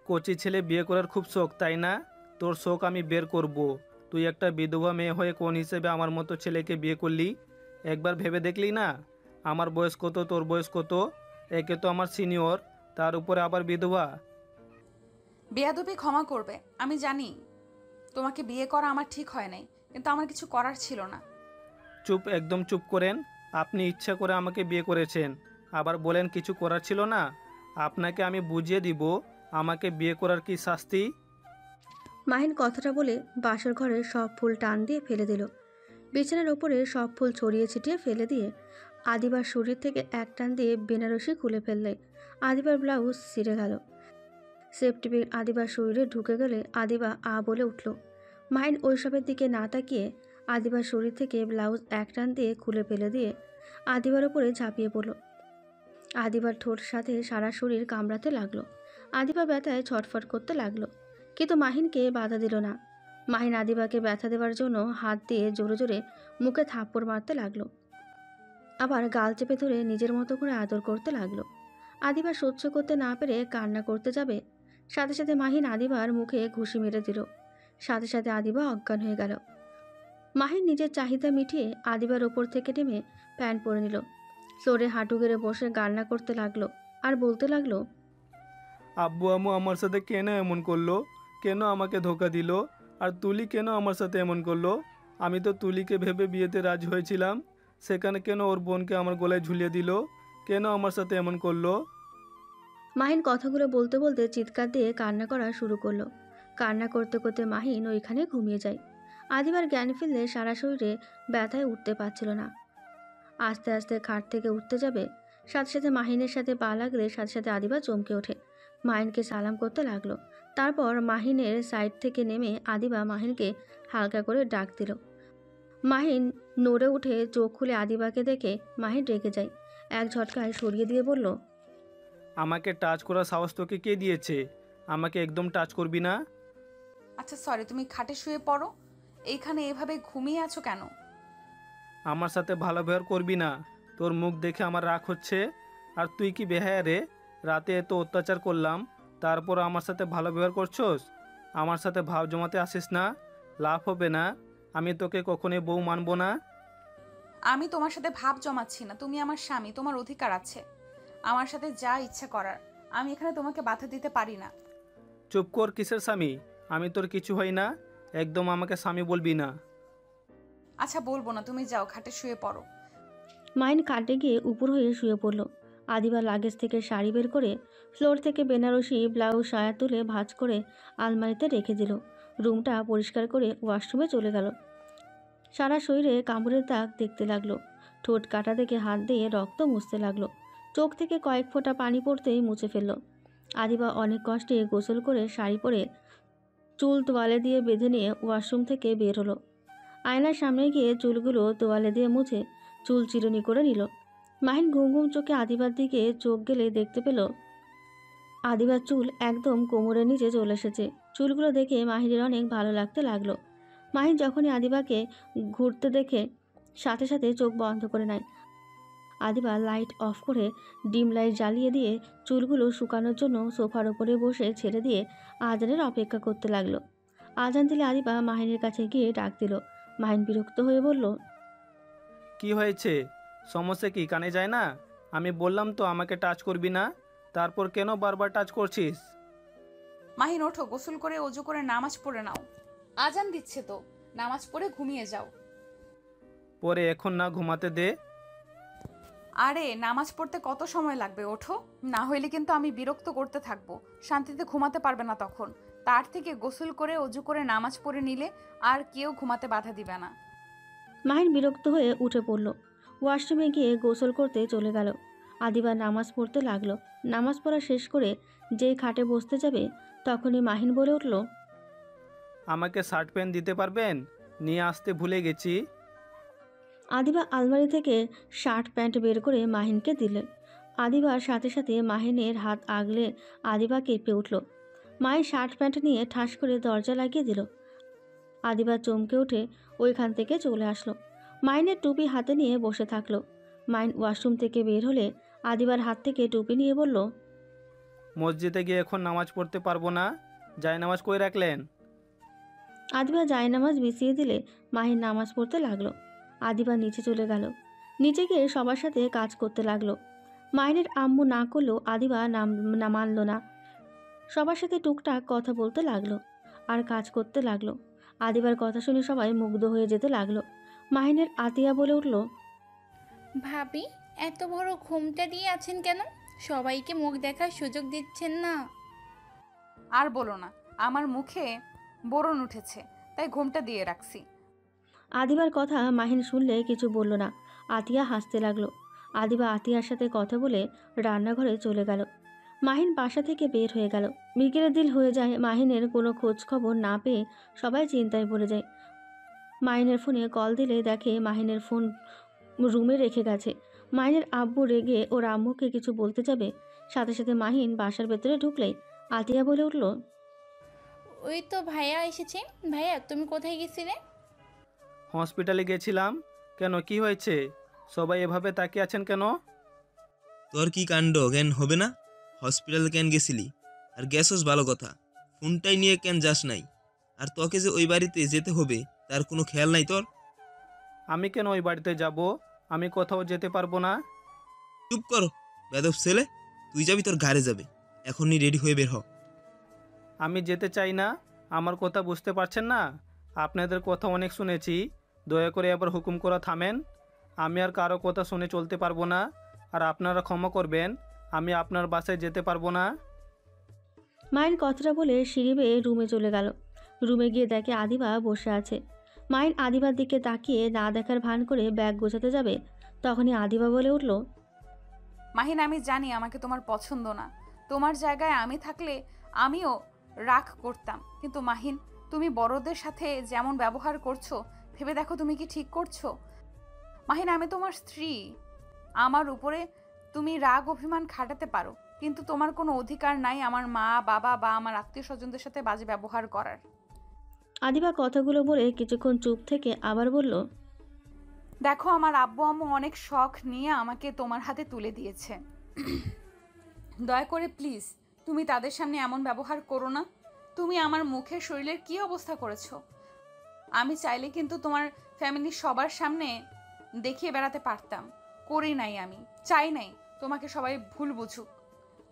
কচি ছেলে বিয়ে করার খুব শখ, তাই না? তোর শখ আমি বের করব। তুই একটা বিধবা মেয়ে হয়ে কোন হিসেবে আমার মতো ছেলেকে বিয়ে করলি? একবার ভেবে দেখলি না? আমার বয়স কত, তোর বয়স কত? একে তো আমার সিনিয়র, তার উপরে আবার বিধবা। বেয়াদবি ক্ষমা করবে, আমি জানি তোমাকে বিয়ে করা আমার ঠিক হয় নাই, কিন্তু আমার কিছু করার ছিল না। চুপ, একদম চুপ করেন। আপনি ইচ্ছা করে আমাকে বিয়ে করেছেন, আবার বলেন কিছু করার ছিল না। আপনাকে আমি বুঝিয়ে দিব আমাকে বিয়ে করার কি শাস্তি। মাহিন কথাটা বলে বাসর ঘরের সব ফুল টান দিয়ে ফেলে দিল। বিছানার ওপরে সব ফুল ছড়িয়ে ছিটিয়ে ফেলে দিয়ে আদিবার শরীর থেকে এক টান দিয়ে বেনারসি খুলে ফেললে আদিবার ব্লাউজ ছিঁড়ে গেল। সেফটি পিন আদিবার শরীরে ঢুকে গেলে আদিবা আ বলে উঠল। মাহিন ওইসবের দিকে না তাকিয়ে আদিবার শরীর থেকে ব্লাউজ এক টান দিয়ে খুলে ফেলে দিয়ে আদিবার ওপরে ঝাঁপিয়ে পড়ল। আদিবার ঠোঁট সাথে সারা শরীর কামড়াতে লাগলো। আদিবা ব্যথায় ছটফট করতে লাগলো, কিন্তু মাহিনকে বাধা দিল না। মাহিন আদিবাকে ব্যথা দেওয়ার জন্য হাত দিয়ে জোরে জোরে মুখে থাপ্পড় মারতে লাগলো, আবার গাল চেপে ধরে নিজের মতো করে আদর করতে লাগলো। আদিবা সহ্য করতে না পেরে কান্না করতে যাবে, সাথে সাথে মাহিন আদিবার মুখে ঘুষি মেরে দিল। সাথে সাথে আদিবা অজ্ঞান হয়ে গেল। মাহিন নিজের চাহিদা মিটিয়ে আদিবার ওপর থেকে নেমে প্যান্ট পরে নিল। ফ্লোরে হাঁটু গেড়ে বসে কান্না করতে লাগলো আর বলতে লাগলো, আব্বু আম্মু আমার সাথে কেন এমন করলো? কেন আমাকে ধোকা দিল? আর তুলি কেন আমার সাথে এমন করলো? আমি তো তুলিকে ভেবে বিয়েতে রাজি হয়েছিলাম, সেখানে কেন ওর বোনকে আমার গলায় ঝুলিয়ে দিল? কেন আমার সাথে এমন করলো? মাহিন কথাগুলো বলতে বলতে চিৎকার দিয়ে কান্না করা শুরু করলো। কান্না করতে করতে মাহিন ওইখানে ঘুমিয়ে যায়। আদিবার জ্ঞান ফিরলে সারা শরীরে ব্যথায় উঠতে পারছিল না। আস্তে আস্তে খাট থেকে উঠতে যাবে, সাথে সাথে মাহিনের সাথে পা লাগলে সাথে সাথে আদিবা চমকে ওঠে। মাহিনকে সালাম করতে লাগলো। তারপর মাহিনের সাইড থেকে নেমে আদিবা মাহিনকে হালকা করে ডাক দিল। মাহিন নড়ে উঠে চোখ খুলে আদিবাকে দেখে মাহিন রেগে যায়। এক ঝটকায় সরিয়ে দিয়ে বলল, আমাকে টাচ করার সাহস তোকে কে দিয়েছে? আমাকে একদম টাচ করবি না। আচ্ছা সরি, তুমি খাটে শুয়ে পড়ো। এইখানে এভাবে ঘুমিয়ে আছো কেন? আমার সাথে ভালো ব্যবহার করবি না। তোর মুখ দেখে আমার রাগ হচ্ছে। আর তুই কি বেহায়া রে? রাতে এত অত্যাচার করলাম, তারপর আমার সাথে ভালো ব্যবহার করছস? আমার সাথে ভাব জমাতে আসিস না, লাভ হবে না। আমি তোকে কখনোই বউ মানবো না। আমি তোমার সাথে ভাব জমাচ্ছি না, তুমি আমার স্বামী, তোমার অধিকার আছে আমার সাথে যা ইচ্ছা করার। আমি এখানে তোমাকে বাধা দিতে পারি না। চুপ কর, কিসের স্বামী? আমি তোর কিছু হই না, একদম আমাকে স্বামী বলবি না। আচ্ছা বলবো না, তুমি যাও খাটে শুয়ে পড়ো। মাইন খাটে গিয়ে উপর হয়ে শুয়ে পড়ল। আদিবা লাগেজ থেকে শাড়ি বের করে ফ্লোর থেকে বেনারসি ব্লাউজ সায়া তুলে ভাঁজ করে আলমারিতে রেখে দিল। রুমটা পরিষ্কার করে ওয়াশরুমে চলে গেল। সারা শরীরে কামড়ের দাগ দেখতে লাগলো। ঠোঁট কাটা দেখে হাত দিয়ে রক্ত মুছতে লাগলো। চোখ থেকে কয়েক ফোঁটা পানি পড়তেই মুছে ফেলল। আদিবা অনেক কষ্টে গোসল করে শাড়ি পরে চুল তোয়ালে দিয়ে বেঁধে নিয়ে ওয়াশরুম থেকে বের হলো। আয়নার সামনে গিয়ে চুলগুলো তোয়ালে দিয়ে মুছে চুল চিরুনি করে নিল। মাহিন ঘুম ঘুম চোখে আদিবার দিকে চোখ গেলে দেখতে পেল আদিবার চুল একদম কোমরের নিচে চলে এসেছে। চুলগুলো দেখে মাহিনের অনেক ভালো লাগতে লাগলো। মাহিন যখনই আদিবাকে ঘুরতে দেখে সাথে সাথে চোখ বন্ধ করে নেয়। আদিবা লাইট অফ করে ডিম লাইট জ্বালিয়ে দিয়ে চুলগুলো শুকানোর জন্য সোফার ওপরে বসে ছেড়ে দিয়ে আজানের অপেক্ষা করতে লাগলো। আজান দিলে আদিবা মাহিনের কাছে গিয়ে ডাক দিল। মাহিন বিরক্ত হয়ে বলল, কি হয়েছে? সমস্যা কি? কানে যায় না? আমি বললাম তো আমাকে টাচ করবি না, তারপর কেন বারবার টাচ করছিস? মাহিন ওঠো, গোসল করে অজু করে নামাজ পড়ে নাও। আজান দিচ্ছে তো, নামাজ পড়ে ঘুমিয়ে যাও। পরে এখন না ঘুমাতে দে। আরে নামাজ পড়তে কত সময় লাগবে, ওঠো। না হইলে কিন্তু আমি বিরক্ত করতে থাকবো, শান্তিতে ঘুমাতে পারবে না তখন। তার থেকে গোসল করে অজু করে নামাজ পড়ে নিলে আর কেউ ঘুমাতে বাধা দিবে না। মাহিন বিরক্ত হয়ে উঠে পড়ল। ওয়াশরুমে গিয়ে গোসল করতে চলে গেল। আদিবা নামাজ পড়তে লাগলো। নামাজ পড়া শেষ করে যেই খাটে বসতে যাবে তখনই মাহিন বলে উঠল, আমাকে শার্ট প্যান্ট দিতে পারবেন? নিয়ে আসতে ভুলে গেছি। আদিবা আলমারি থেকে শার্ট প্যান্ট বের করে মাহিনকে দিলেন। আদিবার সাথে সাথে মাহিনের হাত আগলে আদিবা কেঁপে উঠল। মায়ের শার্ট প্যান্ট নিয়ে ঠাস করে দরজা লাগিয়ে দিল। আদিবা চমকে উঠে ওইখান থেকে চলে আসলো। মাইনের টুপি হাতে নিয়ে বসে থাকলো। মাইন ওয়াশরুম থেকে বের হলে আদিবার হাত থেকে টুপি নিয়ে বলল, মসজিদে গিয়ে এখন নামাজ পড়তে পারবো না। যাই নামাজ কই রাখলেন? আদিবা জায়নামাজ বিছিয়ে দিলে মাহিন নামাজ পড়তে লাগলো। আদিবা নিচে চলে গেল। নিচে গিয়ে সবার সাথে কাজ করতে লাগলো। মাহিনের আম্মু না করলেও আদিবা না মানল না। সবার সাথে টুকটাক কথা বলতে লাগলো আর কাজ করতে লাগলো। আদিবার কথা শুনে সবাই মুগ্ধ হয়ে যেতে লাগলো। মাহিনের আতিয়া বলে উঠল, ভাবি, এত বড় ঘুমটা দিয়ে আছেন কেন? সবাইকে মুখ দেখার সুযোগ দিচ্ছেন না? আর বলো না, আমার মুখে বোরন উঠেছে, তাই ঘুমটা দিয়ে রাখছি। আদিবার কথা মাহিন শুনলে কিছু বলল না। আতিয়া হাসতে লাগলো। আদিবা আতিয়ার সাথে কথা বলে রান্নাঘরে চলে গেল। মাহিন বাসা থেকে বের হয়ে গেল। বিকেলের দিল হয়ে যায়। মাহিনের কোনো খোঁজ খবর না পেয়ে সবাই চিন্তায় পড়ে যায়। মাহিনের ফোনে কল দিলে দেখে মাহিনের ফোন রুমে রেখে গেছে। মাহিনের আব্বু রেগে ওর আম্মুকে কিছু বলতে যাবে, সাথে সাথে মাহিন বাসার ভেতরে ঢুকলেই আতিয়া বলে উঠল, ওই তো ভাইয়া এসেছে। ভাইয়া, তুমি কোথায় গেছিলে? হসপিটালে গেছিলাম। কেন, কি হয়েছে? সবাই এভাবে তাকিয়ে আছেন কেন? তোর কি কাণ্ড, জ্ঞান হবে না? হসপিটালে কেন গেছিলি? আর গেছস ভালো কথা, ফোনটাই নিয়ে কেন যাস নাই? আর তোকে যে ওই বাড়িতে যেতে হবে তার কোনো খেয়াল নাই তোর? আমি কেন ওই বাড়িতে যাব? আমি কোথাও যেতে পারবো না। চুপ কর বেদব ছেলে, তুই যাবি তোর ঘরে যাবে। এখনই রেডি হয়ে বের হ। আমি যেতে চাই না। আমার কথা বুঝতে পারছেন না? আপনাদের কথা অনেক শুনেছি, দয়া করে এবার হুকুম করা থামেন। আমি আর কারো কথা শুনে চলতে পারবো না। আর আপনারা ক্ষমা করবেন, আমি আপনার বাসায় যেতে পারবো না। মাহিন কথাটা বলে সিঁড়ি বেয়ে রুমে চলে গেল। রুমে গিয়ে দেখে আদিবা বসে আছে। মাহিন আদিবার দিকে তাকিয়ে না দেখার ভান করে ব্যাগ গোছাতে যাবে, তখনই আদিবা বলে উঠল, মাহিন, আমি জানি আমাকে তোমার পছন্দ না। তোমার জায়গায় আমি থাকলে আমিও রাগ করতাম। কিন্তু মাহিন, তুমি বড়দের সাথে যেমন ব্যবহার করছো, ভেবে দেখো তুমি কি ঠিক করছো? মাহিন, আমি তোমার স্ত্রী। আমার উপরে তুমি রাগ অভিমান খাটাতে পারো, কিন্তু তোমার কোনো অধিকার নাই আমার মা বাবা বা আমার আত্মীয় স্বজনদের সাথে বাজে ব্যবহার করার। আদিবা কথাগুলো বলে কিছুক্ষণ চুপ থেকে আবার বলল, দেখো, আমার আব্বু আম্মু অনেক শখ নিয়ে আমাকে তোমার হাতে তুলে দিয়েছে। দয়া করে প্লিজ তুমি তাদের সামনে এমন ব্যবহার করো না। তুমি আমার মুখের শরীরের কি অবস্থা করেছো? আমি চাইলে কিন্তু তোমার ফ্যামিলির সবার সামনে দেখিয়ে বেড়াতে পারতাম, করি নাই। আমি চাই নাই তোমাকে সবাই ভুল বুঝুক,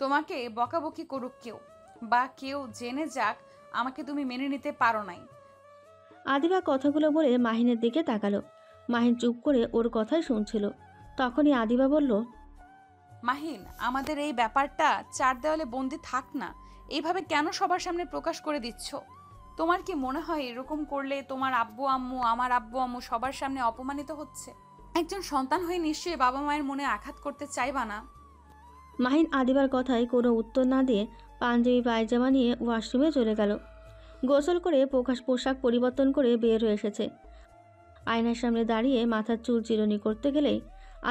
তোমাকে বকাবকি করুক কেউ, বা কেউ জেনে যাক আমাকে তুমি মেনে নিতে পারো নাই। আদিবা কথাগুলো বলে মাহিনের দিকে তাকালো। মাহিন চুপ করে ওর কথাই শুনছিল। তখনই আদিবা বলল, মাহিন, আমাদের এই ব্যাপারটা চার দেওয়ালে বন্দি থাক না। এইভাবে কেন সবার সামনে প্রকাশ করে দিচ্ছ? তোমার কি মনে হয় এরকম করলে তোমার আব্বু আম্মু, আমার আব্বু আম্মু সবার সামনে অপমানিত হচ্ছে? একজন সন্তান হয়ে নিশ্চয়ই বাবা মায়ের মনে আঘাত করতে চাইবা না। মাহিন আদিবার কথায় কোনো উত্তর না দিয়ে পাঞ্জাবি পায়জামা নিয়ে ওয়াশরুমে চলে গেল। গোসল করে পোশাক পরিবর্তন করে বের হয়ে এসেছে। আয়নার সামনে দাঁড়িয়ে মাথার চুল চিরুনি করতে গেলেই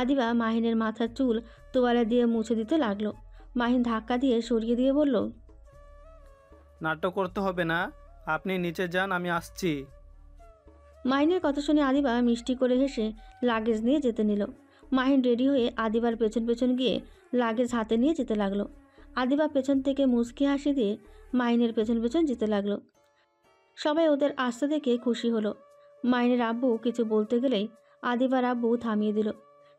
আদিবা মাহিনের মাথার চুল তোয়ালে দিয়ে মুছে দিতে লাগলো। মাহিন ধাক্কা দিয়ে সরিয়ে দিয়ে বলল, নাটক করতে হবে না, আপনি নিচে যান, আমি আসছি। মাহিনের কথা শুনে আদিবা মিষ্টি করে হেসে লাগেজ নিয়ে যেতে নিল। মাহিন রেডি হয়ে আদিবার পেছন পেছন গিয়ে লাগেজ হাতে নিয়ে যেতে লাগলো। আদিবা পেছন থেকে মুচকি হাসি দিয়ে মাহিনের পেছন পেছন যেতে লাগলো। সবাই ওদের আসতে দেখে খুশি হলো। মাহিনের আব্বু কিছু বলতে গেলেই আদিবার আব্বু থামিয়ে দিল।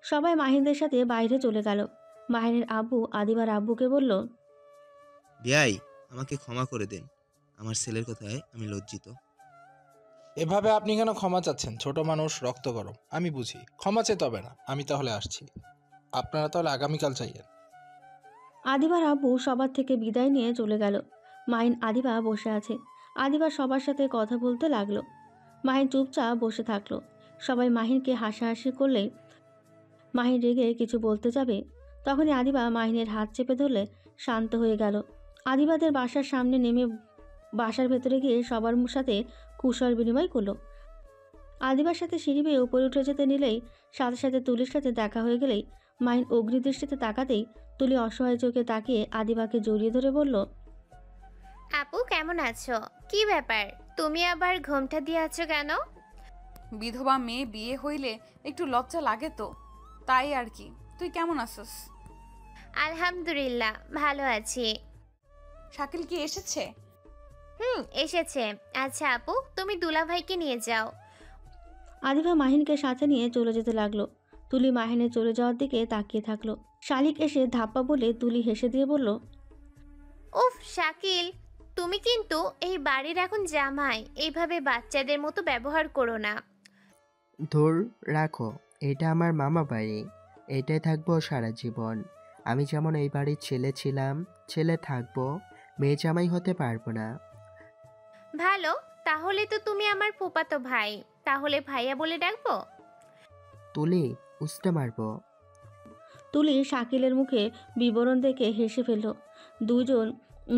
সবাই মাহিনদের সাথে বাইরে চলে গেল। মাহিনের আব্বু আদিবার আব্বুকে বলল, বিয়াই, আমাকে ক্ষমা করে দেন। আমার ছেলের কথায় আমি লজ্জিত। এভাবে আপনি কেন ক্ষমা চাচ্ছেন? ছোট মানুষ, রক্ত গরম, আমি বুঝি। ক্ষমা চেতে হবে না, আমি তাহলে আসছি। আপনারা তাহলে আগামীকাল চাইয়েন। আদিবার আব্বু সবার থেকে বিদায় নিয়ে চলে গেল। মাহিন আদিবা বসে আছে। আদিবা সবার সাথে কথা বলতে লাগলো। মাহিন চুপচাপ বসে থাকলো। সবাই মাহিনকে হাসাহাসি করলে মাহিন রেগে কিছু বলতে যাবে, তখনই আদিবা মাহিনের হাত চেপে ধরলে শান্ত হয়ে গেল। আদিবাদের বাসার সামনে নেমে বাসার ভেতরে গিয়ে সবার সাথে কুশল বিনিময় করলো। আদিবার সাথে সিঁড়ি বেয়ে উপরে উঠে যেতে নিলেই সাথে সাথে তুলির সাথে দেখা হয়ে গেলেই মাহিন অগ্নিদৃষ্টিতে তাকাতেই তুলি অসহায় চোখে তাকিয়ে আদিবাকে জড়িয়ে ধরে বলল, আপু, কেমন আছো? কি ব্যাপার, তুমি আবার ঘোমটা দিয়ে আছো কেন? বিধবা মেয়ে বিয়ে হইলে একটু লজ্জা লাগে তো, তাই আর কি। তুই কেমন আছিস? আলহামদুলিল্লাহ, ভালো আছি। শাকিল কি এসেছে? এসেছে। আচ্ছা আপু, তুমি দুলাভাইকে নিয়ে যাও। আদিবা মাহিনকে সাথে নিয়ে চলে যেতে লাগলো। তুলি মাহিনের চলে যাওয়ার দিকে তাকিয়ে থাকলো। শালিক এসে ধাপ্পা বলে তুলি হেসে দিয়ে বলল, উফ শাকিল, তুমি কিন্তু এই বাড়ির এখন জামাই, এইভাবে বাচ্চাদের মতো ব্যবহার করো না। ধুর, রাখো, এটা আমার মামা বাড়ি, এটাই থাকবো সারা জীবন। আমি যেমন এই বাড়ির ছেলে ছিলাম, ছেলে থাকবো, মেয়ে জামাই হতে পারবো না। ভালো, তাহলে তো তুমি আমার ফুফাতো ভাই, তাহলে ভাইয়া বলে ডাকবো? তুলি, উস্টা মারবো। তুলি শাকিলের মুখে বিবরণ দেখে হেসে ফেলল। দুজন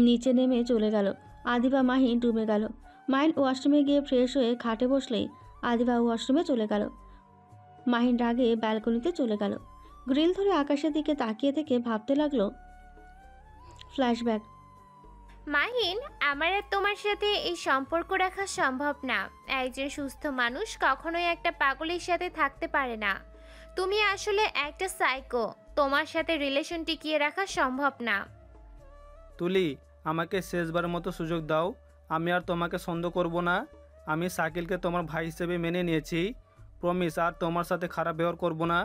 নিচে নেমে চলে গেল। আদিবা মাহিন রুমে গেল। মাহিন ওয়াশরুমে গিয়ে ফ্রেশ হয়ে খাটে বসলেই আদিবা ওয়াশরুমে চলে গেল। মাহিন রাগে ব্যালকনিতে চলে গেল। গ্রিল ধরে আকাশের দিকে তাকিয়ে থেকে ভাবতে লাগলো। ফ্ল্যাশব্যাক। মাহিন, আমার আর তোমার সাথে এই সম্পর্ক রাখা সম্ভব না। একজন সুস্থ মানুষ কখনোই একটা পাগলের সাথে থাকতে পারে না। তুমি আসলে একটা সাইকো, তোমার সাথে রিলেশন টিকিয়ে রাখা সম্ভব না। তুলি, আমাকে শেষবারের মতো সুযোগ দাও। আমি আর তোমাকে সন্দেহ করব না। আমি শাকিলকে তোমার ভাই হিসেবে মেনে নিয়েছি। প্রমিস, আর তোমার সাথে খারাপ ব্যবহার করব না।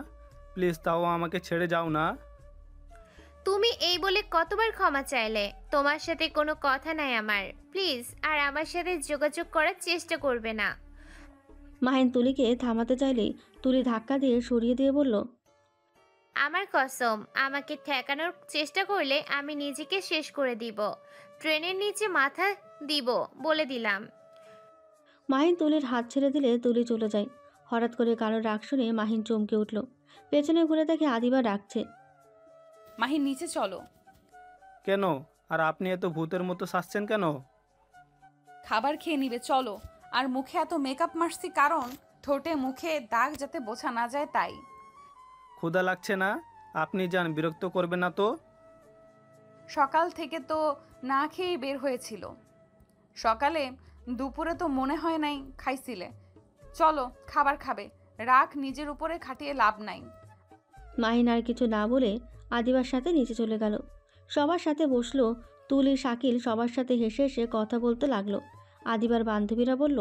প্লিজ, তাও আমাকে ছেড়ে যাও না। তুমি এই বলে কতবার ক্ষমা চাইলে? তোমার সাথে কোনো কথা নাই আমার। প্লিজ, আর আমার সাথে যোগাযোগ করার চেষ্টা করবে না। মাহিন তুলিকে থামাতে চাইলেই তুলি ধাক্কা দিয়ে সরিয়ে দিয়ে বলল, আমার কসম, আমাকে ঠেকানোর চেষ্টা করলে আমি নিজেকে শেষ করে দিব। ট্রেনের নিচে মাথা দিব বলে দিলাম। মাহিন তুলির হাত ছেড়ে দিলে তুলি চলে যায়। হঠাৎ করে কারোর ডাক শুনে মাহিন চমকে উঠল। পেছনে ঘুরে দেখে আদিবা ডাকছে। মাহিন নিচে চলো। কেন? আর আপনি এত ভূতের মতো সাজছেন কেন? খাবার খেয়ে নিবে, চলো। আর মুখে এত মেকআপ মারছি কারণ ঠোঁটে মুখে দাগ যাতে বোঝা না যায় তাই। ক্ষুধা লাগছে না? আপনি যান, বিরক্ত করবেন না তো। সকাল থেকে তো না খেয়েই বের হয়েছিল। সকালে দুপুরে তো মনে হয় নাই খাইছিলে। চলো, খাবার খাবে। রাগ নিজের উপরে খাটিয়ে লাভ নাই। মাহিন আর কিছু না বলে আদিবার সাথে নিচে চলে গেল। সবার সাথে বসলো। তুলি, শাকিল সবার সাথে হেসে হেসে কথা বলতে লাগলো। আদিবার বান্ধবীরা বলল,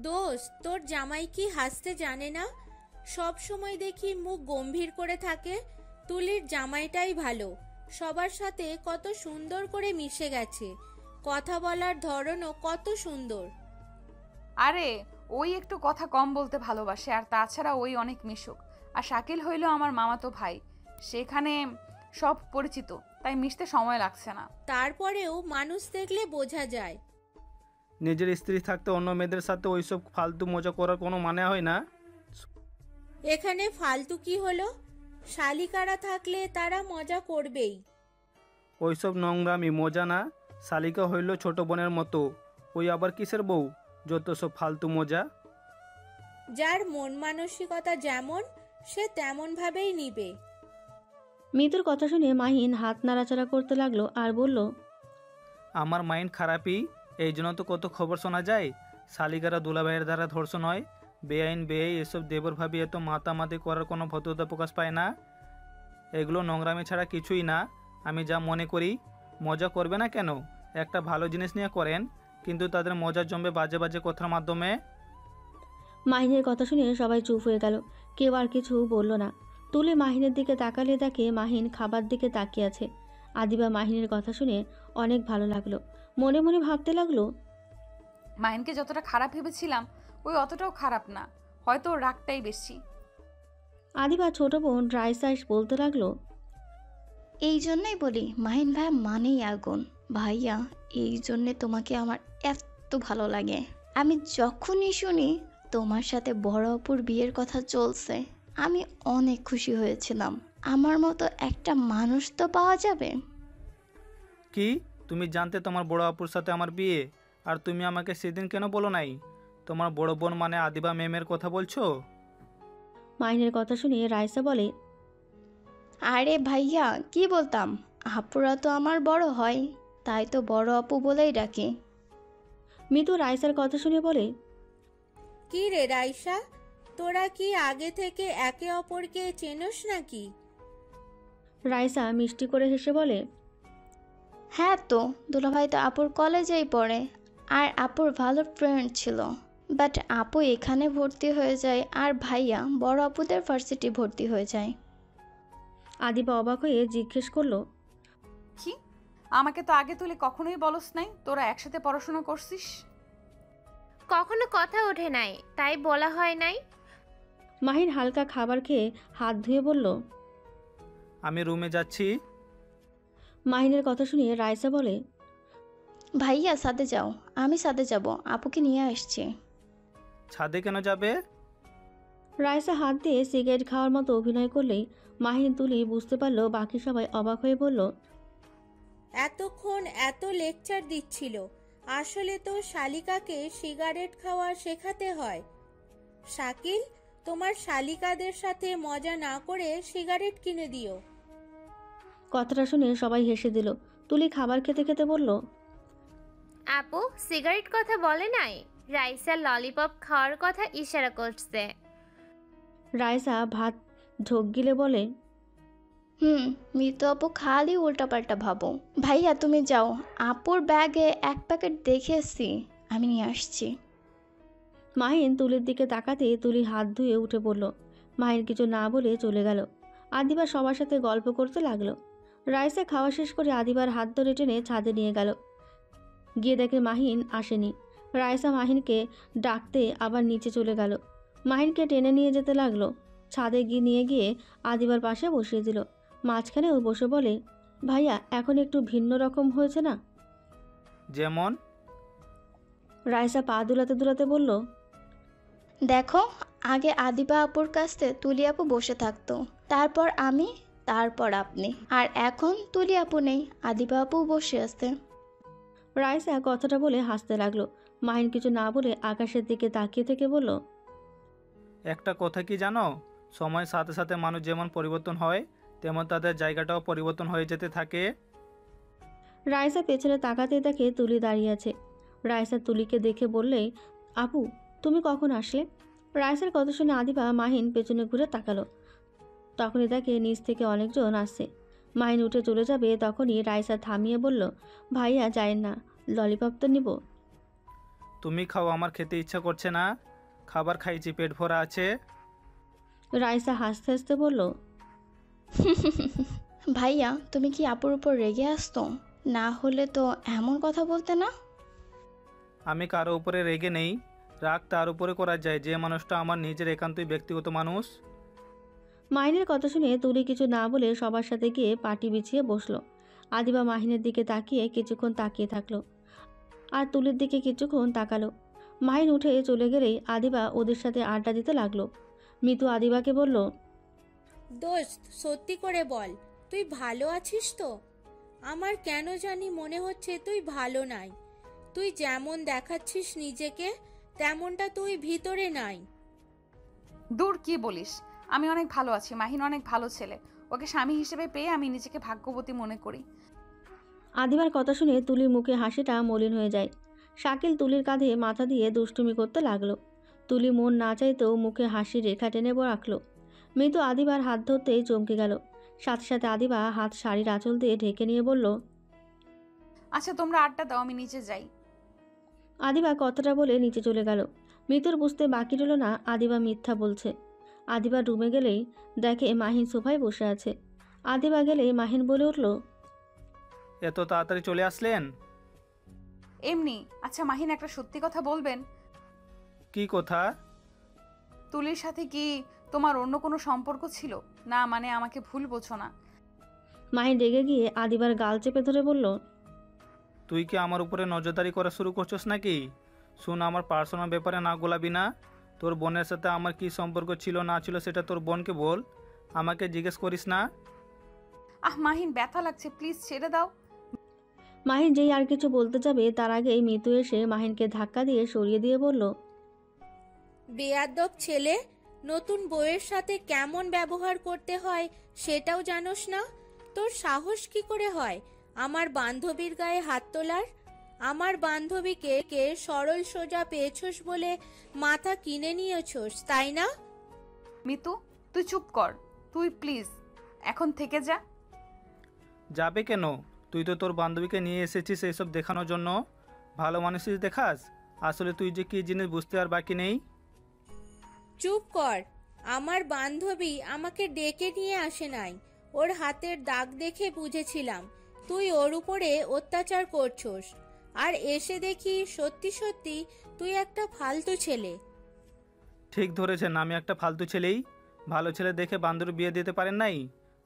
দোস্ত, তোর জামাই কি হাসতে জানে না? সব সময় দেখি মুখ গম্ভীর করে থাকে। তুলির জামাইটাই ভালো, সবার সাথে কত সুন্দর করে মিশে গেছে, কথা বলার ধরনও কত সুন্দর। আরে ওই একটু কথা কম বলতে ভালোবাসে, আর তাছাড়া ওই অনেক মিশুক। আর শাকিল হইল আমার মামাতো ভাই, সেখানে সব পরিচিত, তাই মিশতে সময় লাগছে না। তারপরেও মানুষ দেখলে বোঝা যায়। নিজের স্ত্রী থাকতে অন্য মেয়েদের সাথে ওইসব ফালতু মজা করার কোনো মানে হয় না। এখানে ফালতু কি হলো? শালিকারা থাকলে তারা মজা করবেই। ওইসব নোংরামি মজা না। শালিকা হইল ছোট বোনের মতো, ওই আবার কিসের বউ? যত সব ফালতু মজা। যার মন মানসিকতা যেমন, সে তেমন ভাবেই নিবে। মিতুর কথা শুনে মাহিন হাত নাড়াচাড়া করতে লাগলো আর বলল, আমার মাইন্ড খারাপই, এই জন্য তো কত খবর শোনা যায়। শালিকারা দুলাভাইয়ের দ্বারা ধর্ষণ হয়, বেআইন বেআই এসব দেবর ভাবি এত মাতামাতি করার কোনো ভদ্রতা প্রকাশ পায় না। এগুলো নোংরামি ছাড়া কিছুই না। আমি যা মনে করি, মজা করবে না কেন? একটা ভালো জিনিস নিয়ে করেন, কিন্তু তাদের মজা জমবে বাজে বাজে কথার মাধ্যমে। মাহিনের কথা শুনে সবাই চুপ হয়ে গেল। কেউ আর কিছু বলল না। তুলে মাহিনের দিকে তাকালে দেখে মাহিন খাবার দিকে তাকিয়ে আছে। আদিবা মাহিনের কথা শুনে অনেক ভালো লাগলো। মনে মনে ভাবতে লাগলো, মাহিনকে যতটা খারাপ ভেবেছিলাম ওই অতটাও খারাপ না, হয়তো ওর রাগটাই বেশি। আদিবা ছোট বোন রাইসাইস বলতে লাগলো, এই জন্যই বলি মাহিন ভাইয়া মানেই আগুন। ভাইয়া, এই জন্যে তোমাকে আমার এত ভালো লাগে। আমি যখনই শুনি তোমার সাথে বড় অপুর বিয়ের কথা চলছে, আমি অনেক খুশি হয়েছিলাম। আমার মতো একটা মানুষ তো পাওয়া যাবে। কি? তুমি জানতে তোমার বড় আপুর সাথে আমার বিয়ে? আর তুমি আমাকে সেদিন কেন বলো নাই? তোমার বড় বোন মানে আদিবা ম্যামের কথা বলছো? মাহিনের কথা শুনে রাইসা বলে, আরে ভাইয়া, কি বলতাম, আপুরা তো আমার বড় হয়, তাই তো বড় আপু বলেই ডাকি। মিতু রাইসার কথা শুনে বলে, কি রে রাইসা, তোরা কি আগে থেকে একে অপরকে চেনস নাকি? রাইসা মিষ্টি করে হেসে বলে, হ্যাঁ তো, দুলাভাই তো আপুর কলেজেই পড়ে আর আপুর ভালো ফ্রেন্ড ছিল। বাট আপু এখানে ভর্তি হয়ে যায় আর ভাইয়া বড় আপুদের ভার্সিটি ভর্তি হয়ে যায়। আদিবা অবাক হয়ে জিজ্ঞেস করলো, কি? আমাকে তো আগে তুলে কখনোই বলস নাই তোরা একসাথে পড়াশোনা করছিস। কখনো কথা ওঠে নাই, তাই বলা হয় নাই। মাহিন হালকা খাবার খেয়ে হাত ধুয়ে বলল। আমি রুমে যাচ্ছি। মাহিনের কথা শুনে রাইসা বলে, ভাইয়া সাথে যাও, আমি সাথে যাব, আপুকে নিয়ে আসছি। ছাদে কেন যাবে? রাইসা হাত দিয়ে সিগারেট খাওয়ার মতো অভিনয় করলেই মাহিন তুলি বুঝতে পারলো বাকি সবাই অবাক হয়ে বলল, এতক্ষণ এত লেকচার দিচ্ছিল, আসলে তো শালিকাকে সিগারেট খাওয়া শেখাতে হয়। শাকিল, তোমার শালিকাদের সাথে মজা না করে সিগারেট কিনে দিও। কথাটা শুনে সবাই হেসে দিল। তুলি খাবার খেতে খেতে বলল, আপু সিগারেট কথা বলে নাই, রাইসা ললিপপ খাওয়ার কথা ইশারা করছে। রাইসা ভাত ঢোক গিলে বলে, মৃত আপু খালি উল্টাপাল্টা ভাবো। ভাইয়া তুমি যাও, আপুর ব্যাগে এক প্যাকেট দেখে এসছি, আমি নিয়ে আসছি। মাহিন তুলির দিকে তাকাতে তুলি হাত ধুয়ে উঠে পড়ল। মাহিন কিছু না বলে চলে গেল। আদিবা সবার সাথে গল্প করতে লাগলো। রাইসা খাওয়া শেষ করে আদিবার হাত ধরে টেনে ছাদে নিয়ে গেল। গিয়ে দেখে মাহিন আসেনি। রাইসা মাহিনকে ডাকতে আবার নিচে চলে গেল। মাহিনকে টেনে নিয়ে যেতে লাগলো। ছাদে নিয়ে গিয়ে আদিবার পাশে বসিয়ে দিল। মাঝখানে ও বসে বলে, ভাইয়া এখন একটু ভিন্ন রকম হয়েছে না? যেমন? রাইসা পা দুলাতে দুলাতে বলল, দেখো, আগে আদিবা আপুর কাছে তুলি আপু বসে থাকতো, তারপর আমি, তারপর আপনি, আর এখন তুলি আপু নেই, আদিবা আপু বসে আছে। রাইসা কথাটা বলে হাসতে লাগলো। মাহিন কিছু না বলে আকাশের দিকে তাকিয়ে থেকে বলল, একটা কথা কি জানো, সময়ের সাথে সাথে মানুষ যেমন পরিবর্তন হয় তেমন তাদের জায়গাটাও পরিবর্তন হয়ে যেতে থাকে। রাইসা পেছনে তাকাতে দেখে তুলি দাঁড়িয়ে আছে। রাইসা তুলিকে দেখে বললে, আপু তুমি কখন আসলে? রাইসার কথা শুনে আদিবা মাহিন পেছনে ঘুরে তাকালো। তখনই দেখে নিচ থেকে অনেকজন আসছে। মাহিন উঠে চলে যাবে তখনই রাইসা থামিয়ে বলল, ভাইয়া যায়েন না, ললিপপ তো নিব। তুমি খাও, আমার খেতে ইচ্ছা করছে না, খাবার খাইছি, পেট ভরা আছে। রাইসা হাসতে হাসতে বলল, ভাইয়া তুমি কি আপুর উপর রেগে আসতো? না হলে তো এমন কথা বলতে না। আমি কারো উপরে রেগে নেই, রাগ তার উপরে করা যায় যে মানুষটা আমার নিজের একান্তই ব্যক্তিগত মানুষ। মাহিনের কথা শুনে তুলি কিছু না বলে সবার সাথে গিয়ে পাটি বিছিয়ে বসলো। আদিবা মাহিনের দিকে তাকিয়ে কিছুক্ষণ তাকিয়ে থাকলো, আর তুলির দিকে কিছুক্ষণ তাকালো। মাহিন উঠে চলে গেলেই আদিবা ওদের সাথে আড্ডা দিতে লাগলো। মিতু আদিবাকে বলল, দোস্ত সত্যি করে বল, তুই ভালো আছিস তো? আমার কেন জানি মনে হচ্ছে তুই ভালো নাই। তুই যেমন দেখাচ্ছিস নিজেকে তেমনটা তুই ভিতরে নাই। দূর, কি বলিস? আমি অনেক ভালো আছি, মাহিন অনেক ভালো ছেলে, ওকে স্বামী হিসেবে পেয়ে আমি নিজেকে ভাগ্যবতী মনে করি। আদিবার কথা শুনে তুলির মুখে হাসিটা মলিন হয়ে যায়। শাকিল তুলির কাঁধে মাথা দিয়ে দুষ্টুমি করতে লাগলো। তুলি মন না চাইতেও মুখে হাসির রেখা টেনে রাখলো। মৃদু আদিবার হাত ধরতেই চমকে গেল। সাথে সাথে আদিবা হাত শাড়ির আঁচল দিয়ে ঢেকে নিয়ে বলল, আচ্ছা তোমরা আড্ডা দাও, আমি নিচে যাই। আদিবা কথাটা বলে নিচে চলে গেল। মৃতুর বুঝতে বাকি রইল না আদিবা মিথ্যা বলছে। আদিবা রুমে গেলেই দেখে মাহিন সোফায় বসে আছে। আদিবা গেলেই মাহিন বলে উঠল, এত তাড়াতাড়ি চলে আসলেন? এমনি। আচ্ছা মাহিন, একটা সত্যি কথা বলবেন? কি কথা? তুলির সাথে কি তোমার অন্য কোনো সম্পর্ক ছিল? না মানে আমাকে ভুল বোঝো না। মাহিন রেগে গিয়ে আদিবার গাল চেপে ধরে বলল, তুই কি আমার উপরে নজরদারি করা শুরু করছিস নাকি? শুন, আমার পার্সোনাল ব্যাপারে না গোলাবি না। তোর বোনের সাথে আমার কি সম্পর্ক ছিল না ছিল সেটা তোর বোনকে বল, আমাকে জিজ্ঞেস করিস না। মাহিন ব্যথা লাগছে, প্লিজ ছেড়ে দাও। মাহিন যেই আর কিছু বলতে যাবে তার আগেই মিতু এসে মাহিনকে ধাক্কা দিয়ে সরিয়ে দিয়ে বলল, বেয়াদব ছেলে, নতুন বউয়ের সাথে কেমন ব্যবহার করতে হয় সেটাও জানোস না? তোর সাহস কি করে হয় আমার বান্ধবীর গায়ে হাত তোলার? আমার বান্ধবীকে সরল সোজা পেয়েছস বলে মাথা কিনে নিয়েছস, তাই না? মিতু তুই চুপ কর, তুই প্লিজ এখন থেকে যা। যাবে কেন? তুই তো তোর বান্ধবীকে নিয়ে এসেছিস এইসব দেখানোর জন্য। ভালো মানুষই দেখাস, আসলে তুই যে কী জিনিস বুঝতে আর বাকি নেই। চুপ কর। আমার বান্ধবী আমাকে ডেকে নিয়ে আসে নাই, ওর হাতের দাগ দেখে বুঝেছিলাম তুই ওর উপরে অত্যাচার করছস। আর এসে দেখি সত্যি সত্যি তুই একটা ফালতু ছেলে। ঠিক ধরেছেন, আমি একটা ফালতু ছেলেই। ভালো ছেলে দেখে বান্ধবীর বিয়ে দিতে পারেন নাই,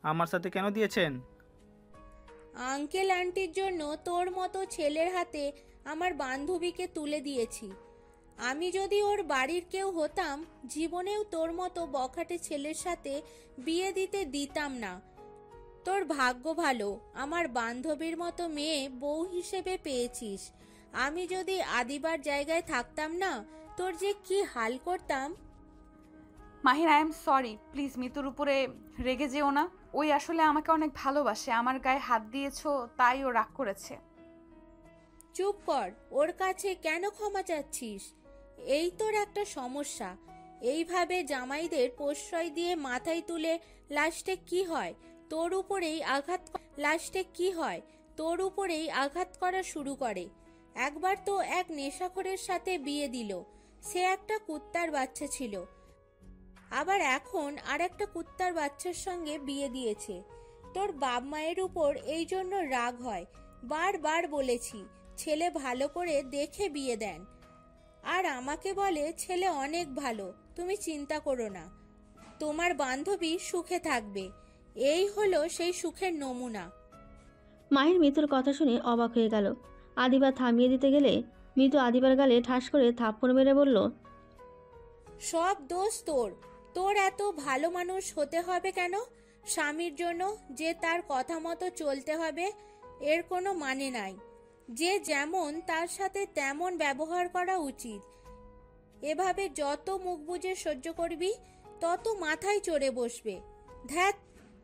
আমার সাথে কেন দিয়েছেন? আঙ্কেল আন্টির জন্য তোর মতো ছেলের হাতে আমার বান্ধবীকে তুলে দিয়েছি। আমি যদি ওর বাড়ির কেউ হতাম, জীবনেও তোর মতো বখাটে ছেলের সাথে বিয়ে দিতাম না। তোর ভাগ্য ভালো, আমার বান্ধবীর মতো মেয়ে বউ হিসেবে পেয়েছিস। আমি যদি আদিবার জায়গায় থাকতাম না, তোর যে কি হাল করতাম। Mahin, I am sorry, please মিতুর উপরে রেগে যেও না। ওই আসলে আমাকে অনেক ভালোবাসে, আমার গায়ে হাত দিয়েছো তাই ও রাগ করেছে। চুপ কর, ওর কাছে কেন ক্ষমা চাচ্ছিস? এই তোর একটা সমস্যা। এইভাবে জামাইদের প্রশ্রয় দিয়ে মাথায় তুলে লাস্টে কি হয় তোর উপরেই আঘাত করা শুরু করে। একবার তো এক নেশাখোরের সাথে বিয়ে দিল, সে একটা কুত্তার বাচ্চা ছিল। আবার এখন আর একটা কুত্তার বাচ্চার সঙ্গে বিয়ে দিয়েছে। তোর বাপ মায়ের উপর এই জন্য রাগ হয়। বারবার বলেছি ছেলে ভালো করে দেখে বিয়ে দেন, আর আমাকে বলে ছেলে অনেক ভালো, তুমি চিন্তা করো না, তোমার বান্ধবী সুখে থাকবে। এই হলো সেই সুখের নমুনা। মাহির মিতুর কথা শুনে অবাক হয়ে গেল। আদিবা থামিয়ে দিতে গেলে মিতু আদিবার গালে ঠাস করে থাপ্পড় মেরে বলল, সব দোষ তোর। তোর এত ভালো মানুষ হতে হবে কেন? স্বামীর জন্য যে তার কথা মতো চলতে হবে এর কোনো মানে নাই। যে যেমন তার সাথে তেমন ব্যবহার করা উচিত। এভাবে যত মুখ বুজে সহ্য করবি তত মাথায় চড়ে বসবে। ধ্যাত,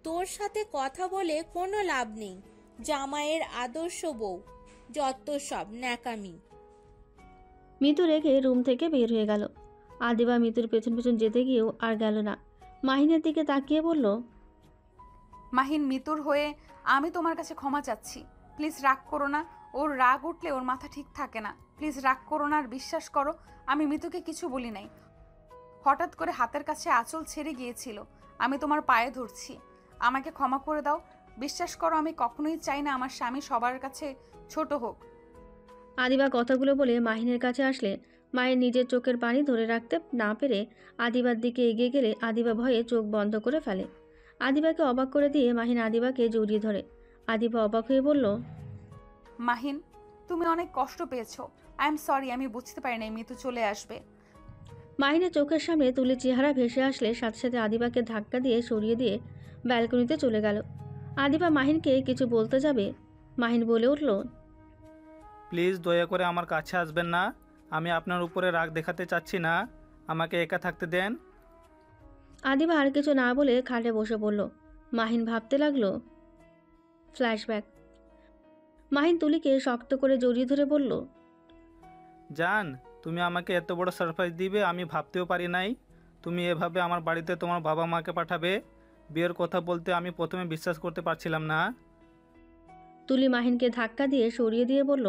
তোর সাথে কথা বলে কোনো লাভ নেই। জামাইয়ের আদর্শ বউ, যত সব ন্যাকামি। মিতু রেগে রুম থেকে বের হয়ে গেল। আদিবা মিতুর পেছন পেছন যেতে গিয়েও আর গেল না। মাহিনের দিকে তাকিয়ে বলল, মাহিন, মিতুর হয়ে আমি তোমার কাছে ক্ষমা চাচ্ছি। প্লিজ রাগ করো না, ওর রাগ উঠলে ওর মাথা ঠিক থাকে না। প্লিজ রাগ করো না, আর বিশ্বাস করো আমি মিতুকে কিছু বলি নাই। হঠাৎ করে হাতের কাছে আঁচল ছেড়ে গিয়েছিল। আমি তোমার পায়ে ধরছি, আমাকে ক্ষমা করে দাও। বিশ্বাস করো আমি কখনোই চাই না আমার স্বামী সবার কাছে ছোট হোক। আদিবা কথাগুলো বলে মাহিনের কাছে আসলে মায়ের নিজের চোখের পানি ধরে রাখতে না পেরে আদিবার দিকে এগিয়ে গেলে আদিবা ভয়ে চোখ বন্ধ করে ফেলে। আদিবাকে অবাক করে দিয়ে মাহিন আদিবাকে জড়িয়ে ধরে। আদিবা অবাক হয়ে বলল, মাহিন, তুমি অনেক কষ্ট পেয়েছো। আই এম সরি, আমি বুঝতে পারি নাই মিতু চলে আসবে। মাহিনের চোখের সামনে তুলির চেহারা ভেসে আসলে সাথে সাথে আদিবাকে ধাক্কা দিয়ে সরিয়ে দিয়ে ব্যালকনিতে চলে গেল। আদিবা মাহিনকে কিছু বলতে যাবে, মাহিন বলে উঠল, প্লিজ দয়া করে আমার কাছে আসবেন না। আমি আপনার উপরে রাগ দেখাতে চাচ্ছি না, আমাকে একা থাকতে দেন। আদিবা আর কিছু না বলে খাটে বসে পড়ল। মাহিন ভাবতে লাগলো। ফ্ল্যাশব্যাক। মাহিন তুলিকে শক্ত করে জড়িয়ে ধরে বলল, জান, তুমি আমাকে এত বড় সারপ্রাইজ দিবে আমি ভাবতেও পারি নাই। তুমি এভাবে আমার বাড়িতে তোমার বাবা মাকে পাঠাবে, বিয়ের কথা বলতে আমি প্রথমে বিশ্বাস করতে পারছিলাম না। তুলি মাহিনকে ধাক্কা দিয়ে সরিয়ে দিয়ে বলল,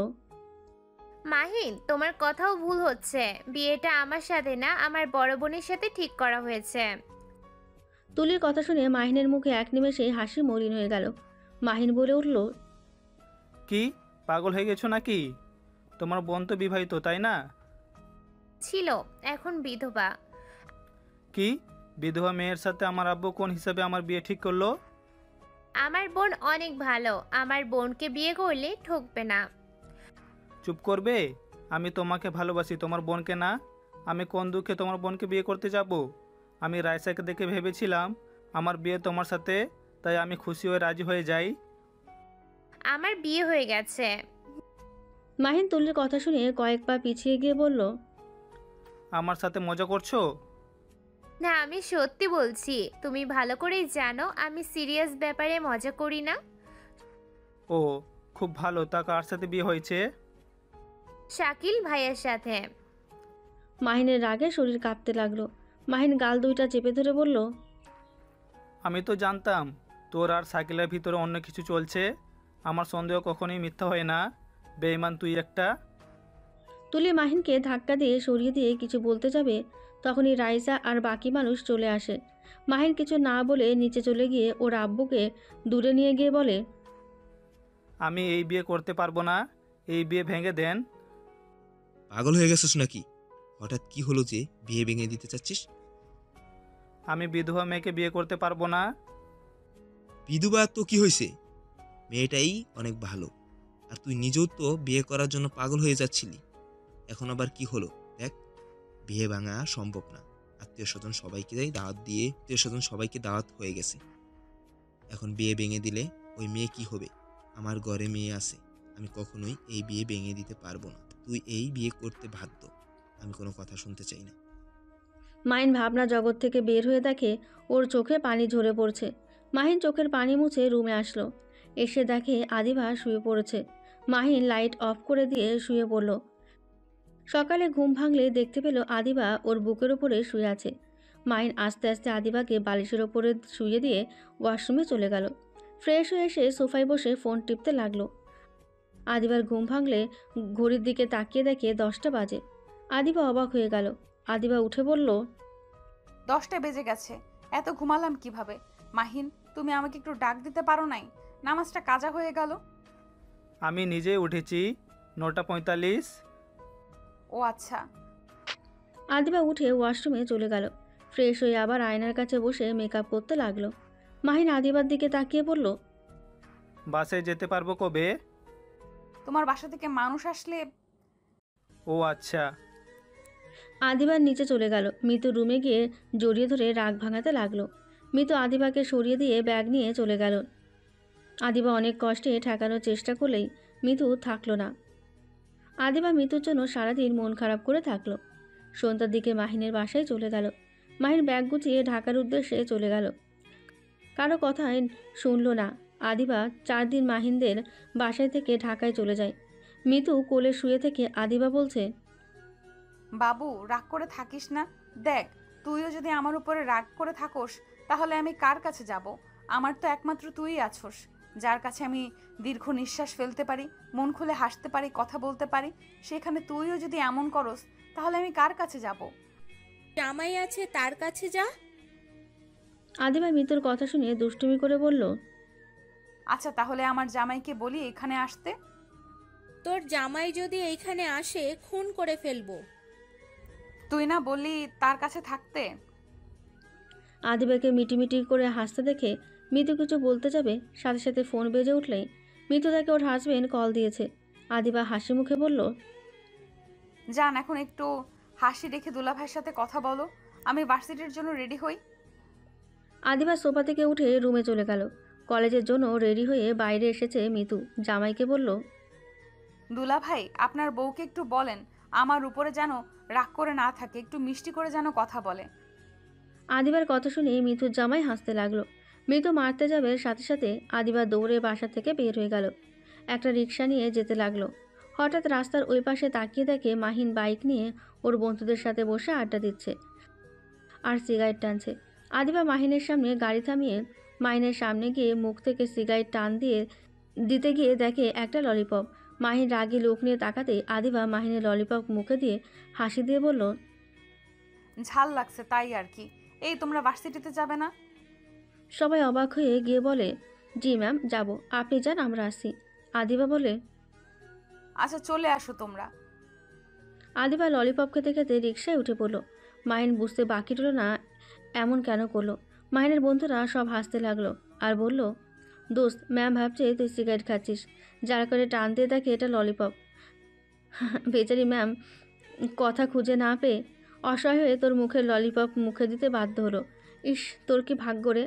মাহিন, তোমার কথাও ভুল হচ্ছে। বিয়েটা আমার সাথে না, আমার বড় বোনের সাথে ঠিক করা হয়েছে। তুলির কথা শুনে মাহিনের মুখে এক নিমেষে হাসি মলিন হয়ে গেল। মাহিন বলে উঠল, কি পাগল হয়ে গেছো নাকি? তোমার বোন তো বিবাহিত, তাই না? ছিল, এখন বিধবা। কি বিধবা মেয়ের সাথে আমার আব্বু কোন হিসাবে আমার বিয়ে ঠিক করলো? আমার বোন অনেক ভালো, আমার বোনকে বিয়ে করলে ঠকবে না। চুপ করবে? আমি তোমাকে ভালোবাসি, তোমার বোনকে না। আমি কোন দুঃখে তোমার বোনকে বিয়ে করতে যাব? আমি রাইসাকে দেখে ভেবেছিলাম আমার বিয়ে তোমার সাথে, তাই আমি খুশি হয়ে রাজি হয়ে যাই। আমার বিয়ে হয়ে গেছে। মাহিন তুলির কথা শুনে কয়েক পা পিছিয়ে গিয়ে বলল, আমার সাথে মজা করছো? না, আমি সত্যি বলছি। তুমি ভালো করেই জানো আমি সিরিয়াস ব্যাপারে মজা করি না। ও খুব ভালো, তা কার সাথে বিয়ে হয়েছে? শাকিল ভাইয়ের সাথে। মাহিনের রাগে শরীর কাঁপতে লাগলো। মাহিন গাল দুইটা চেপে ধরে বলল, আমি তো জানতাম তোর আর শাকিলের ভিতরে অন্য কিছু চলছে। আমার সন্দেহ কখনোই মিথ্যা হয় না। বেঈমান তুই একটা। তুলি মাহিনকে ধাক্কা দিয়ে সরিয়ে দিয়ে কিছু বলতে যাবে, তখনই রাইসা আর বাকি মানুষ চলে আসে। মাহিন কিছু না বলে নিচে চলে গিয়ে ওর আব্বুকে দূরে নিয়ে গিয়ে বলে, আমি এই বিয়ে করতে পারবো না, এই বিয়ে ভেঙে দেন। পাগল হয়ে গেছিস নাকি? হঠাৎ কি হলো যে বিয়ে ভেঙে দিতে চাচ্ছিস? আমি বিধবা মেয়েকে বিয়ে করতে পারবো না। বিধবা তো কি হয়েছে? মেয়েটাই অনেক ভালো, আর তুই নিজেও তো বিয়ে করার জন্য পাগল হয়ে যাচ্ছিলি। এখন আবার কি হলো? দেখ, বিয়ে ভাঙা সম্ভব না। আত্মীয় স্বজন সবাইকে দাওয়াত হয়ে গেছে। এখন বিয়ে ভেঙে দিলে ওই মেয়ে কি হবে? আমার ঘরে মেয়ে আছে, আমি কখনোই এই বিয়ে ভেঙে দিতে পারবো না। তুই এই বিয়ে করতে বাধ্য। আমি কোনো কথা শুনতে চাই না। মাহিন ভাবনা জগৎ থেকে বের হয়ে দেখে ওর চোখে পানি ঝরে পড়ছে। মাহিন চোখের পানি মুছে রুমে আসলো। এসে দেখে আদিবা শুয়ে পড়েছে। মাহিন লাইট অফ করে দিয়ে শুয়ে পড়ল। সকালে ঘুম ভাঙলে দেখতে পেল আদিবা ওর বুকের ওপরে শুয়ে আছে। মাহিন আস্তে আস্তে আদিবাকে বালিশের ওপরে শুয়ে দিয়ে ওয়াশরুমে চলে গেল। ফ্রেশ হয়ে এসে সোফায় বসে ফোন টিপতে লাগলো। আদিবার ঘুম ভাঙলে ঘড়ির দিকে তাকিয়ে দেখে 10টা বাজে। আদিবা অবাক হয়ে গেল। আদিবা উঠে বলল, 10টা বেজে গেছে, এত ঘুমালাম কিভাবে? মাহিন, তুমি আমাকে একটু ডাক দিতে পারো নাই? নামাজটা কাজা হয়ে গেল। আমি নিজেই উঠেছি 9:45। ও আচ্ছা। আদিবা উঠে ওয়াশরুমে চলে গেল। ফ্রেশ হয়ে আবার আয়নার কাছে বসে মেকআপ করতে লাগলো। মাহিন আদিবার দিকে তাকিয়ে বলল, বাসে যেতে পারবো কবে? তোমার বাসা থেকে মানুষ আসলে। ও আচ্ছা। আদিবার নিচে চলে গেল। মিতু রুমে গিয়ে জড়িয়ে ধরে রাগ ভাঙাতে লাগলো। মিতু আদিবাকে সরিয়ে দিয়ে ব্যাগ নিয়ে চলে গেল। আদিবা অনেক কষ্টে ঠেকানোর চেষ্টা করলেই মিতু থাকলো না। আদিবা মিতুর জন্য সারাদিন মন খারাপ করে থাকলো। সন্ধ্যার দিকে মাহিনের বাসায় চলে গেল। মাহিন ব্যাগ গুছিয়ে ঢাকার উদ্দেশ্যে চলে গেল। কারো কথাই শুনলো না। আদিবা 4 দিন মাহিনদের বাসায় থেকে ঢাকায় চলে যায়। মিতু কোলে শুয়ে থেকে আদিবা বলছে, বাবু, রাগ করে থাকিস না। দেখ, তুইও যদি আমার উপরে রাগ করে থাকোস, তাহলে আমি কার কাছে যাব? আমার তো একমাত্র তুই আছোস, যার কাছে আমি দীর্ঘ নিঃশ্বাস ফেলতে পারি, মন খুলে হাসতে পারি, কথা বলতে পারি। সেখানে তুইও যদি এমন করস, তাহলে আমি কার কাছে যাব? জামাই আছে, তার কাছে যা। আদিবা মিতুর কথা শুনে দুষ্টুমি করে বলল, আচ্ছা, তাহলে আমার জামাইকে বলি এখানে আসতে। তোর জামাই যদি এইখানে আসে, খুন করে ফেলবো। তুই না বললি তার কাছে থাকতে? আদিবাকে মিটিমিটি করে হাসতে দেখে মিতু কিছু বলতে যাবে, সাথে সাথে ফোন বেজে উঠলেই মিতু তাকে ওর হাজবেন্ড কল দিয়েছে। আদিবা হাসি মুখে বলল, যান, এখন একটু হাসি রেখে দুলাভাইয়ের সাথে কথা বলো। আমি ভার্সিটির জন্য রেডি হই। আদিবা সোফা থেকে উঠে রুমে চলে গেল। কলেজের জন্য রেডি হয়ে বাইরে এসেছে মিতু। জামাইকে বলল, দুলাভাই, আপনার বউকে একটু বলেন আমার উপরে যেন রাগ করে না থাকে, একটু মিষ্টি করে যেন কথা বলে। আদিবার কথা শুনে মিতুর জামাই হাসতে লাগলো। মিতু মারতে যাবে, সাথে সাথে আদিবা দৌড়ে বাসা থেকে বের হয়ে গেল। একটা রিক্সা নিয়ে যেতে লাগলো। হঠাৎ রাস্তার ওই পাশে তাকিয়ে দেখে মাহিন বাইক নিয়ে ওর বন্ধুদের সাথে বসে আড্ডা দিচ্ছে আর সিগারেট টানছে। আদিবা মাহিনের সামনে গাড়ি থামিয়ে মাহিনের সামনে গিয়ে মুখ থেকে সিগারেট টান দিয়ে দিতে গিয়ে দেখে একটা ললিপপ। মাহিন রাগী লোক নিয়ে তাকাতেই আদিবা মাহিনের ললিপপ মুখে দিয়ে হাসি দিয়ে বলল, ঝাল লাগছে তাই আর কি। এই, তোমরা ভার্সিটিতে যাবে না? সবাই অবাক হয়ে গিয়ে বলে, জি ম্যাম যাব, আপনি যান, আমরা আসি। আদিবা বলে, আচ্ছা, চলে আসো তোমরা। আদিবা ললিপপ খেতে খেতে রিক্সায় উঠে পড়ল। মাহিন বুঝতে বাকি রইল না এমন কেন করলো। মাহিনের বন্ধুরা সব হাসতে লাগলো আর বলল, দোস্ত, ম্যাম ভাবছে তুই সিগারেট খাচ্ছিস, যার করে টান দিয়ে দেখে এটা ললিপপ। বেচারি ম্যাম কথা খুঁজে না পেয়ে অসহায় হয়ে তোর মুখের ললিপপ মুখে দিতে বাধ্য হলো। ইস, তোর কি ভাগ্য রে!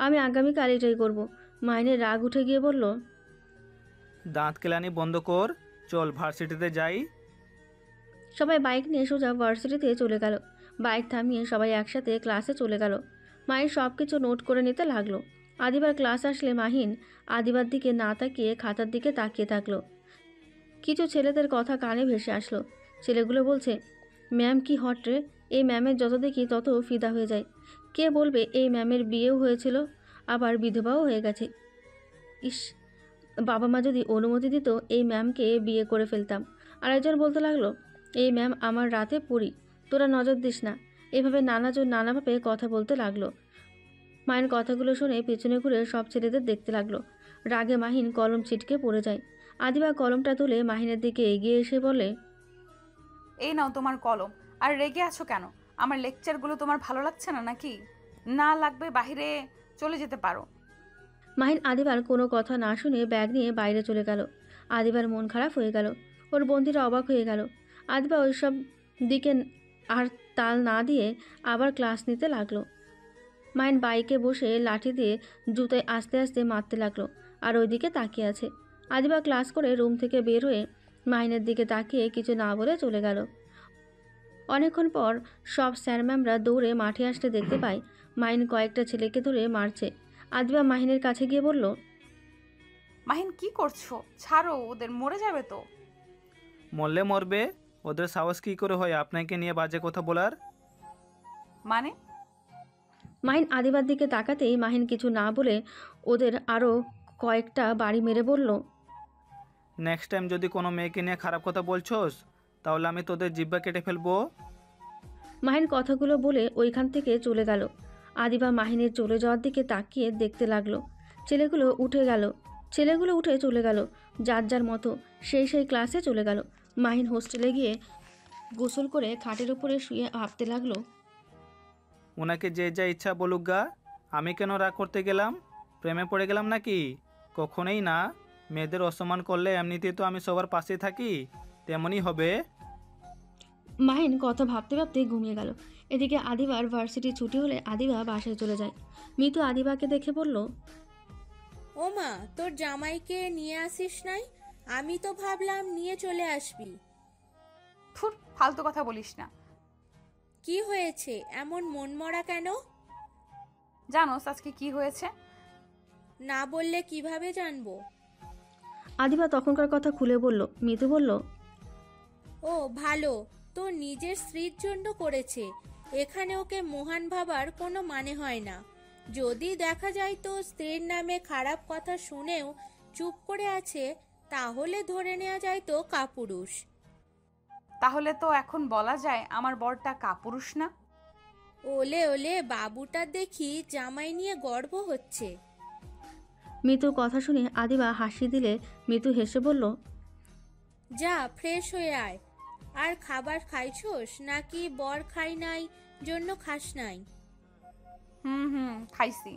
আমি আগামীকাল এটাই করবো। মাহিনের রাগ উঠে গিয়ে বলল, দাঁত কেলানি বন্ধ কর, চল ভার্সিটিতে যাই। সবাই বাইক নিয়ে সোজা ভার্সিটিতে চলে গেল। বাইক থামিয়ে সবাই একসাথে ক্লাসে চলে গেল। মাহিন সব কিছু নোট করে নিতে লাগলো। আদিবার ক্লাস আসলে মাহিন আদিবার দিকে না তাকিয়ে খাতার দিকে তাকিয়ে থাকলো। কিছু ছেলেদের কথা কানে ভেসে আসলো। ছেলেগুলো বলছে, ম্যাম কি হট রে! এই ম্যামের যত দেখি তত ফিদা হয়ে যায়। কে বলবে এই ম্যামের বিয়েও হয়েছিল, আবার বিধবাও হয়ে গেছে। ইস, বাবা মা যদি অনুমতি দিত এই ম্যামকে বিয়ে করে ফেলতাম। আরেকজন বলতে লাগলো, এই ম্যাম আমার রাতে পড়ি, তোরা নজর দিস না। এভাবে নানাজন নানাভাবে কথা বলতে লাগলো। মায়ের কথাগুলো শুনে পেছনে ঘুরে সব ছেলেদের দেখতে লাগলো। রাগে মাহিন কলম ছিটকে পড়ে যায়। আদিবা কলমটা তুলে মাহিনের দিকে এগিয়ে এসে বলে, এই নাও তোমার কলম। আর রেগে আছো কেন? আমার লেকচারগুলো তোমার ভালো লাগছে না নাকি? না লাগবে বাইরে চলে যেতে পারো। মাহিন আদিবার কোনো কথা না শুনে ব্যাগ নিয়ে বাইরে চলে গেল। আদিবার মন খারাপ হয়ে গেল। ওর বন্ধুরা অবাক হয়ে গেল। আদিবা ওইসব দিকে আর তাল না দিয়ে আবার ক্লাস নিতে লাগলো। মাহিন বাইকে বসে লাঠি দিয়ে জুতায় আস্তে আস্তে মারতে লাগলো আর ওইদিকে তাকিয়ে আছে। আদিবা ক্লাস করে রুম থেকে বের হয়ে মাহিনের দিকে তাকিয়ে কিছু না বলে চলে গেল। অনেকক্ষণ পর সব স্যার ম্যামরা দৌড়ে মাঠে আসতে দেখতে পায় মাহিন কয়েকটা ছেলেকে ধরে মারছে। আদিবা মাহিনের কাছে গিয়ে বলল, মাহিন কি করছো? ছাড়ো, ওদের মরে যাবে তো। মরলে মরবে, ওদের সাহস কী করে হয় আপনাকে নিয়ে বাজে কথা বলার? মানে? মাহিন আদিবার দিকে তাকাতেই মাহিন কিছু না বলে ওদের আরও কয়েকটা বাড়ি মেরে বলল, নেক্সট টাইম যদি কোনো মেয়েকে নিয়ে খারাপ কথা বলছোস তাহলে আমি তোদের জিব্বা কেটে ফেলবো। মাহিন কথাগুলো বলে ওইখান থেকে চলে গেল। আদিবা মাহিনের চলে যাওয়ার দিকে তাকিয়ে দেখতে লাগলো। ছেলেগুলো উঠে চলে গেল যার যার মতো, সেই ক্লাসে চলে গেল। মাহিন হোস্টেলে গিয়ে গোসল করে খাটের উপরে শুয়ে ভাবতে লাগলো, ওনাকে যে যা ইচ্ছা বলুক গা, আমি কেন রাগ করতে গেলাম? প্রেমে পড়ে গেলাম নাকি? কখনোই না। মেয়েদের অসম্মান করলে এমনিতেই তো আমি সবার পাশে থাকি, তেমনই হবে। মাহিন কথা ভাবতে ভাবতে ঘুমিয়ে গেল। এদিকে আদিবার ভার্সিটি ছুটি হলে আদিবা বাসায় চলে যায়। মিতু আদিবাকে দেখে বলল, ও মা, তোর জামাইকে নিয়ে আসিস নাই? আমি তো ভাবলাম নিয়ে চলে আসবি। থুর, ফালতু কথা বলিস না। কি হয়েছে? এমন মনমরা কেন? জানোস আজকে কি হয়েছে? না বললে কিভাবে জানবো? আদিবা তখনকার কথা খুলে বলল। মিতু বলল, ও ভালো, তোর নিজের স্ত্রীর জন্য করেছে। এখানে ওকে মহান ভাবার কোনো মানে হয় না। যদি দেখা যায় তো স্ত্রীর নামে খারাপ কথা শুনেও চুপ করে আছে, তাহলে ধরে নেওয়া যায় তো কাপুরুষ। তাহলে তো এখন বলা যায় আমার বরটা কাপুরুষ না? ওলে ওলে, বাবুটা দেখি জামাই নিয়ে গর্ব হচ্ছে। মিতুর কথা শুনে আদিবা হাসি দিলে মিতু হেসে বলল, যা ফ্রেশ হয়ে আয়। আর খাবার খাইছোস নাকি বর খাই নাই জন্য খাস নাই? খাইছি।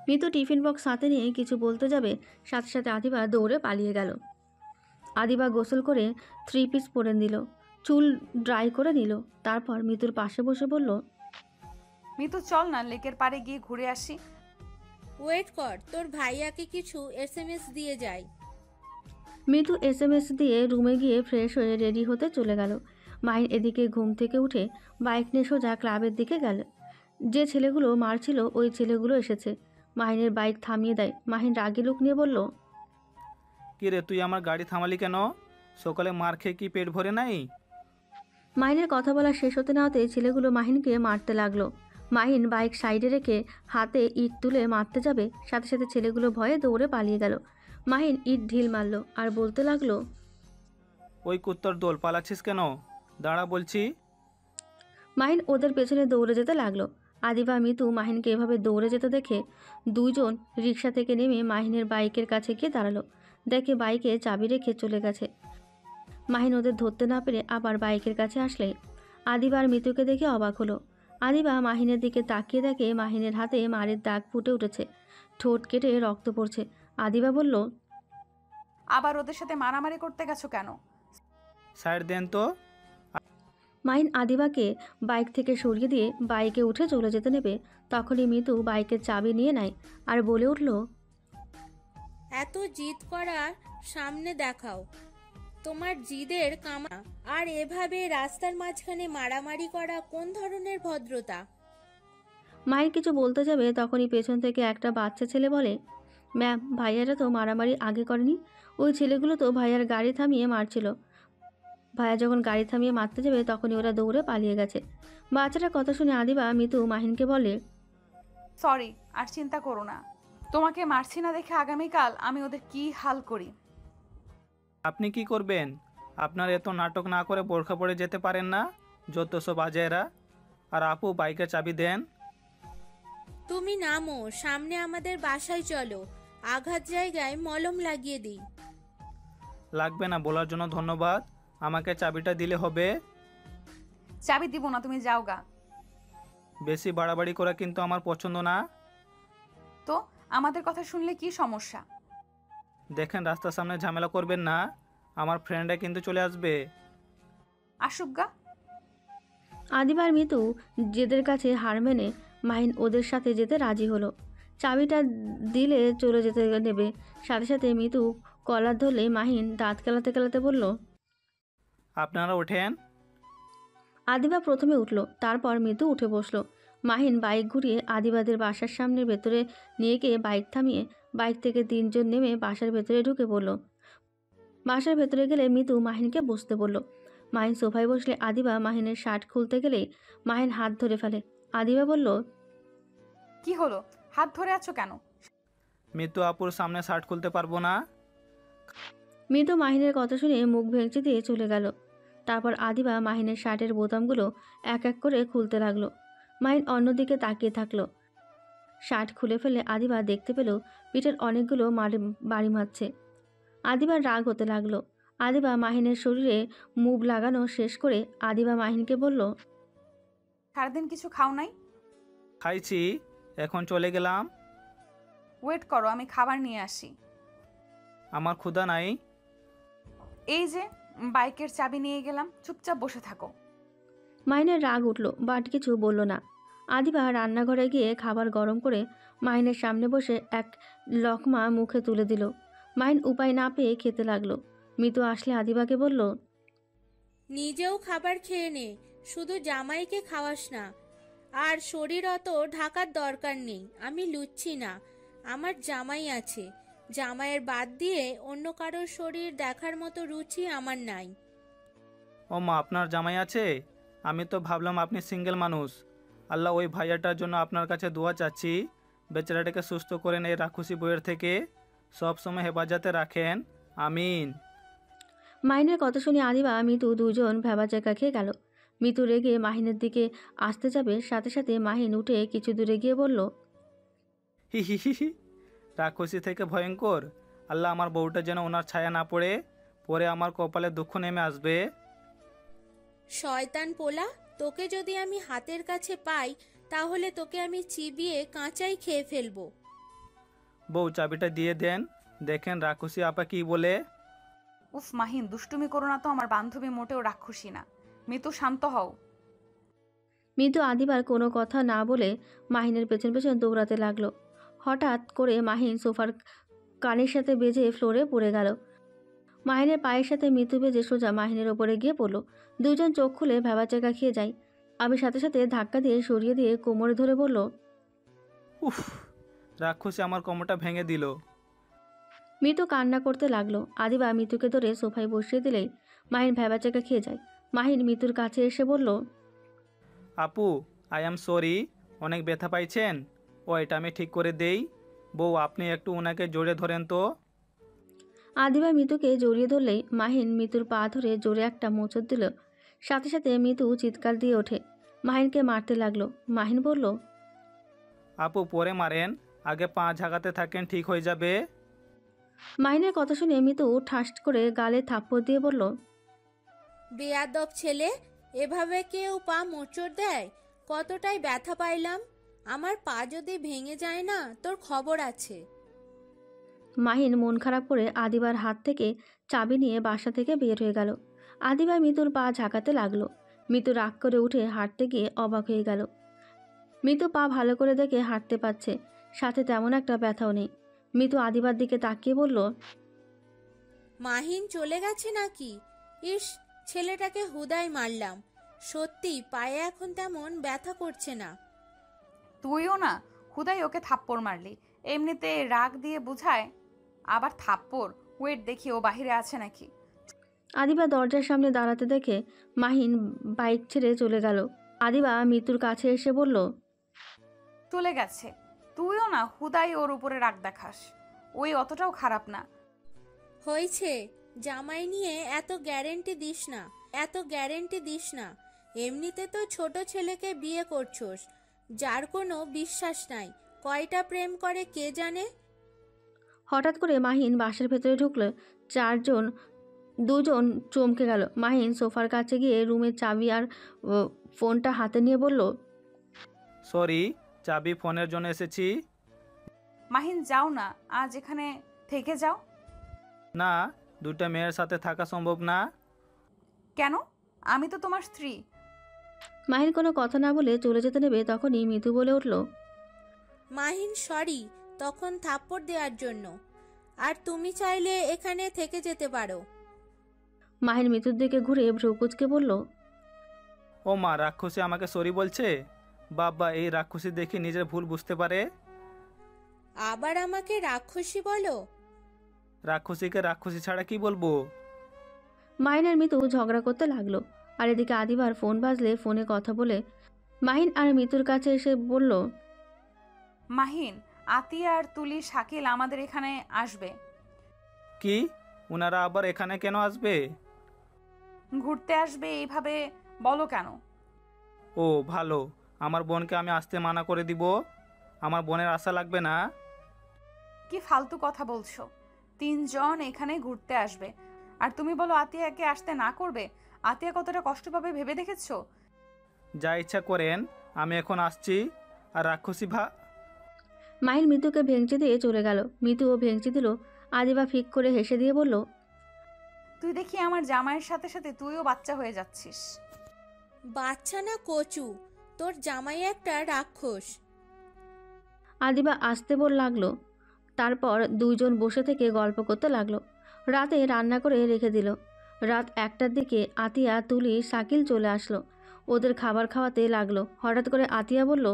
মিতু টিফিন বক্স হাতে নিয়ে কিছু বলতে যাবে, সাথে সাথে আদিবা দৌড়ে পালিয়ে গেল। আদিবা গোসল করে 3 পিস পরে নিল, চুল ড্রাই করে নিল। তারপর মিতুর পাশে বসে বলল, মিতু চল না লেকের পাড়ে গিয়ে ঘুরে আসি। ওয়েট কর, তোর ভাইয়াকে কিছু এসএমএস দিয়ে যায়। মিতু এসএমএস দিয়ে রুমে গিয়ে ফ্রেশ হয়ে রেডি হতে চলে গেল। মাহিন এদিকে ঘুম থেকে উঠে বাইক নিয়ে সোজা ক্লাবের দিকে গেল। যে ছেলেগুলো মারছিল ওই ছেলেগুলো এসেছে। মাহিনের বাইক থামিয়ে দেয়। মাহিন রাগী লোক নিয়ে বলল, কি রে, তুই আমার গাড়ি থামালি কেন? সকালে মার খেয়ে কি পেট ভরে নাই? মাহিনের কথা বলা শেষ হতে না হতে ছেলেগুলো মাহিনকে মারতে লাগলো। মাহিন বাইক সাইডে রেখে হাতে ইট তুলে মারতে যাবে, সাথে সাথে ছেলেগুলো ভয়ে দৌড়ে পালিয়ে গেল। মাহিন ইট ঢিল মারল আর বলতে লাগলো, ওই কুত্তর দোল, পালাচ্ছিস কেন? দাঁড়া বলছি। মাহিন ওদের পেছনে দৌড়ে যেতে লাগলো। আদিবা মিতু মাহিনকে এভাবে দৌড়ে যেতে দেখে দুজন রিক্সা থেকে নেমে মাহিনের বাইকের কাছে গিয়ে দাঁড়ালো। দেখে বাইকে চাবি রেখে চলে গেছে। মাহিন ওদের ধরতে না পেরে আবার বাইকের কাছে আসলে আদিবা আর মিতুকে দেখে অবাক হলো। আদিবা মাহিনের দিকে তাকিয়ে দেখে মাহিনের হাতে মারের দাগ ফুটে উঠেছে, ঠোঁট কেটে রক্ত পড়ছে। আদিবা বলল, আবার ওদের সাথে মারামারি করতে গেছো কেন? সাইড দেন তো। মাহিন আদিবাকে বাইক থেকে সরিয়ে দিয়ে বাইকে উঠে চলে যেতে নেবে, তখনই মিতু বাইকের চাবি নিয়ে নেয় আর বলে উঠল, এত জিদ করার সামনে দেখাও তোমার জিদের কামা। আর এভাবে রাস্তার মাঝখানে মারামারি করা কোন ধরনের ভদ্রতা? মাহিন কিছু বলতে যাবে তখনই পেছন থেকে একটা বাচ্চা ছেলে বলে, ম্যাম, ভাইয়ারা তো মারামারি আগে করেনি, ওই ছেলেগুলো তো ভাইয়ার গাড়ি থামিয়ে মারছিল। ভাইয়া যখন গাড়ি থামিয়ে মারতে যাবে তখনই ওরা দৌড়ে পালিয়ে গেছে। বাচ্চাটার কথা শুনে আদিবা মিতু মাহিনকে বলে, সরি, আর চিন্তা করো না। তোমাকে মারছি না দেখে আগামীকাল আমি ওদের কি হাল করি। আপনি কি করবেন? আপনার এত নাটক না করে বোরখা পরে যেতে পারেন না? যত সব আজায়রা। আর আপু, বাইকের চাবি দেন। তুমি নামো, সামনে আমাদের বাসায় চলো, আঘাত জায়গায় মলম লাগিয়ে দিই। লাগবে না, বলার জন্য ধন্যবাদ। আমাকে চাবিটা দিলে হবে। চাবি দিব না, তুমি যাও গা। বেশি বাড়াবাড়ি করা কিন্তু আমার পছন্দ না। তো আমাদের কথা শুনলে কি সমস্যা? দেখেন, রাস্তার সামনে ঝামেলা করবেন না। আমার ফ্রেন্ডরা কিন্তু চলে আসবে। আসুক গা। আদিবার মিতু জেদের কাছে হার মেনে মাহিন ওদের সাথে যেতে রাজি হলো। চাবিটা দিলে চলে যেতে নেবে, সাথে সাথে মিতু কলার ধরলে মাহিন দাঁত কেলাতে কেলাতে বলল, আপনারা ওঠেন। আদিবা প্রথমে উঠল, তারপর মিতু উঠে বসলো। মাহিন বাইক ঘুরিয়ে আদিবাদের বাসার সামনের ভেতরে নিয়ে গিয়ে বাইক থামিয়ে বাইক থেকে তিনজন নেমে বাসার ভেতরে ঢুকে পড়ল। বাসার ভেতরে গেলে মিতু মাহিনকে বসতে বলল। মাহিন সোফায় বসলে আদিবা মাহিনের শার্ট খুলতে গেলেই মাহিন হাত ধরে ফেলে। আদিবা বলল, কি হলো, হাত ধরে আছো কেন? মিতু আপুর সামনে শার্ট খুলতে পারবো না। মিতু মাহিনের কথা শুনে মুখ ভেঙচি দিয়ে চলে গেল। তারপর আদিবা মাহিনের শার্টের বোতামগুলো এক এক করে খুলতে লাগলো। মাহিন অন্যদিকে তাকিয়ে থাকলো। শার্ট খুলে ফেলে আদিবা দেখতে পেল পিঠের অনেকগুলো বাড়ি মারছে। আদিবার রাগ হতে লাগলো। আদিবা মাহিনের শরীরে মুভ লাগানো শেষ করে আদিবা মাহিনকে বলল, সারাদিন কিছু খাও নাই? খাইছি, এখন চলে গেলাম। ওয়েট করো, আমি খাবার নিয়ে আসি। আমার ক্ষুধা নাই। এই যে বাইকের চাবি নিয়ে গেলাম, চুপচাপ বসে থাকো। মাহিনের রাগ উঠল, বাট কিছু বলল না। আদিবা রান্নাঘরে গিয়ে খাবার গরম করে মাহিনের সামনে বসে এক লকমা মুখে তুলে দিল। মাহিন উপায় না পেয়ে খেতে লাগলো। মিতু আসলে আদিবাকে বলল, নিজেও খাবার খেয়ে নে, শুধু জামাইকে খাওয়াস না। আর শরীর অত ঢাকার দরকার নেই, আমি লুচ্ছি না, আমার জামাই আছে। জামাইয়ের বাদ দিয়ে অন্য কারোর শরীর দেখার মতো রুচি আমার নাই। ও মা, আপনার জামাই আছে? আমি তো ভাবলাম আপনি সিঙ্গেল মানুষ। আল্লাহ, ওই ভাইয়াটার জন্য আপনার কাছে দোয়া চাচ্ছি। বেচারাটাকে সুস্থ করেন এই রাক্ষসী বইয়ের থেকে, সব সময় হেফাজতে রাখেন। আমিন। মাহিনের কথা শুনে আদিবা মিতু দুজন ভেবাচাকা খেয়ে গেল। মিতু রেগে মাহিনের দিকে আসতে যাবে, সাথে সাথে মাহিন উঠে কিছু দূরে গিয়ে বলল, হি হি হি হি, রাক্ষসী থেকে ভয়ঙ্কর। আল্লাহ, আমার বউটা যেন ওনার ছায়া না পড়ে, পরে আমার কপালে দুঃখ নেমে আসবে। শয়তান পোলা, তোকে যদি আমি হাতের কাছে পাই তাহলে তোকে আমি চিবিয়ে কাঁচাই খেয়ে ফেলবো। বউ, চাবিটা দিয়ে দেন। দেখেন রাক্ষসী আপা কি বলে। উফ মাহিন, দুষ্টুমি করো না তো, আমার বান্ধবী মোটেও রাক্ষসী না। মিতু, শান্ত হও। মিতু আদিবার কোনো কথা না বলে মাহিনের পেছন পেছন দৌড়াতে লাগলো। হঠাৎ করে মাহিন সোফার কানের সাথে বেজে ফ্লোরে পড়ে গেল। মাহিনের পায়ের সাথে মিতু বেজে সোজা মাহিনের ওপরে গিয়ে পড়ল। দুজন চোখ খুলে ভেবাচাকা খেয়ে যায়। আমি সাথে সাথে ধাক্কা দিয়ে সরিয়ে দিয়ে কোমরে ধরে বলল, উফ, রাক্ষসী আমার কোমরটা ভেঙে দিল। মিতু কান্না করতে লাগলো। আদিবা মিতুকে ধরে সোফায় বসিয়ে দিলেই মাহিন ভেবাচাকা খেয়ে যায়। মাহিন মিতুর কাছে এসে বলল, আপু, আই অ্যাম সরি। অনেক ব্যথা পাইছেন? ও, এটা আমি ঠিক করে দেই। বউ, আপনি একটু ওনাকে জড়িয়ে ধরেন তো। আদিবা মিতুকে জড়িয়ে ধরলেই মাহিন মিতুর পা ধরে জোরে একটা মোচড় দিল। সাথে সাথে মিতু চিৎকার দিয়ে ওঠে। মাহিনকে মারতে লাগলো। মাহিন বলল, আপু, পরে মারেন, আগে পা ঝাঁকাতে থাকেন, ঠিক হয়ে যাবে। মাহিনের কথা শুনে মিতু ঠাস করে গালে থাপ্পড় দিয়ে বলল, বেয়াদব ছেলে, এভাবে কেউ পা মোচড় দেয়? কতটাই ব্যথা পাইলাম। আমার পা যদি ভেঙে যায় না, তোর খবর আছে। মাহিন মন খারাপ করে আদিবার হাত থেকে চাবি নিয়ে বাসা থেকে বের হয়ে গেল। আদিবা মিতুর পা ঝাঁকাতে লাগলো। মিতু রাগ করে উঠে হাঁটতে গিয়ে অবাক হয়ে গেল। মিতু পা ভালো করে দেখে হাঁটতে পারছে, সাথে তেমন একটা ব্যথাও নেই। মিতু আদিবার দিকে তাকিয়ে বলল, মাহিন চলে গেছে নাকি? ইস, ছেলেটাকে হুদাই মারলাম। সত্যি পায়ে এখন তেমন ব্যথা করছে না। তুইও না হুদাই ওকে থাপ্পড় মারলি, এমনিতে রাগ দিয়ে বুঝায়, আবার থাপ্পড়। ওয়েট দেখি ও বাহিরে আছে নাকি। আদিবা দরজার সামনে দাঁড়াতে দেখে মাহিন বাইক ছেড়ে চলে গেল। আদিবা মিতুর কাছে এসে বলল, চলে গেছে। তুইও না হুদাই ওর উপরে রাগ দেখাস। ওই অতটাও খারাপ না। হয়েছে, জামাই নিয়ে এত গ্যারেন্টি দিস না। এমনিতে তো ছোট ছেলেকে বিয়ে করছোস, যার কোনো বিশ্বাস নাই। কয়টা প্রেম করে কে জানে। হঠাৎ করে মাহিন বাসার ভেতরে ঢুকলো। দুজন চমকে গেল। মাহিন সোফার কাছে গিয়ে রুমের চাবি আর ফোনটা হাতে নিয়ে বলল, সরি, চাবি ফোনের জন্য এসেছি। মাহিন যাও না, আজ এখানে থেকে যাও। না, দুটো মেয়ের সাথে থাকা সম্ভব না। কেন? আমি তো তোমার স্ত্রী। মাহিন কোনো কথা না বলে চলে যেতে নেবে, তখনই মিতু বলে উঠল, মাহিন সরি তখন থাপ্পড় দেওয়ার জন্য। আর তুমি চাইলে এখানে থেকে যেতে পারো। মাহিন মিতুর দিকে ঘুরে ভ্রুকুচকে বলল, ও মা, রাক্ষসী আমাকে সরি বলছে? বাবা, এই রাক্ষসী দেখি নিজের ভুল বুঝতে পারে। আবার আমাকে রাক্ষসী বলো? রাক্ষসীকে রাক্ষসী ছাড়া কি বলবো? মাহিন আর মিতু ঝগড়া করতে লাগলো। আর এদিকে আদিবার ফোন বাজলে ফোনে কথা বলে মাহিন আর মিতুর কাছে এসে বলল, মাহিন, আতিয়া আর তুলি, শাকিল আমাদের এখানে আসবে। কি? ওনারা আবার এখানে কেন আসবে? ঘুরতে আসবে এইভাবে বলো কেন? ও ভালো, আমার বোনকে আমি আসতে মানা করে দিব? আমার বোনের আশা লাগবে না? কি ফালতু কথা বলছো? 3 জন এখানে ঘুরতে আসবে আর তুমি বলো আতিয়াকে আসতে না করবে? আতিয়া কতটা কষ্ট পাবে ভেবে দেখেছো? যা ইচ্ছা করেন, আমি এখন আসছি। আর রাক্ষসী মাহিন মিতুকে ভেঙচি দিয়ে চলে গেল। মিতুও ভেঙচি দিল। আদিবা ফিক করে হেসে দিয়ে বলল, তুই দেখি আমার জামাইয়ের সাথে সাথে তুইও বাচ্চা হয়ে যাচ্ছিস। বাচ্চা না কচু, তোর জামাই একটা রাক্ষস। আদিবা আসতে বল লাগলো। তারপর দুইজন বসে থেকে গল্প করতে লাগলো। রাতে রান্না করে রেখে দিল। রাত 1টার দিকে আতিয়া, তুলি, শাকিল চলে আসলো। ওদের খাবার খাওয়াতে লাগলো। হঠাৎ করে আতিয়া বলল,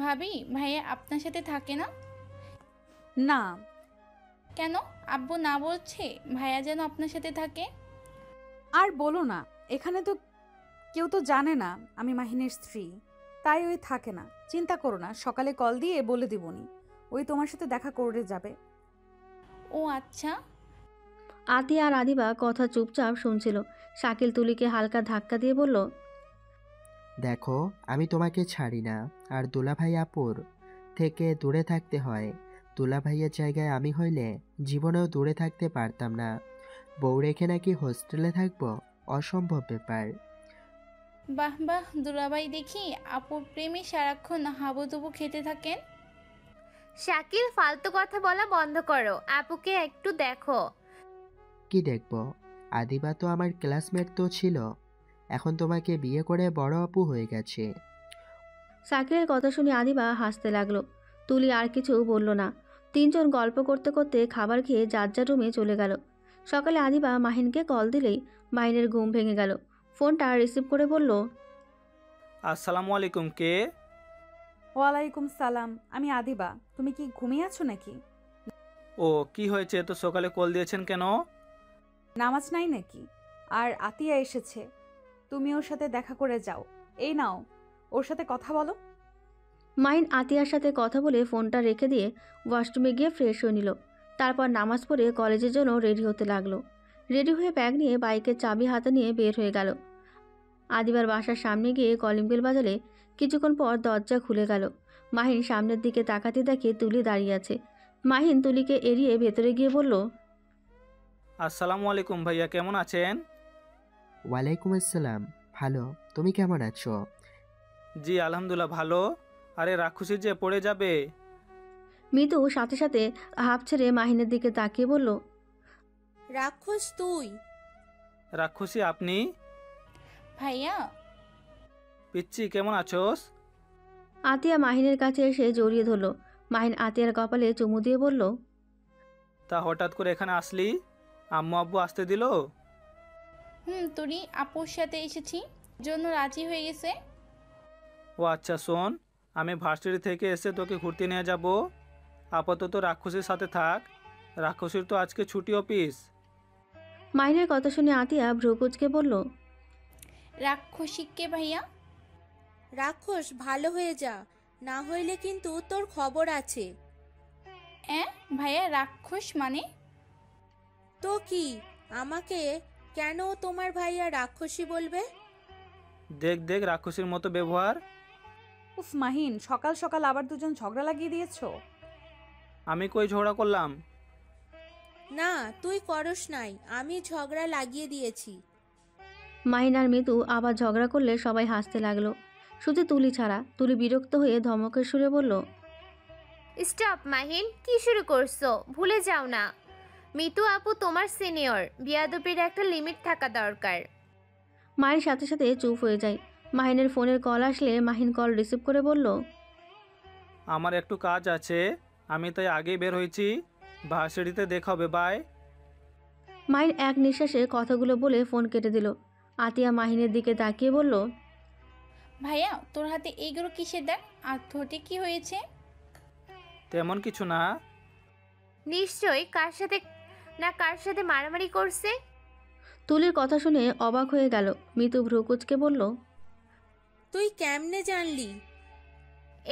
ভাবি, ভাইয়া আপনার সাথে থাকে না? না। কেন? আব্বু না বলছে ভাইয়া যেন আপনার সাথে থাকে? আর বলো না, এখানে তো কেউ তো জানে না আমি মাহিনের স্ত্রী, তাই ওই থাকে না। চিন্তা করো না, সকালে কল দিয়ে বলে দিবনি। ওই তোমার সাথে দেখা করে যাবে। ও আচ্ছা। আতিয়া আর আদিবা কথা চুপচাপ শুনছিল। শাকিল তুলিকে হালকা ধাক্কা দিয়ে বলল, দেখো, আমি তোমাকে ছাড়ি না। আর দুলাভাই আপুর থেকে দূরে থাকতে হয়। দুলাভাইয়ের জায়গায় আমি হইলে জীবনেও দূরে থাকতে পারতাম না। বউ রেখে নাকি হোস্টেলে থাকবো? অসম্ভব ব্যাপার। বাহ বাহ, দুলাভাই দেখি আপুর প্রেমে সারাক্ষণ হাবুডুবু খেতে থাকেন। শাকিল, ফালতু কথা বলা বন্ধ করো, আপুকে একটু দেখো। কি দেখবো? আদিবা তো আমার ক্লাসমেট তো ছিল, এখন তোমাকে বিয়ে করে বড় আপু হয়ে গেছে। শাকিলের কথা শুনে আদিবা হাসতে লাগলো। তুলি আর কিছু বলল না। 3 জন গল্প করতে করতে খাবার খেয়ে যার যার রুমে চলে গেল। সকালে আদিবা মাহিনকে কল দিলেই মাহিনের ঘুম ভেঙে গেল। ফোনটা রিসিভ করে বলল, আসসালামু আলাইকুম, কে? ওয়ালাইকুম সালাম, আমি আদিবা। তুমি কি ঘুমিয়ে আছো নাকি? ও, কি হয়েছে? তো সকালে কল দিয়েছেন কেন? নামাজ নাই নাকি? আর আতিয়া এসেছে, তুমি ওর সাথে দেখা করে যাও। এই নাও, ওর সাথে কথা বলো। মাহিন আতিয়ার সাথে কথা বলে ফোনটা রেখে দিয়ে ওয়াশরুমে গিয়ে ফ্রেশ হয়ে নিল। তারপর নামাজ পড়ে কলেজের জন্য রেডি হতে লাগলো। রেডি হয়ে ব্যাগ নিয়ে বাইকের চাবি হাতে নিয়ে বের হয়ে গেল। আদিবার বাসার সামনে গিয়ে কলিং বেল বাজালে কিছুক্ষণ পর দরজা খুলে গেল। মাহিন সামনের দিকে তাকাতে দেখে তুলি দাঁড়িয়ে আছে। মাহিন তুলিকে এড়িয়ে ভেতরে গিয়ে বলল, আসসালামু আলাইকুম ভাইয়া, কেমন আছেন? ওয়ালাইকুম আসসালাম, ভালো। তুমি কেমন আছো? জি আলহামদুলিল্লাহ ভালো। আরে রাক্ষসী যে পড়ে যাবে। মিতু সাথে সাথে হাঁপ ছেড়ে মাহিনের দিকে তাকিয়ে বলল, রাক্ষস তুই? রাক্ষসী আপনি? ভাইয়া। পিচ্ছি, কেমন আছোস? আতিয়া মাহিনের কাছে এসে জড়িয়ে ধরল। মাহিন আতিয়ার কপালে চুমু দিয়ে বলল, তা হঠাৎ করে এখানে আসলি? আম্মু আব্বু আসতে দিল? তুলি আপুর সাথে এসেছি, জন্য রাজি হয়ে গেছে। ও আচ্ছা, শোন, আমি ভার্সিটি থেকে এসে তোকে ঘুরতে নিয়ে যাব। আপাতত রাক্ষসীর সাথে থাক। রাক্ষসীর তো আজকে ছুটি অফিস। মাহিনের কথা শুনে আতিয়া ভ্রুকুচকে বলল, রাক্ষসীকে ভাইয়া? রাক্ষস ভালো হয়ে যা, না হইলে কিন্তু তোর খবর আছে। ভাইয়া রাক্ষস মানে? তো কি, আমাকে কেন তোমার ভাইয়া রাক্ষসী বলবে? দেখ দেখ রাক্ষসীর মতো ব্যবহার। উফ মাহিন, সকাল সকাল আবার দুজন ঝগড়া লাগিয়ে দিয়েছো। আমি কই ঝগড়া করলাম? না, তুই করস নাই, আমি ঝগড়া লাগিয়ে দিয়েছি। মাহিন আর মিতু আবার ঝগড়া করলে সবাই হাসতে লাগলো, শুধু তুলি ছাড়া। তুলি বিরক্ত হয়ে ধমকের সুরে বলল, স্টপ মাহিন, কি শুরু করছো? ভুলে যাও না, মিতু আপু তোমার সিনিয়র, বিয়াদবির একটা লিমিট থাকা দরকার। মায়ের সাথে সাথে চুপ হয়ে যায়। মাহিনের ফোনের কল আসলে মাহিন কল রিসিভ করে বলল, আমার একটু কাজ আছে, আমি তাই আগেই বের হয়েছি। ভার্সিটিতে দেখা হবে, বাই। মাহিন এক নিঃশ্বাসে কথাগুলো বলে ফোন কেটে দিল। আতিয়া মাহিনের দিকে তাকিয়ে বলল, ভাইয়া তোর হাতে এইগুলো কিসের দাগ? আর ঠোঁটে কি হয়েছে? তেমন কিছু না। নিশ্চয়ই কার সাথে মারামারি করছে। তুলির কথা শুনে অবাক হয়ে গেল। মিতু ভ্রু কুঁচকে বলল, তুই কেমনে জানলি?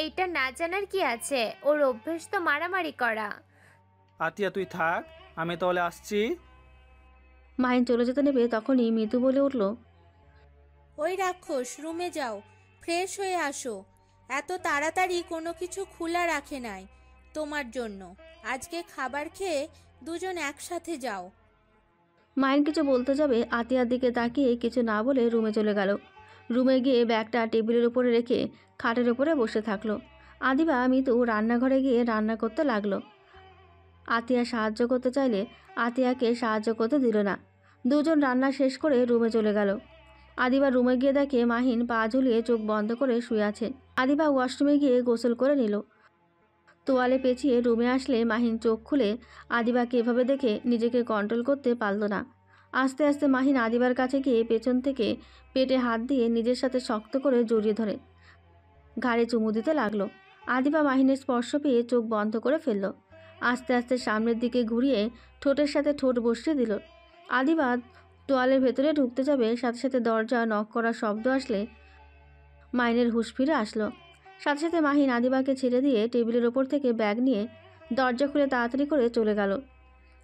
এইটা না জানার কি আছে, ওর অভ্যেস তো মারামারি করা। আতিয়া তুই থাক, আমি তাহলে আসছি। মাহিন চলে যেতে নেবে তখনই মিতু বলে উঠল, ওই রাক্ষস, রুমে যাও, ফ্রেশ হয়ে আসো। এত তাড়াতাড়ি কোনো কিছু খোলা রাখে নাই তোমার জন্য। আজকে খাবার খেয়ে দুজন একসাথে যাও। মাহিন কিছু বলতে যাবে, আতিয়ার দিকে তাকিয়ে কিছু না বলে রুমে চলে গেল। রুমে গিয়ে ব্যাগটা টেবিলের উপরে রেখে খাটের উপরে বসে থাকলো। আদিবা মিতু রান্নাঘরে গিয়ে রান্না করতে লাগলো। আতিয়া সাহায্য করতে চাইলে আতিয়াকে সাহায্য করতে দিল না। দুজন রান্না শেষ করে রুমে চলে গেল। আদিবা রুমে গিয়ে দেখে মাহিন পা ঝুলিয়ে চোখ বন্ধ করে শুয়ে আছে। আদিবা ওয়াশরুমে গিয়ে গোসল করে নিল। তোয়ালে পেঁচিয়ে রুমে আসলে মাহিন চোখ খুলে আদিবাকে এভাবে দেখে নিজেকে কন্ট্রোল করতে পারল না। আস্তে আস্তে মাহিন আদিবার কাছে গিয়ে পেছন থেকে পেটে হাত দিয়ে নিজের সাথে শক্ত করে জড়িয়ে ধরে ঘাড়ে চুমু দিতে লাগলো। আদিবা মাহিনের স্পর্শ পেয়ে চোখ বন্ধ করে ফেলল। আস্তে আস্তে সামনের দিকে ঘুরিয়ে ঠোঁটের সাথে ঠোঁট বসিয়ে দিল। আদিবা তোয়ালের ভেতরে ঢুকতে যাবে, সাথে সাথে দরজা নক করার শব্দ আসলে মাহিনের হুঁশ ফিরে আসলো। সাথে সাথে মাহিন আদিবাকে ছেড়ে দিয়ে টেবিলের ওপর থেকে ব্যাগ নিয়ে দরজা খুলে তাড়াতাড়ি করে চলে গেল।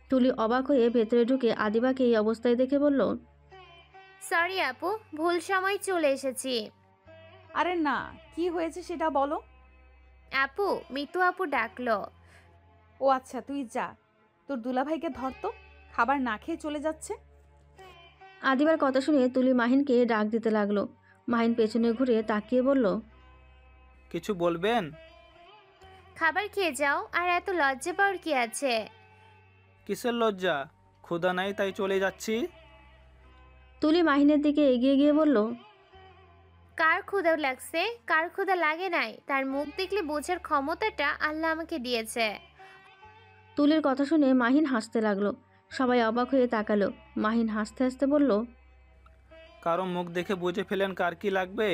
তুলি অবাক হয়ে ভেতরে ঢুকে আদিবাকে এই অবস্থায় দেখে বলল, সরি আপু, ভুল সময় চলে এসেছি। আরে না, কি হয়েছে সেটা বলো। আপু, মিতু আপু ডাকলো। ও আচ্ছা, তুই যা, তোর দুলাভাইকে ধরতো, খাবার না খেয়ে চলে যাচ্ছে। আদিবার কথা শুনে তুলি মাহিনকে ডাক দিতে লাগলো। মাহিন পেছনে ঘুরে তাকিয়ে বলল, কিছু বলবেন? খাবার খেয়ে যাও, আর এত লজ্জা পাওয়ার কি আছে? কিসের লজ্জা? ক্ষুধা নাই তাই চলে যাচ্ছি। তুলি মাহিনের দিকে এগিয়ে গিয়ে বলল, কার ক্ষুধা লাগছে? কার ক্ষুধা লাগে নাই, তার মুখ দেখলে বোঝার ক্ষমতাটা আল্লাহ আমাকে দিয়েছে। তুলির কথা শুনে মাহিন হাসতে লাগলো। সবাই অবাক হয়ে তাকালো। মাহিন হাসতে হাসতে বলল, কারো মুখ দেখে বুঝে ফেলেন কার কি লাগবে,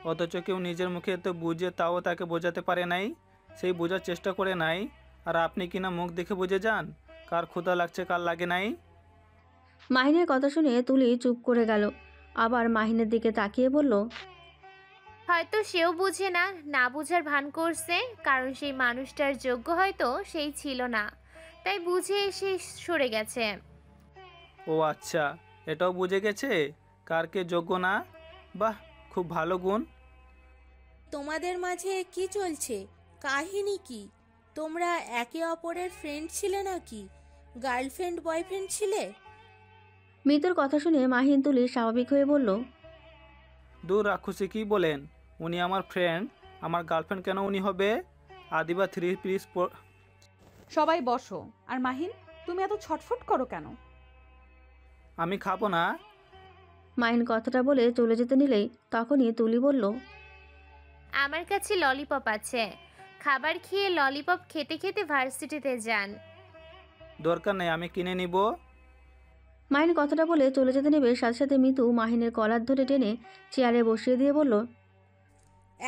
অথচ কেউ নিজের মুখে তো বুঝে তাও তাকে বোঝাতে পারে নাই, সেই বোঝার চেষ্টা করে নাই। আর আপনি কিনা মুখ দেখে বুঝে যান কার ক্ষুধা লাগছে কার লাগে নাই। মাহিনের কথা শুনে তুলি চুপ করে গেল। আবার মাহিনের দিকে তাকিয়ে বলল, হয়তো সেও বুঝে না, না বুঝার ভান করছে, কারণ সেই মানুষটার যোগ্য হয়তো সেই ছিল না, তাই বুঝে এসে সরে গেছে। ও আচ্ছা, এটাও বুঝে গেছে কার কে যোগ্য না। বাহ, খুব ভালো গুণ। তোমাদের মাঝে কি চলছে? কাহিনী কি? তোমরা একে অপরের ফ্রেন্ড ছিলে নাকি? গার্লফ্রেন্ড বয়ফ্রেন্ড ছিলে? মিতুর কথা শুনে মাহিন তুলি স্বাভাবিক হয়ে বলল, দূর রাক্ষসী, কি বলেন? উনি আমার ফ্রেন্ড, আমার গার্লফ্রেন্ড কেন উনি হবে? আদিবা 3 পিস। সবাই বসো। আর মাহিন, তুমি এত ছটফট করো কেন? আমি খাবো না। মাহিন কথাটা বলে চলে যেতে নিলেই তখনই তুলি বলল, আমার কাছে ললিপপ আছে, খাবার খেয়ে ললিপপ খেতে খেতে ভার্সিটিতে যান। দরকার নেই, আমি কিনে নিব। মাহিন কথাটা বলে চলে যেতে নেবে, সাথে সাথে মিতু মাহিনের কলার ধরে টেনে চেয়ারে বসিয়ে দিয়ে বলল,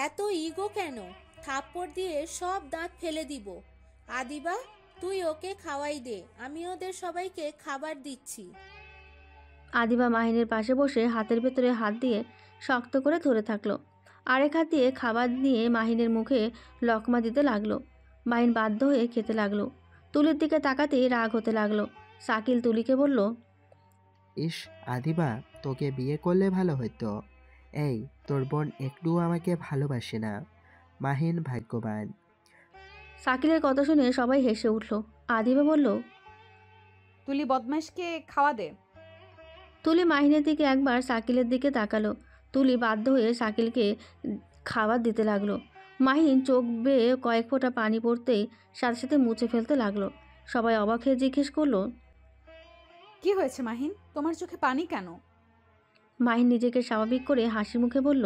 এত ইগো কেন? থাপ্পড় দিয়ে সব দাঁত ফেলে দিব। আদিবা, তুই ওকে খাওয়াই দে, আমি ওদের সবাইকে খাবার দিচ্ছি। আদিবা মাহিনের পাশে বসে হাতের ভেতরে হাত দিয়ে শক্ত করে ধরে থাকলো। আরেক হাত দিয়ে খাবার নিয়ে মাহিনের মুখে লকমা দিতে লাগলো। মাহিন বাধ্য হয়ে খেতে লাগলো। তুলির দিকে তাকাতেই রাগ হতে লাগলো। শাকিল তুলিকে বলল, ইস আদিবা, তোকে বিয়ে করলে ভালো হতো। এই, তোর বোন একটুও আমাকে ভালোবাসে না। মাহিন ভাগ্যবান। শাকিলের কথা শুনে সবাই হেসে উঠল। আদিবা বলল, তুলি বদমাইশকে খাওয়া দে। তুলি মাহিনের দিকে একবার শাকিলের দিকে তাকালো। তুলি বাধ্য হয়ে শাকিলকে খাবার দিতে লাগলো। মাহিন চোখ বেয়ে কয়েক ফোঁটা পানি পড়তেই সাথে সাথে মুছে ফেলতে লাগলো। সবাই অবাক হয়ে জিজ্ঞেস করলো, কি হয়েছে মাহিন, তোমার চোখে পানি কেন? মাহিন নিজেকে স্বাভাবিক করে হাসি মুখে বলল,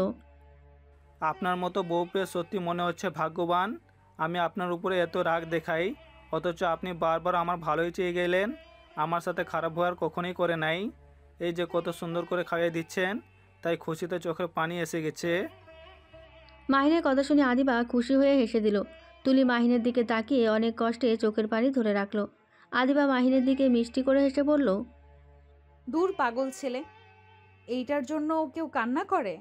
আপনার মতো বউ পেয়ে সত্যি মনে হচ্ছে ভাগ্যবান। আমি আপনার উপরে এত রাগ দেখাই, অথচ আপনি বারবার আমার ভালোই চেয়ে গেলেন। আমার সাথে খারাপ হওয়ার কখনোই করে নাই। এই যে কত সুন্দর করে খাইয়ে দিচ্ছেন, তাই খুশিতে চোখে পানি এসে গেছে। মাহিনের কথা শুনে আদিবা খুশি হয়ে হেসে দিল। তুলি মাহিনের দিকে তাকিয়ে অনেক কষ্টে চোখের পানি ধরে রাখলো। আদিবা মাহিনের দিকে মিষ্টি করে হেসে বলল, দূর পাগল ছেলে, এইটার জন্য কেউ কান্না করে?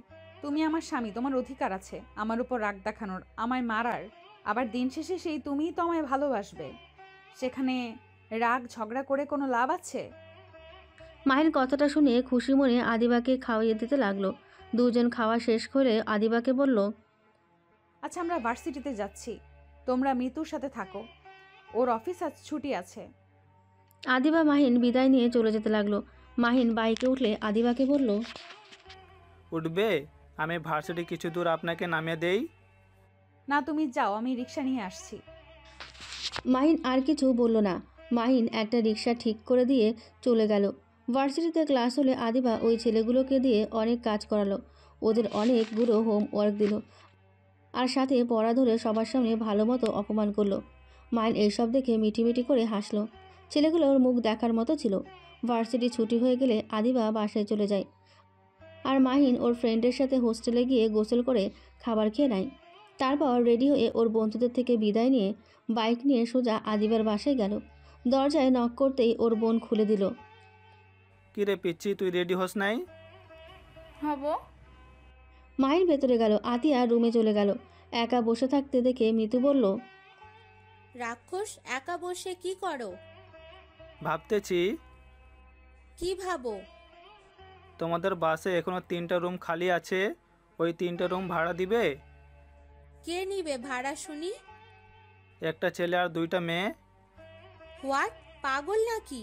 তুমি আমার স্বামী, তোমার অধিকার আছে আমার উপর রাগ দেখানোর, আমায় মারার। আবার দিন শেষে সেই তুমিই তো আমায় ভালোবাসবে। সেখানে রাগ ঝগড়া করে কোনো লাভ আছে? মাহিন কথাটা শুনে খুশি মনে আদিবাকে খাওয়াইয়ে দিতে লাগলো। দুজন খাওয়া শেষ করে আদিবাকে বলল, আচ্ছা, আমরা ভার্সিটিতে যাচ্ছি, তোমরা মিতুর সাথে থাকো, ওর অফিস আজ ছুটি আছে। আদিবা মাহিন বিদায় নিয়ে চলে যেতে লাগলো। মাহিন বাইকে উঠলে আদিবাকে বলল, উঠবে? আমি ভার্সিটি কিছু দূর আপনাকে নামিয়ে দেই। না, তুমি যাও, আমি রিক্সা নিয়ে আসছি। মাহিন আর কিছু বলল না। মাহিন একটা রিক্সা ঠিক করে দিয়ে চলে গেল। ভার্সিটিতে ক্লাস হলে আদিবা ওই ছেলেগুলোকে দিয়ে অনেক কাজ করালো। ওদের অনেকগুলো হোমওয়ার্ক দিল, আর সাথে পড়া ধরে সবার সামনে ভালো মতো অপমান করলো। মাহিন এইসব দেখে মিটিমিটি করে হাসলো। ছেলেগুলোর মুখ দেখার মতো ছিল। ভার্সিটি ছুটি হয়ে গেলে আদিবা বাসায় চলে যায়, আর মাহিন ওর ফ্রেন্ডের সাথে হোস্টেলে গিয়ে গোসল করে খাবার খেয়ে নেয়। তারপর রেডি হয়ে ওর বন্ধুদের থেকে বিদায় নিয়ে বাইক নিয়ে সোজা আদিবার বাসায় গেল। দরজায় নক করতেই ওর বোন খুলে দিল। কি রে পিচ্ছি, তুই রেডি হস নাই? হব। মাহিন ভেতরে গেল। আতিয়া রুমে চলে গেল। একা বসে থাকতে দেখে মিতু বলল, রাক্ষস, একা বসে কি করো? ভাবতেছি কি ভাবো? তোমাদের বাসে এখনো 3টা রুম খালি আছে, ওই 3টা রুম ভাড়া দিবে? কে নিবে ভাড়া শুনি? একটা ছেলে আর 2টা মেয়ে। হোয়াট, পাগল নাকি?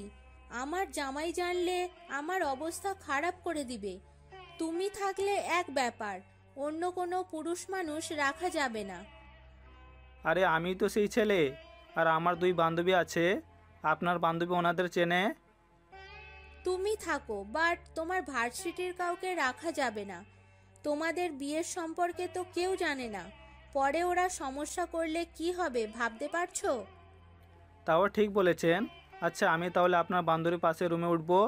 আমার জামাই জানলে আমার অবস্থা খারাপ করে দিবে। তুমি থাকলে এক ব্যাপার, অন্য কোনো পুরুষ মানুষ রাখা যাবে না। আরে আমি তো সেই ছেলে, আর আমার 2 বান্ধবী আছে। আপনার বান্ধবী ওনাদের চেনে। তুমি থাকো, বাট তোমার ভার্সিটির কাউকে রাখা যাবে না। তোমাদের বিয়ের সম্পর্কে তো কেউ জানে না, পরে ওরা সমস্যা করলে কি হবে ভাবতে পারছো? তাও ঠিক বলেছেন। আচ্ছা, আমি তাহলে আপনার বান্ধবীর পাশে রুমে উঠবো।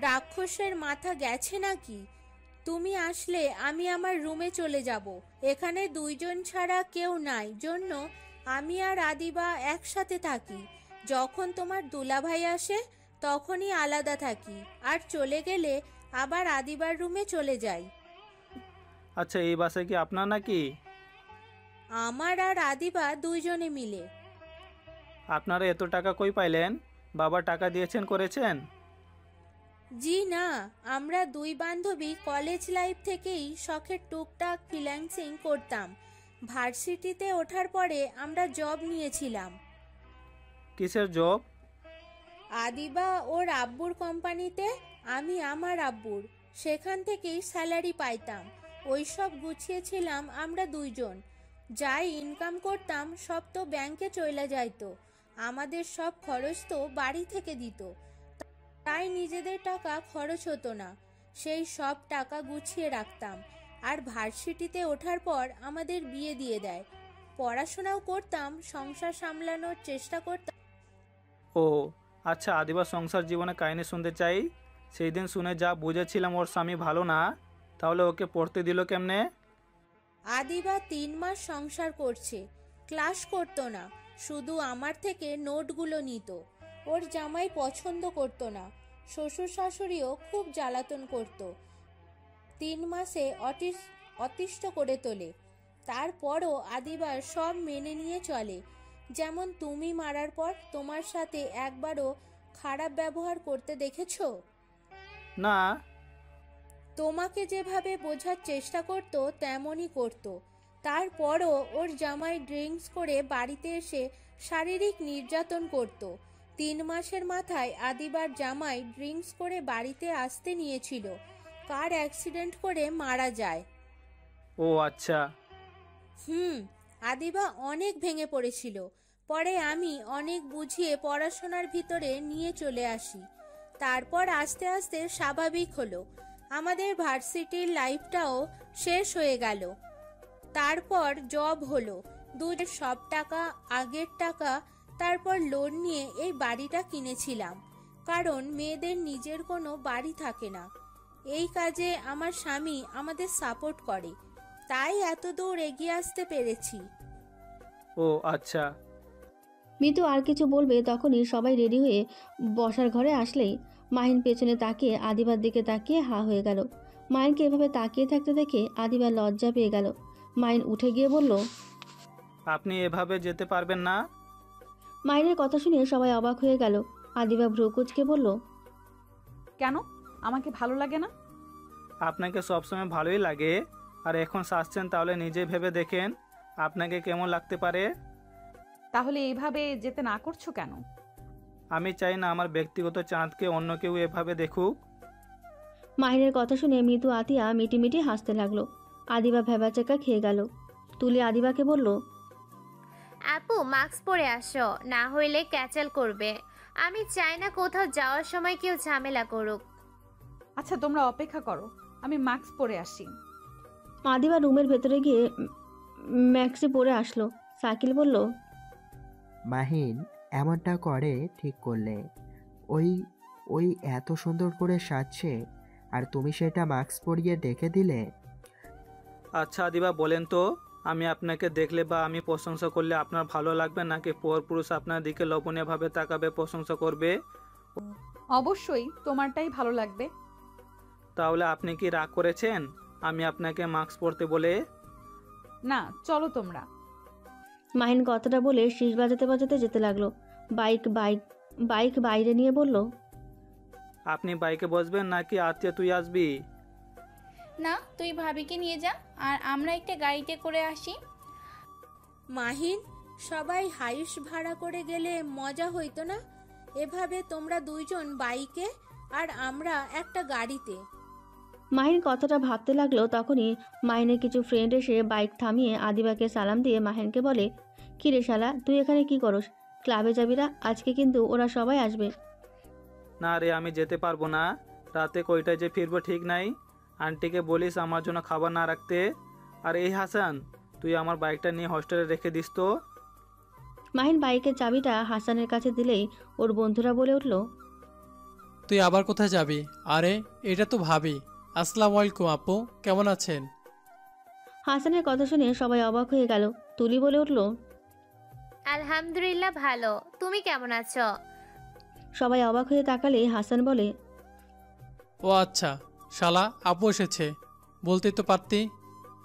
রাক্ষসের মাথা গেছে নাকি? তুমি আসলে আমি আমার রুমে চলে যাব। এখানে 2 জন ছাড়া কেউ নাই জন্য আমি আর আদিবা একসাথে থাকি। যখন তোমার দুলাভাই আসে তখনই আলাদা থাকি, আর চলে গেলে আবার আদিবার রুমে চলে যাই। আচ্ছা, এই বাসে কি আপনার নাকি? আমার আর আদিবা 2 জনে মিলে। আপনারা এত টাকা কই পাইলেন? বাবা টাকা দিয়েছেন করেছেন? জি না, আমরা 2 বান্ধবী কলেজ লাইফ থেকেই শখের টুকটাক ফ্রিল্যান্সিং করতাম। ভার্সিটিতে ওঠার পরে আমরা জব নিয়েছিলাম। কিসের জব? আদিবা ওর আব্বুর কোম্পানিতে, আমি আমার আব্বুর। সেখান থেকেই স্যালারি পাইতাম। ওই সব গুছিয়েছিলাম আমরা 2 জন। যাই ইনকাম করতাম সব তো ব্যাংকে চলে যাইতো। আমাদের সব খরচ তো বাড়ি থেকে দিত, তাই নিজেদের টাকা খরচ হতো না। সেই সব টাকা গুছিয়ে রাখতাম। আর ভার্সিটিতে ওঠার পর আমাদের বিয়ে দিয়ে দেয়। পড়াশোনাও করতাম, সংসার সামলানোর চেষ্টা করতাম। ও আচ্ছা, আদিবা সংসার জীবনে কাহিনী শুনতে চাই। সেই দিন শুনে যা বুঝেছিলাম ওর স্বামী ভালো না, তাহলে ওকে পড়তে দিল কেমনে? আদিবা 3 মাস সংসার করছে, ক্লাস করতো না, শুধু আমার থেকে নোটগুলো নিত। ওর জামাই পছন্দ করতো না, শ্বশুর শাশুড়িও খুব জ্বালাতন করত। 3 মাসে অতিষ্ঠ করে তোলে। তারপরও আদিবা সব মেনে নিয়ে চলে। যেমন তুমি মারার পর তোমার সাথে একবারও খারাপ ব্যবহার করতে দেখেছো? না। তোমাকে যেভাবে বোঝার চেষ্টা করত তেমনই করত। তারপরও ওর জামাই ড্রিঙ্কস করে বাড়িতে এসে শারীরিক নির্যাতন করত। 3 মাসের মাথায় আদিবার জামাই ড্রিঙ্কস করে বাড়িতে আসতে নিয়েছিল, কার অ্যাক্সিডেন্ট করে মারা যায়। ও আচ্ছা। আদিবা অনেক ভেঙে পড়েছিল। পরে আমি অনেক বুঝিয়ে পড়াশোনার ভিতরে নিয়ে চলে আসি। তারপর আস্তে আস্তে স্বাভাবিক হলো। আমাদের ভার্সিটির লাইফটাও শেষ হয়ে গেল। তারপর জব হলো। দুধের সব টাকা, আগের টাকা, তারপর লোন নিয়ে এই বাড়িটা কিনেছিলাম। কারণ মেয়েদের নিজের কোনো বাড়ি থাকে না। এই কাজে আমার স্বামী আমাদের সাপোর্ট করে, তাই এত দূর এগিয়ে আসতে পেরেছি। ও আচ্ছা। মিতু আর কিছু বলবে তখনই সবাই রেডি হয়ে বসার ঘরে আসলেই মাহিন পেছনে তাকিয়ে আদিবার দিকে তাকিয়ে হা হয়ে গেল। মাহিনকে এভাবে তাকিয়ে থাকতে দেখে আদিবার লজ্জা পেয়ে গেল। মাহিন উঠে গিয়ে বলল, আপনি এভাবে যেতে পারবেন না। মাহিনের কথা শুনে সবাই অবাক হয়ে গেল। আদিবা ভ্রুকুচকে বলল, কেন? আমাকে ভালো লাগে না? আপনাকে সবসময় ভালোই লাগে, আর এখন সাজছেন, তাহলে নিজে ভেবে দেখেন আপনাকে কেমন লাগতে পারে। তাহলে এইভাবে যেতে না করছো কেন? আমি চাই না আমার ব্যক্তিগত চাঁদকে অন্য কেউ এভাবে দেখুক। মাহিনের কথা শুনে মিতু আতিয়া মিটিমিটি হাসতে লাগলো। আদিবা ভেবাচাকা খেয়ে গেল। তুলি আদিবাকে বলল, আপু মাস্ক পরে আসো, না হইলে ক্যাচাল করবে। আমি চাই না কোথাও যাওয়ার সময় কেউ ঝামেলা করুক। আচ্ছা তোমরা অপেক্ষা করো, আমি মাস্ক পরে আসি। আদিবা রুমের ভেতরে গিয়ে ম্যাক্সি পরে আসলো। শাকিল বলল, মাহিন এমনটা করে ঠিক করলে। ওই ওই এত সুন্দর করে সাজছে আর তুমি সেটা মাস্ক পরিয়ে দেখে দিলে। আচ্ছা আদিবা, বলেন তো, আমি আপনাকে দেখলে বা আমি প্রশংসা করলে আপনার ভালো লাগবে, নাকি পরপুরুষ আপনার দিকে লোভনীয়ভাবে তাকাবে, প্রশংসা করবে? অবশ্যই তোমারটাই ভালো লাগবে। তাহলে আপনি কি রাগ করেছেন আমি আপনাকে মাস্ক পরতে বলে? না, চলো তোমরা। মাহিন কথাটা বলে শীষ বাজাতে বাজাতে যেতে লাগলো। বাইক বাইরে নিয়ে বলল, আপনি বাইকে বসবেন নাকি আত্মীয় তুই আসবি? না, তুই ভাবিকে নিয়ে যা, আর আমরা একটা গাড়িতে করে আসি। মাহিন, সবাই হাইস ভাড়া করে গেলে মজা হইতো না? এভাবে তোমরা দুইজন বাইকে আর আমরা একটা গাড়িতে। মাহিন কথাটা ভাবতে লাগলো। তখনই মাহিনের কিছু ফ্রেন্ড এসে বাইক থামিয়ে আদিবাকে সালাম দিয়ে মাহিনকে বলে, কি রে শালা, তুই এখানে কি করস? ক্লাবে যাবিরা? আজকে কিন্তু ওরা সবাই আসবে। না রে, আমি যেতে পারবো না। রাতে কয়টায় যে ফিরবো ঠিক নাই। আন্টিকে বলিস আমার জন্য খাবার না রাখতে। আর এই হাসান, তুই আমার বাইকটা নিয়ে হস্টেলে রেখে দিস তো। মাহিন বাইকের চাবিটা হাসানের কাছে দিলেই ওর বন্ধুরা বলে উঠল, তুই আবার কোথায় যাবি? আরে এটা তো ভাবি। আসসালামু আলাইকুম আপু, কেমন আছেন? হাসানের কথা শুনে সবাই অবাক হয়ে গেল। তুলি বলে উঠল, আলহামদুলিল্লাহ ভালো, তুমি কেমন আছো? সবাই অবাক হয়ে তাকালে হাসান বলে, ও আচ্ছা, শালা আপু এসেছে, বলতেই তো পারতি।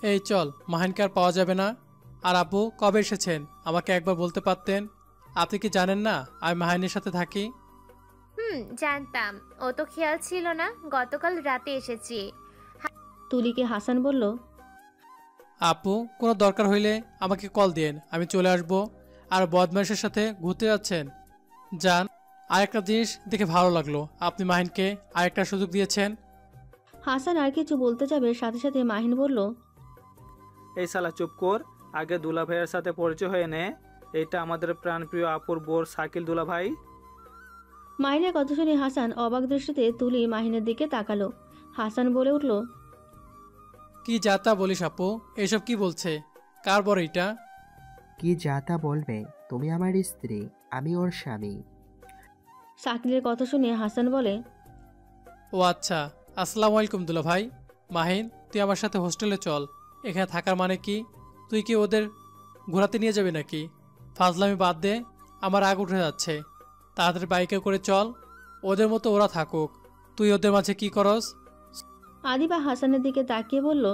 এই চল, মাহিনকে আর পাওয়া যাবে না। আর আপু কবে এসেছেন আমাকে একবার বলতে পারতেন। আপনি কি জানেন না আমি মাহিনের সাথে থাকি? জানতাম, ও তো খেয়াল ছিল না, গতকাল রাতে এসেছি। তুলিকে হাসান বলল, আপু কোনো দরকার হইলে আমাকে কল দিন, আমি চলে আসব। আর বদমাইশের সাথে ঘুরতে যাচ্ছেন যান। আরেকটা জিনিস দেখে ভালো লাগলো, আপনি মাহিনকে আরেকটা সুযোগ দিয়েছেন। হাসান আর কিছু বলতে যাবে, সাথে সাথে মাহিন বলল, এই শালা চুপ কর, আগে দুলা ভাইয়ের সাথে পরিচয় হয়ে নে। এটা আমাদের প্রাণপ্রিয় আপুর বোর শাকিল দুলা ভাই। মাহিনের কথা শুনে হাসান অবাক দৃষ্টিতে তুলি মাহিনের দিকে তাকালো। হাসান বলে উঠল, কি যাতা বলিস আপু, এসব কি বলছে? কার বড় এটা? কি যা তা বলবে? তুমি আমার স্ত্রী, আমি ওর স্বামী। শাকিলের কথা শুনে হাসান বলে, ও আচ্ছা, আসসালামু আলাইকুম দুলা ভাই। মাহিন, তুই আমার সাথে হোস্টেলে চল। এখানে থাকার মানে কি? তুই কি ওদের ঘোরাতে নিয়ে যাবি নাকি? ফাজলামি বাদ দে, আমার রাগ উঠে যাচ্ছে। তাড়াতাড়ি বাইকে করে চল, ওদের মতো ওরা থাকুক, তুই ওদের মাঝে কি করস? আদিবা হাসানের দিকে তাকিয়ে বলল,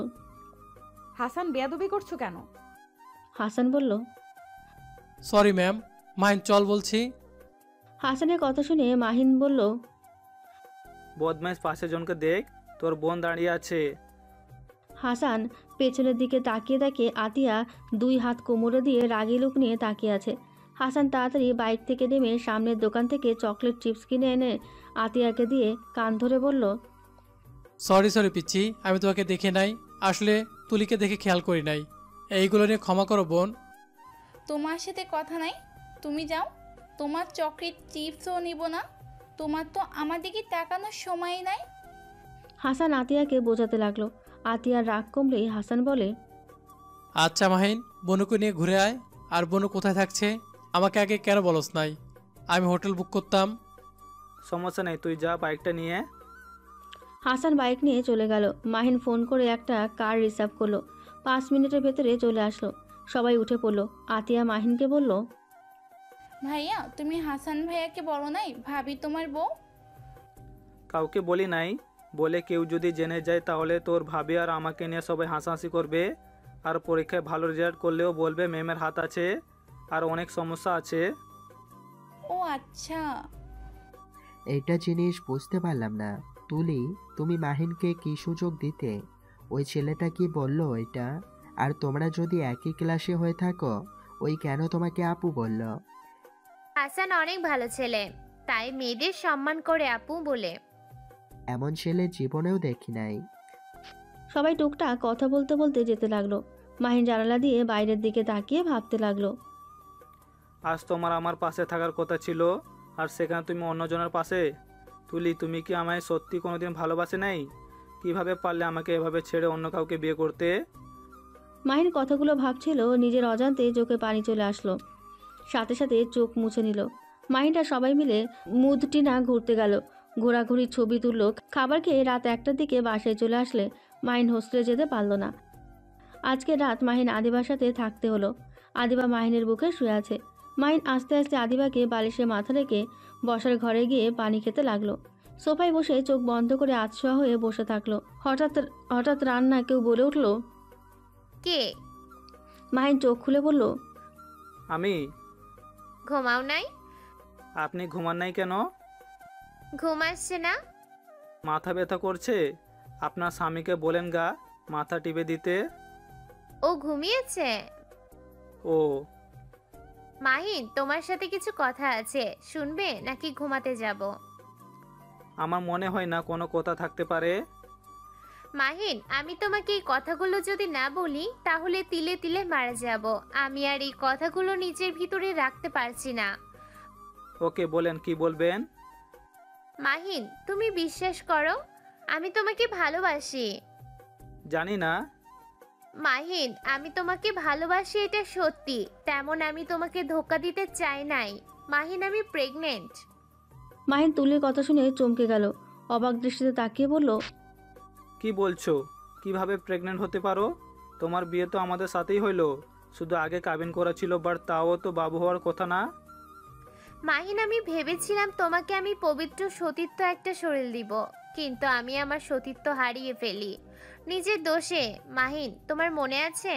হাসান বেয়াদবি করছো কেন? হাসান বলল, সরি ম্যাম, মাহিন চল বলছি। হাসানের কথা শুনে মাহিন বলল, বদমাইশ, পাশে জনকে দেখ, তোর বোন দাঁড়িয়ে আছে। হাসান পেছনের দিকে তাকিয়ে দেখে আতিয়া 2 হাত কোমরে দিয়ে রাগী লোক নিয়ে তাকিয়ে আছে। হাসান তাড়াতাড়ি বাইক থেকে নেমে সামনের দোকান থেকে চকলেট চিপস কিনে এনে আতিয়াকে দিয়ে কান ধরে বলল, সরি পিচ্ছি, আমি তোমাকে দেখে নাই, আসলে তুলিকে দেখে খেয়াল করি নাই। এইগুলো নিয়ে ক্ষমা করো বোন। তোমার সাথে কথা নাই, তুমি যাও। তোমার চকলেট চিপসও নিব না। তোমার তো আমার দিকে তাকানোর সময় নাই। হাসান আতিয়াকে বোঝাতে লাগলো। আতিয়ার রাগ কমলেই হাসান বলে, আচ্ছা মাহিন, বনুকে নিয়ে ঘুরে আয়। আর বনু কোথায় থাকছে আমাকে আগে কেন বলস নাই? আমি হোটেল বুক করতাম। সমস্যা নেই, তুই যা বাইকটা নিয়ে। হাসান বাইক নিয়ে চলে গেল। মাহিন ফোন করে একটা কার রিজার্ভ করলো। 5 মিনিটের ভেতরে চলে আসলো। সবাই উঠে পড়লো। আতিয়া মাহিনকে বলল, ভাইয়া, তুমি হাসান ভাইয়াকে বলো নাই ভাবি তোমার বউ? কাউকে বলি নাই, বলে কেউ যদি জেনে যায় তাহলে তোর ভাবি আর আমাকে নিয়ে সবাই হাসাহাসি করবে। আর পরীক্ষায় ভালো রেজাল্ট করলেও বলবে ম্যামের হাত আছে আর অনেক সমস্যা আছে। ও আচ্ছা। এইটা জিনিস বুঝতে পারলাম না তুলি, তুমি মাহিনকে কি সুযোগ দিতে? ওই ছেলেটা কি বললো এটা? আর তোমরা যদি একই ক্লাসে হয়ে থাকো, ওই কেন তোমাকে আপু বলল? হাসান অনেক ভালো ছেলে, তাই মেয়েদের সম্মান করে আপু বলে। এমন ছেলে জীবনেও দেখি নাই। সবাই টুকটাক কথা বলতে বলতে যেতে লাগলো। মাহিন জানালা দিয়ে বাইরের দিকে তাকিয়ে ভাবতে লাগলো। আজ তোমার আমার পাশে থাকার কথা ছিল, আর সেখানে তুমি অন্যজনের পাশে। তুলি, তুমি কি আমায় সত্যি কোনোদিন ভালোবাসে নাই? কিভাবে পারলে আমাকে এভাবে ছেড়ে অন্য কাউকে বিয়ে করতে? মাহিন কথাগুলো ভাবছিল, নিজের অজান্তে চোখে পানি চলে আসলো। সাথে সাথে চোখ মুছে নিল। মাহিনটা সবাই মিলে মুদটিনা ঘুরতে গেল। ঘোরাঘুরি ছবি তুললো। খাবার খেয়ে রাত 1টার দিকে বাসায় চলে আসলে মাহিন হোস্টেলে যেতে পারল না। আজকে রাত মাহিন আদিবার সাথে থাকতে হলো। আদিবা মাহিনের বুকে শুয়ে আছে। মাহিন আস্তে আস্তে আদিবাকে বালিশে মাথা রেখে বসার ঘরে গিয়ে পানি খেতে লাগলো। সোফায় বসে চোখ বন্ধ করে আতশোয়া হয়ে বসে থাকলো। হঠাৎ রান্না কেউ বলে উঠল, কে? মাহিন চোখ খুলে বলল, আমি। ঘুমাও নাই? আপনি ঘুমান নাই কেন? ঘুম আসছে না? মাথা ব্যথা করছে? আপনার স্বামীকে বলেন গা মাথা টিপে দিতে। ও ঘুমিয়েছে? ও। মাহিন, তোমার সাথে কিছু কথা আছে, শুনবে নাকি ঘুমাতে যাব? আমার মনে হয় না কোনো কথা থাকতে পারে। মাহিন, আমি তোমাকে এই কথাগুলো যদি না বলি তাহলে তিলে তিলে মারা যাব। আমি আর এই কথাগুলো নিজের ভিতরে রাখতে পারছি না। ওকে, বলেন, কি বলবেন? মাহিন, তুমি বিশ্বাস করো, আমি তোমাকে ভালোবাসি। জানি না। মাহিন, আমি তোমাকে ভালোবাসি, এটা সত্যি। তেমন আমি তোমাকে ধোকা দিতে চাই নাই। মাহিন, আমি প্রেগনেন্ট। মাহিন তুলির কথা শুনে চমকে গেল। অবাক দৃষ্টিতে তাকিয়ে বলল, কি বলছো? কিভাবে প্রেগনেন্ট হতে পারো? তোমার বিয়ে তো আমাদের সাথেই হইলো, শুধু আগে কাবিন করা ছিল, বাট তাও তো বাবু হওয়ার কথা না। মাহিন, আমি ভেবেছিলাম তোমাকে আমি পবিত্র সতীত্ব একটা শরীর দিব, কিন্তু আমি আমার সতীত্ব হারিয়ে ফেলি নিজের দোষে। মাহিন, তোমার মনে আছে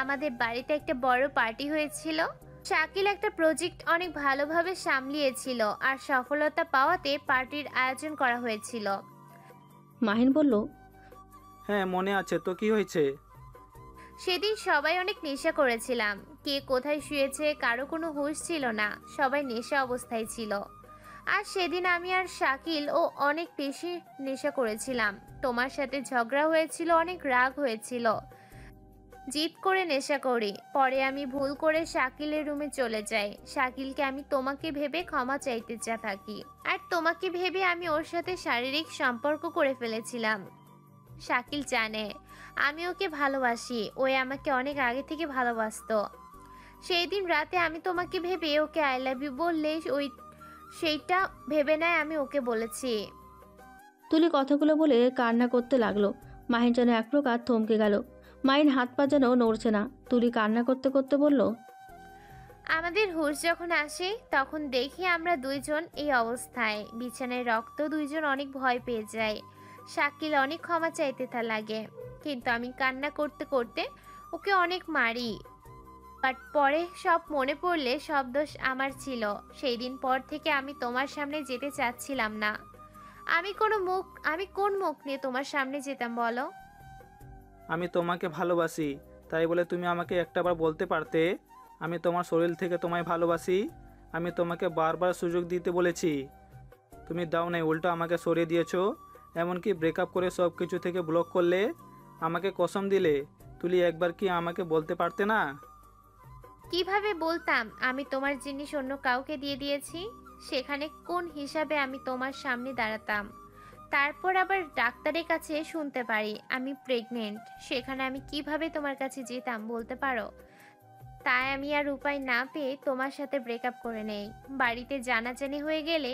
আমাদের বাড়িতে একটা বড় পার্টি হয়েছিল? শাকিল একটা প্রজেক্ট অনেক ভালোভাবে সামলিয়েছিল, আর সফলতা পাওয়াতে পার্টির আয়োজন করা হয়েছিল। মাহিন বলল, হ্যাঁ মনে আছে তো, কি হয়েছে? সেদিন সবাই অনেক নেশা করেছিলাম। কে কোথায় শুয়েছে কারো কোনো হুঁশ ছিল না, সবাই নেশা অবস্থায় ছিল। আর সেদিন আমি আর শাকিল ও অনেক বেশি নেশা করেছিলাম। তোমার সাথে ঝগড়া হয়েছিল, অনেক রাগ হয়েছিল, জিদ করে নেশা করি। পরে আমি ভুল করে শাকিলের রুমে চলে যাই। শাকিলকে আমি তোমাকে ভেবে ক্ষমা চাইতে থাকি, আর তোমাকে ভেবে আমি ওর সাথে শারীরিক সম্পর্ক করে ফেলেছিলাম। শাকিল জানে আমি ওকে ভালোবাসি, ওই আমাকে অনেক আগে থেকে ভালোবাসতো। সেই দিন রাতে আমি তোমাকে ভেবে ওকে আই লাভ ইউ বললে সেইটা ভেবে নেয় আমি ওকে বলেছি। তুলি কথাগুলো বলে কান্না করতে লাগলো। মাহিন যেন এক প্রকার থমকে গেল। মাহিন হাত পা যেন নড়ছে না। তুলি কান্না করতে করতে বলল, আমাদের হুঁশ যখন আসে তখন দেখি আমরা দুইজন এই অবস্থায় বিছানায় রক্ত, দুইজন অনেক ভয় পেয়ে যায়। শাকিল অনেক ক্ষমা চাইতে লাগে। কিন্তু আমি কান্না করতে করতে ওকে অনেক মারি। বাট পরে সব মনে পড়লে সব দোষ আমার ছিল। সেই দিন পর থেকে আমি তোমার সামনে যেতে চাচ্ছিলাম না। আমি কোন মুখ নিয়ে তোমার সামনে যেতাম বলো? আমি তোমাকে ভালোবাসি, তাই বলে তুমি আমাকে একটাবার বলতে পারতে আমি তোমার শরীর থেকে তোমায় ভালোবাসি? আমি তোমাকে বারবার সুযোগ দিতে বলেছি, তুমি দাও নাই, উল্টো আমাকে সরিয়ে দিয়েছো। এমনকি ব্রেকআপ করে সব কিছু থেকে ব্লক করলে, আমাকে কসম দিলে। তুলি একবার কি আমাকে বলতে পারতে না? কিভাবে বলতাম আমি তোমার জিনিস অন্য কাউকে দিয়ে দিয়েছি? সেখানে কোন হিসাবে আমি তোমার সামনে দাঁড়াতাম? তারপর আবার ডাক্তারের কাছে শুনতে পারি আমি প্রেগনেন্ট। সেখানে আমি কিভাবে তোমার কাছে যেতাম বলতে পারো? তাই আমি আর উপায় না পেয়ে তোমার সাথে ব্রেকআপ করে নেই। বাড়িতে জানাজানি হয়ে গেলে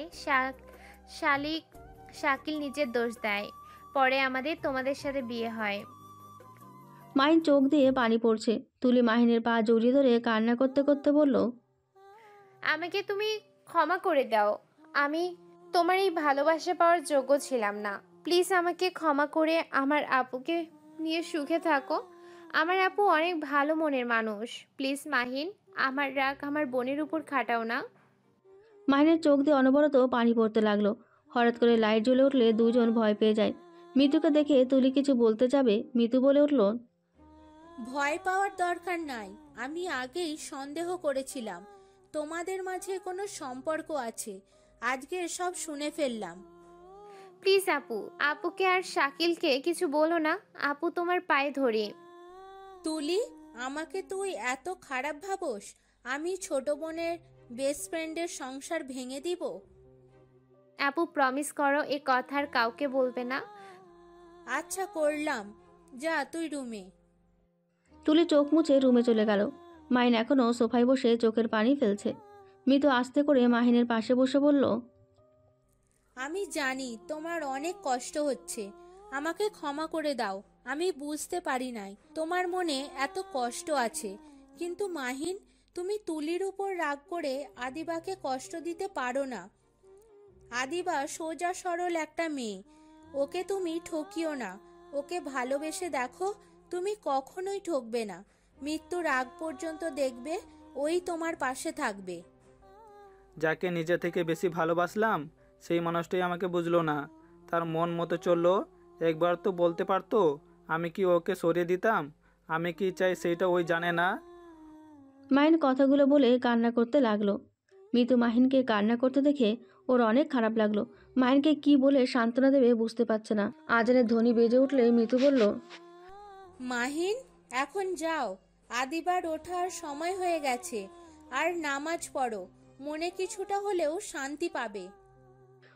শাকিল নিজের দোষ দেয়। পরে আমাদের তোমাদের সাথে বিয়ে হয়। মাহিন চোখ দিয়ে পানি পড়ছে। তুলি মাহিনের পা জড়িয়ে ধরে কান্না করতে করতে বলল, আমাকে তুমি ক্ষমা করে দাও। আমি তোমার এই ভালোবাসা পাওয়ার যোগ্য ছিলাম না। প্লিজ আমাকে ক্ষমা করে আমার আপুকে নিয়ে সুখে থাকো। আমার আপু অনেক ভালো মনের মানুষ। প্লিজ মাহিন, আমার রাগ আমার বোনের উপর খাটাও না। মাহিনের চোখ দিয়ে অনবরত পানি পড়তে লাগলো। হঠাৎ করে লাইট জ্বলে উঠলে দুজন ভয় পেয়ে যায়। মিতুকে দেখে তুলি কিছু বলতে যাবে, মিতু বলে উঠল, ভয় পাওয়ার দরকার নাই। আমি আগেই সন্দেহ করেছিলাম তোমাদের মাঝে কোনো সম্পর্ক আছে। আজকে সব শুনে ফেললাম। প্লিজ আপুকে আর শাকিলকে কিছু বলো না। আপু তোমার পায়ে ধরে। তুলি, আমাকে তুই এত খারাপ ভাবোস? আমি ছোট বোনের বেস্ট ফ্রেন্ডের সংসার ভেঙে দিব? আপু প্রমিস করো এ কথা আর কাউকে বলবে না। আচ্ছা করলাম, যা তুই রুমে। তুলি চোখ মুছে রুমে চলে গেল। মাহিন এখনও সোফায় বসে চোখের পানি ফেলছে। মিতু আস্তে করে মাহিনের পাশে বসে বলল, আমি জানি তোমার অনেক কষ্ট হচ্ছে। আমাকে ক্ষমা করে দাও। আমি বুঝতে পারি নাই তোমার মনে এত কষ্ট আছে। কিন্তু মাহিন, তুমি তুলির উপর রাগ করে আদিবাকে কষ্ট দিতে পারো না। আদিবা সোজা সরল একটা মেয়ে। ওকে তুমি ঠকিও না। ওকে ভালোবেসে দেখো, তুমি কখনোই ঠকবে না। মৃত্যুর আগ পর্যন্ত দেখবে ওই তোমার পাশে থাকবে। যাকে নিজে থেকে বেশি ভালোবাসলাম সেই মানুষটাই আমাকে বুঝলো না, তার মন মতো চললো। একবার তো বলতে পারতো, আমি কি ওকে সরিয়ে দিতাম? আমি কি চাই সেইটা ওই জানে না। মাহিন কথাগুলো বলে কান্না করতে লাগলো। মিতু মাহিনকে কান্না করতে দেখে ওর অনেক খারাপ লাগলো। মাহিনকে কি বলে সান্ত্বনা দেবে বুঝতে পারছে না। আজানের ধ্বনি বেজে উঠলে মিতু বলল, মাহিন, এখন যাও। আদিবার ওঠার সময় হয়ে গেছে। আর নামাজ পড়ো। মনে কিছুটা হলেও শান্তি পাবে।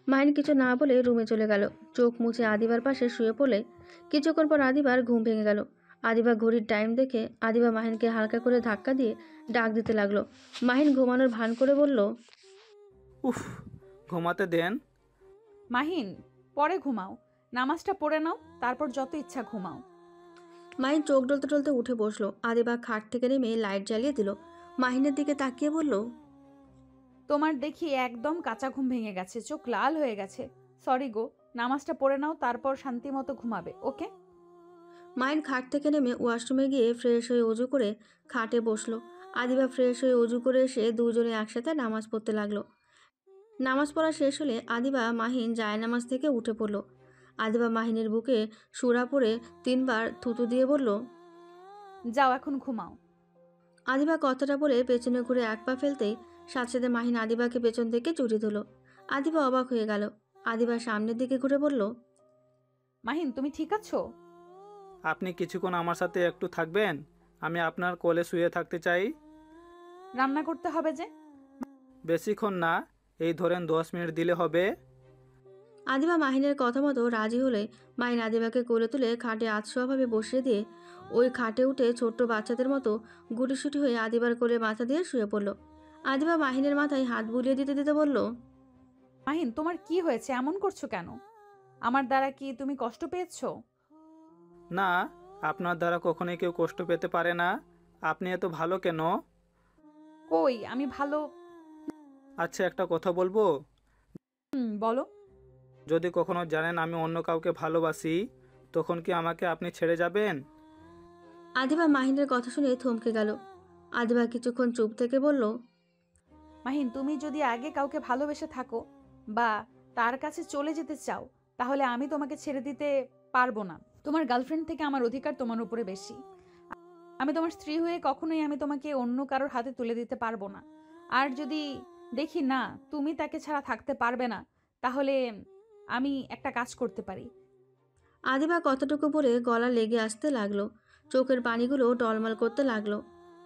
মাহিন কিছু না বলে রুমে চলে গেল। চোখ মুছে আদিবার পাশে শুয়ে পড়লে কিছুক্ষণ পর আদিবার ঘুম ভেঙে গেল। আদিবা ঘড়ির টাইম দেখে আদিবা মাহিনকে হালকা করে ধাক্কা দিয়ে ডাক দিতে লাগলো। মাহিন ঘুমানোর ভান করে বলল, উফ, ঘুমাতে দেন। মাহিন, পরে ঘুমাও। নামাজটা পড়ে নাও, তারপর যত ইচ্ছা ঘুমাও। মাহিন চোখ ডলতে ডলতে উঠে বসলো। আদিবা খাট থেকে নেমে লাইট জ্বালিয়ে দিল। মাহিনের দিকে তাকিয়ে বলল, তোমার দেখি একদম কাঁচা ঘুম ভেঙে গেছে, চোখ লাল হয়ে গেছে। সরি গো, নামাজটা পড়ে নাও, তারপর শান্তি মতো ঘুমাবে, ওকে? মাহিন খাট থেকে নেমে ওয়াশরুমে গিয়ে ফ্রেশ হয়ে অজু করে খাটে বসলো। আদিবা ফ্রেশ হয়ে অজু করে এসে দুজনে একসাথে নামাজ পড়তে লাগলো। নামাজ পড়া শেষ হলে আদিবা মাহিন জায়নামাজ থেকে উঠে পড়ল। আদিবা মাহিনের বুকে সুরা পরে 3 বার থুতু দিয়ে বলল, যাও এখন ঘুমাও। আদিবা কথাটা বলে পেছনে ঘুরে এক পা ফেলতেই সাথে সাথে মাহিন আদিবাকে পেছন থেকে জড়িয়ে ধরল। আদিবা অবাক হয়ে গেল। আদিবা সামনের দিকে ঘুরে বলল, মাহিন, তুমি ঠিক আছো? আপনি কিছুক্ষণ আমার সাথে একটু থাকবেন? আমি আপনার কোলে শুয়ে থাকতে চাই। রান্না করতে হবে যে। বেশিক্ষণ না, এই ধরেন 10 মিনিট দিলে হবে। আদিবা মাহিনের কথা মতো রাজি হলে মাহিন আদিবাকে কোলে তুলে খাটে আধশোয়াভাবে বসিয়ে দিয়ে ওই খাটে উঠে ছোট্ট বাচ্চাদের মতো গুটিসুটি হয়ে আদিবার কোলে মাথা দিয়ে শুয়ে পড়ল। আদিবা মাহিনের মাথায় হাত বুলিয়ে দিতে দিতে বলল, মাহিন, তোমার কি হয়েছে? এমন করছো কেন? আমার দ্বারা কি তুমি কষ্ট পেয়েছো? না, আপনার দ্বারা কখনোই কেউ কষ্ট পেতে পারে না। আপনি এত ভালো কেন? কই, আমি ভালো। আচ্ছা, একটা কথা বলবো? বলো। যদি কখনো জানেন আমি অন্য কাউকে ভালোবাসি, তখন কি আমাকে আপনি ছেড়ে যাবেন? আদিবা মাহিনের কথা শুনে থমকে গেল। আদিবা কিছুক্ষণ চুপ থেকে বলল, মাহিন, তুমি যদি আগে কাউকে ভালোবেসে থাকো বা তার কাছে চলে যেতে চাও, তাহলে আমি তোমাকে ছেড়ে দিতে পারবো না। তোমার গার্লফ্রেন্ড থেকে আমার অধিকার তোমার উপরে বেশি। আমি তোমার স্ত্রী হয়ে কখনোই আমি তোমাকে অন্য কারোর হাতে তুলে দিতে পারবো না। আর যদি দেখি না তুমি তাকে ছাড়া থাকতে পারবে না, তাহলে আমি একটা কাজ করতে পারি। আদিবা কতটুকু বলে গলা লেগে আসতে লাগলো, চোখের পানিগুলো টলমল করতে লাগলো।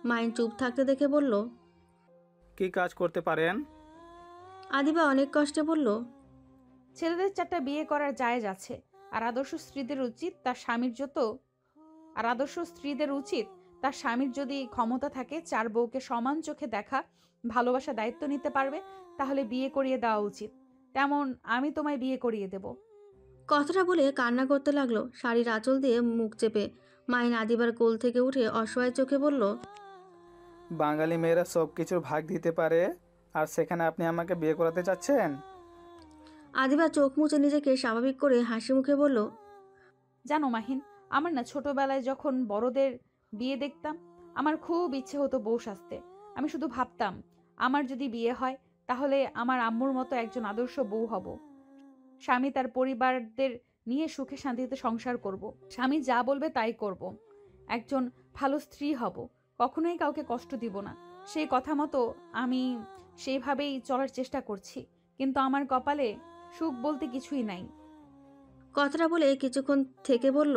মাহিন চুপ থাকতে দেখে বলল, কি কাজ করতে পারেন? আদিবা অনেক কষ্টে বলল, ছেলেদের 4টা বিয়ে করার জায়েজ আছে, আর আদর্শ স্ত্রীদের উচিত তার স্বামীর যদি ক্ষমতা থাকে 4 বউকে সমান চোখে দেখা, ভালোবাসা, দায়িত্ব নিতে পারবে, তাহলে বিয়ে করিয়ে দেওয়া উচিত। তেমন আমি তোমায় বিয়ে করিয়ে দেব। কথাটা বলে কান্না করতে লাগলো শাড়ির আঁচল দিয়ে মুখ চেপে। মাহিন আদিবার কোল থেকে উঠে অসহায় চোখে বলল, বাঙালি মেয়েরা সব কিছুর ভাগ দিতে পারে, আর সেখানে আপনি আমাকে বিয়ে করাতে চাচ্ছেন? আদিবা চোখ মুছে নিজেকে স্বাভাবিক করে হাসি মুখে বলল, জানো মাহিন, আমার না ছোটবেলায় যখন বড়দের বিয়ে দেখতাম, আমার খুব ইচ্ছে হতো বউ সাজতে। আমি শুধু ভাবতাম, আমার যদি বিয়ে হয় তাহলে আমার আম্মুর মতো একজন আদর্শ বউ হব। স্বামী তার পরিবারদের নিয়ে সুখে শান্তিতে সংসার করব। স্বামী যা বলবে তাই করব। একজন ভালো স্ত্রী হব, কখনোই কাউকে কষ্ট দিব না। সেই কথা মতো আমি সেইভাবেই চলার চেষ্টা করছি, কিন্তু আমার কপালে সুখ বলতে কিছুই নাই। কথাটা বলে কিছুক্ষণ থেকে বলল,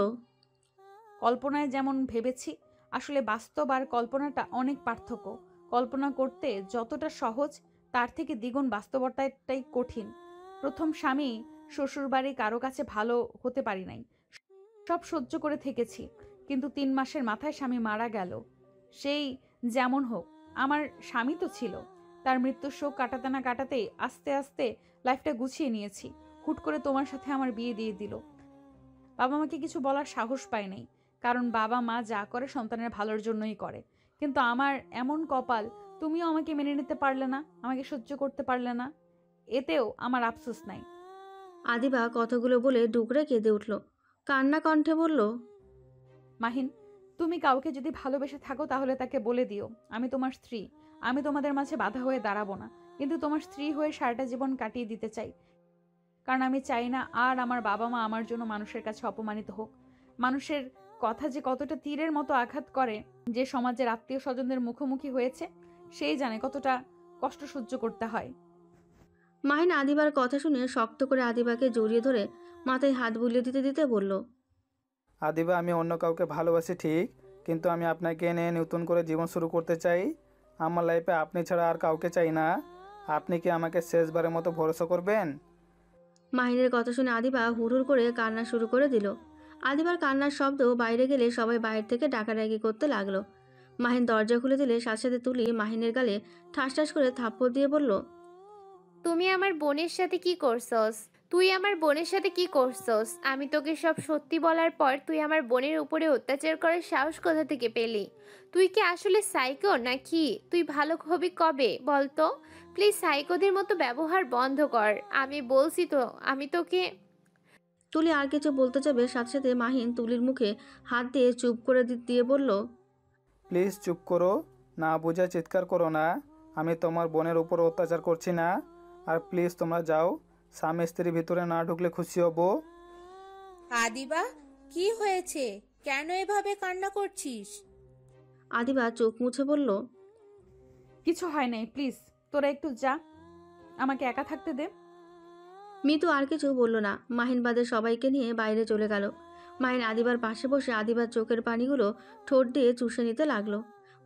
কল্পনায় যেমন ভেবেছি, আসলে বাস্তব আর কল্পনাটা অনেক পার্থক্য। কল্পনা করতে যতটা সহজ, তার থেকে দ্বিগুণ বাস্তবতাটাই কঠিন। প্রথম স্বামী শ্বশুরবাড়ি কারো কাছে ভালো হতে পারি নাই, সব সহ্য করে থেকেছি, কিন্তু 3 মাসের মাথায় স্বামী মারা গেল। সেই যেমন হোক, আমার স্বামী তো ছিল। তার মৃত্যুর শোক কাটাতে না কাটাতেই আস্তে আস্তে লাইফটা গুছিয়ে নিয়েছি। হুট করে তোমার সাথে আমার বিয়ে দিয়ে দিল। বাবা মাকে কিছু বলার সাহস পাই নাই, কারণ বাবা মা যা করে সন্তানের ভালোর জন্যই করে। কিন্তু আমার এমন কপাল, তুমিও আমাকে মেনে নিতে পারলে না, আমাকে সহ্য করতে পারলে না। এতেও আমার আফসোস নাই। আদিবা কথাগুলো বলে ডুকরে কেঁদে উঠল। কান্না কণ্ঠে বলল, মাহিন, তুমি কাউকে যদি ভালোবেসে থাকো তাহলে তাকে বলে দিও, আমি তোমার স্ত্রী। আমি তোমাদের মাঝে বাধা হয়ে দাঁড়াবো না, কিন্তু তোমার স্ত্রী হয়ে সারাটা জীবন কাটিয়ে দিতে চাই। কারণ আমি চাই না আর আমার বাবা মা আমার জন্য মানুষের কাছে অপমানিত হোক। মানুষের কথা যে কতটা তীরের মতো আঘাত করে, যে সমাজের আত্মীয় স্বজনদের মুখোমুখি হয়েছে, সেই জানে কতটা কষ্ট সহ্য করতে হয়। মাহিন আদিবার কথা শুনে শক্ত করে আদিবাকে জড়িয়ে ধরে মাথায় হাত বুলিয়ে দিতে দিতে বলল, আদিবা, আমি অন্য কাউকে ভালোবাসি ঠিক, কিন্তু আমি আপনাকে নিয়ে নতুন করে জীবন শুরু করতে চাই। আমার লাইফে আপনি ছাড়া আর কাউকে চাই না। আপনি কি আমাকে শেষবারের মতো ভরসা করবেন? মাহিনের কথা শুনে আদিবা হুড়হুড় করে কান্না শুরু করে দিল। আদিবার কান্নার শব্দ বাইরে গেলে সবাই বাইরে থেকে ডাকাডাকি করতে লাগলো। মাহিন দরজা খুলে দিলে সাথে সাথে তুলি মাহিনের গালে ঠাস ঠাস করে থাপ্পড় দিয়ে বলল, তুমি আমার বোনের সাথে কি করছস? তুই আমার বোনের সাথে কি করছস? আমি তোকে সব সত্যি বলার পর তুই আমার বোনের উপরে অত্যাচার করার সাহস কোথা থেকে পেলি? তুই কি আসলে সাইকো নাকি? তুই ভালো হবি কবে বলতো? প্লিজ সাইকোদের মতো ব্যবহার বন্ধ কর। আমি বলছি তো, আমি তোকে। তুলি আর কিছু বলতে যাবে সাথে সাথে মাহিন তুলির মুখে হাত দিয়ে চুপ করে দিয়ে বলল, প্লিজ চুপ করো, না বুঝে চিৎকার করো না। আমি তোমার বোনের উপর অত্যাচার করছি না। আর প্লিজ তোমরা যাও, স্বামী স্ত্রী ভিতরে না ঢুকলে খুশি হব। আদিবা, কি হয়েছে? কেন এভাবে কান্না করছিস? আদিবা চোখ মুছে বলল, কিছু হয় নাই, প্লিজ তোরা একটু যা, আমাকে একা থাকতে দে। মিতু আর কিছু বলল না। মাহিন বাদে সবাইকে নিয়ে বাইরে চলে গেল। মাহিন আদিবার পাশে বসে আদিবার চোখের পানিগুলো ঠোঁট দিয়ে চুষে নিতে লাগলো।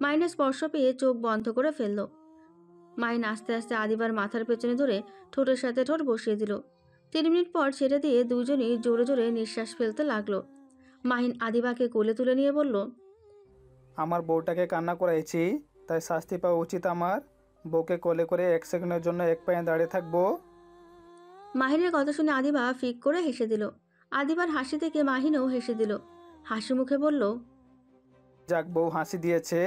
মাহিনের স্পর্শ পেয়ে চোখ বন্ধ করে ফেলল। মাহিন আস্তে আস্তে আদিবার মাথার পেছনে ধরে ঠোঁটের সাথে ঠোঁট বসিয়ে দিল। 3 মিনিট পর ছেড়ে দিয়ে দুজনেই জোরে জোরে নিঃশ্বাস ফেলতে লাগলো। মাহিন আদিবাকে কোলে তুলে নিয়ে বলল, আমার বউটাকে কান্না করাইছি, তাই শাস্তি পাওয়া উচিত আমার। বউকে কোলে করে 1 সেকেন্ডের জন্য এক পায়ে দাঁড়িয়ে থাকবো? মাহিনের কথা শুনে আদিবা ফিক করে হেসে দিল। আদিবার হাসি থেকে মাহিনও হেসে দিল। হাসি মুখে বলল, যাক, বউ হাসি দিয়েছে।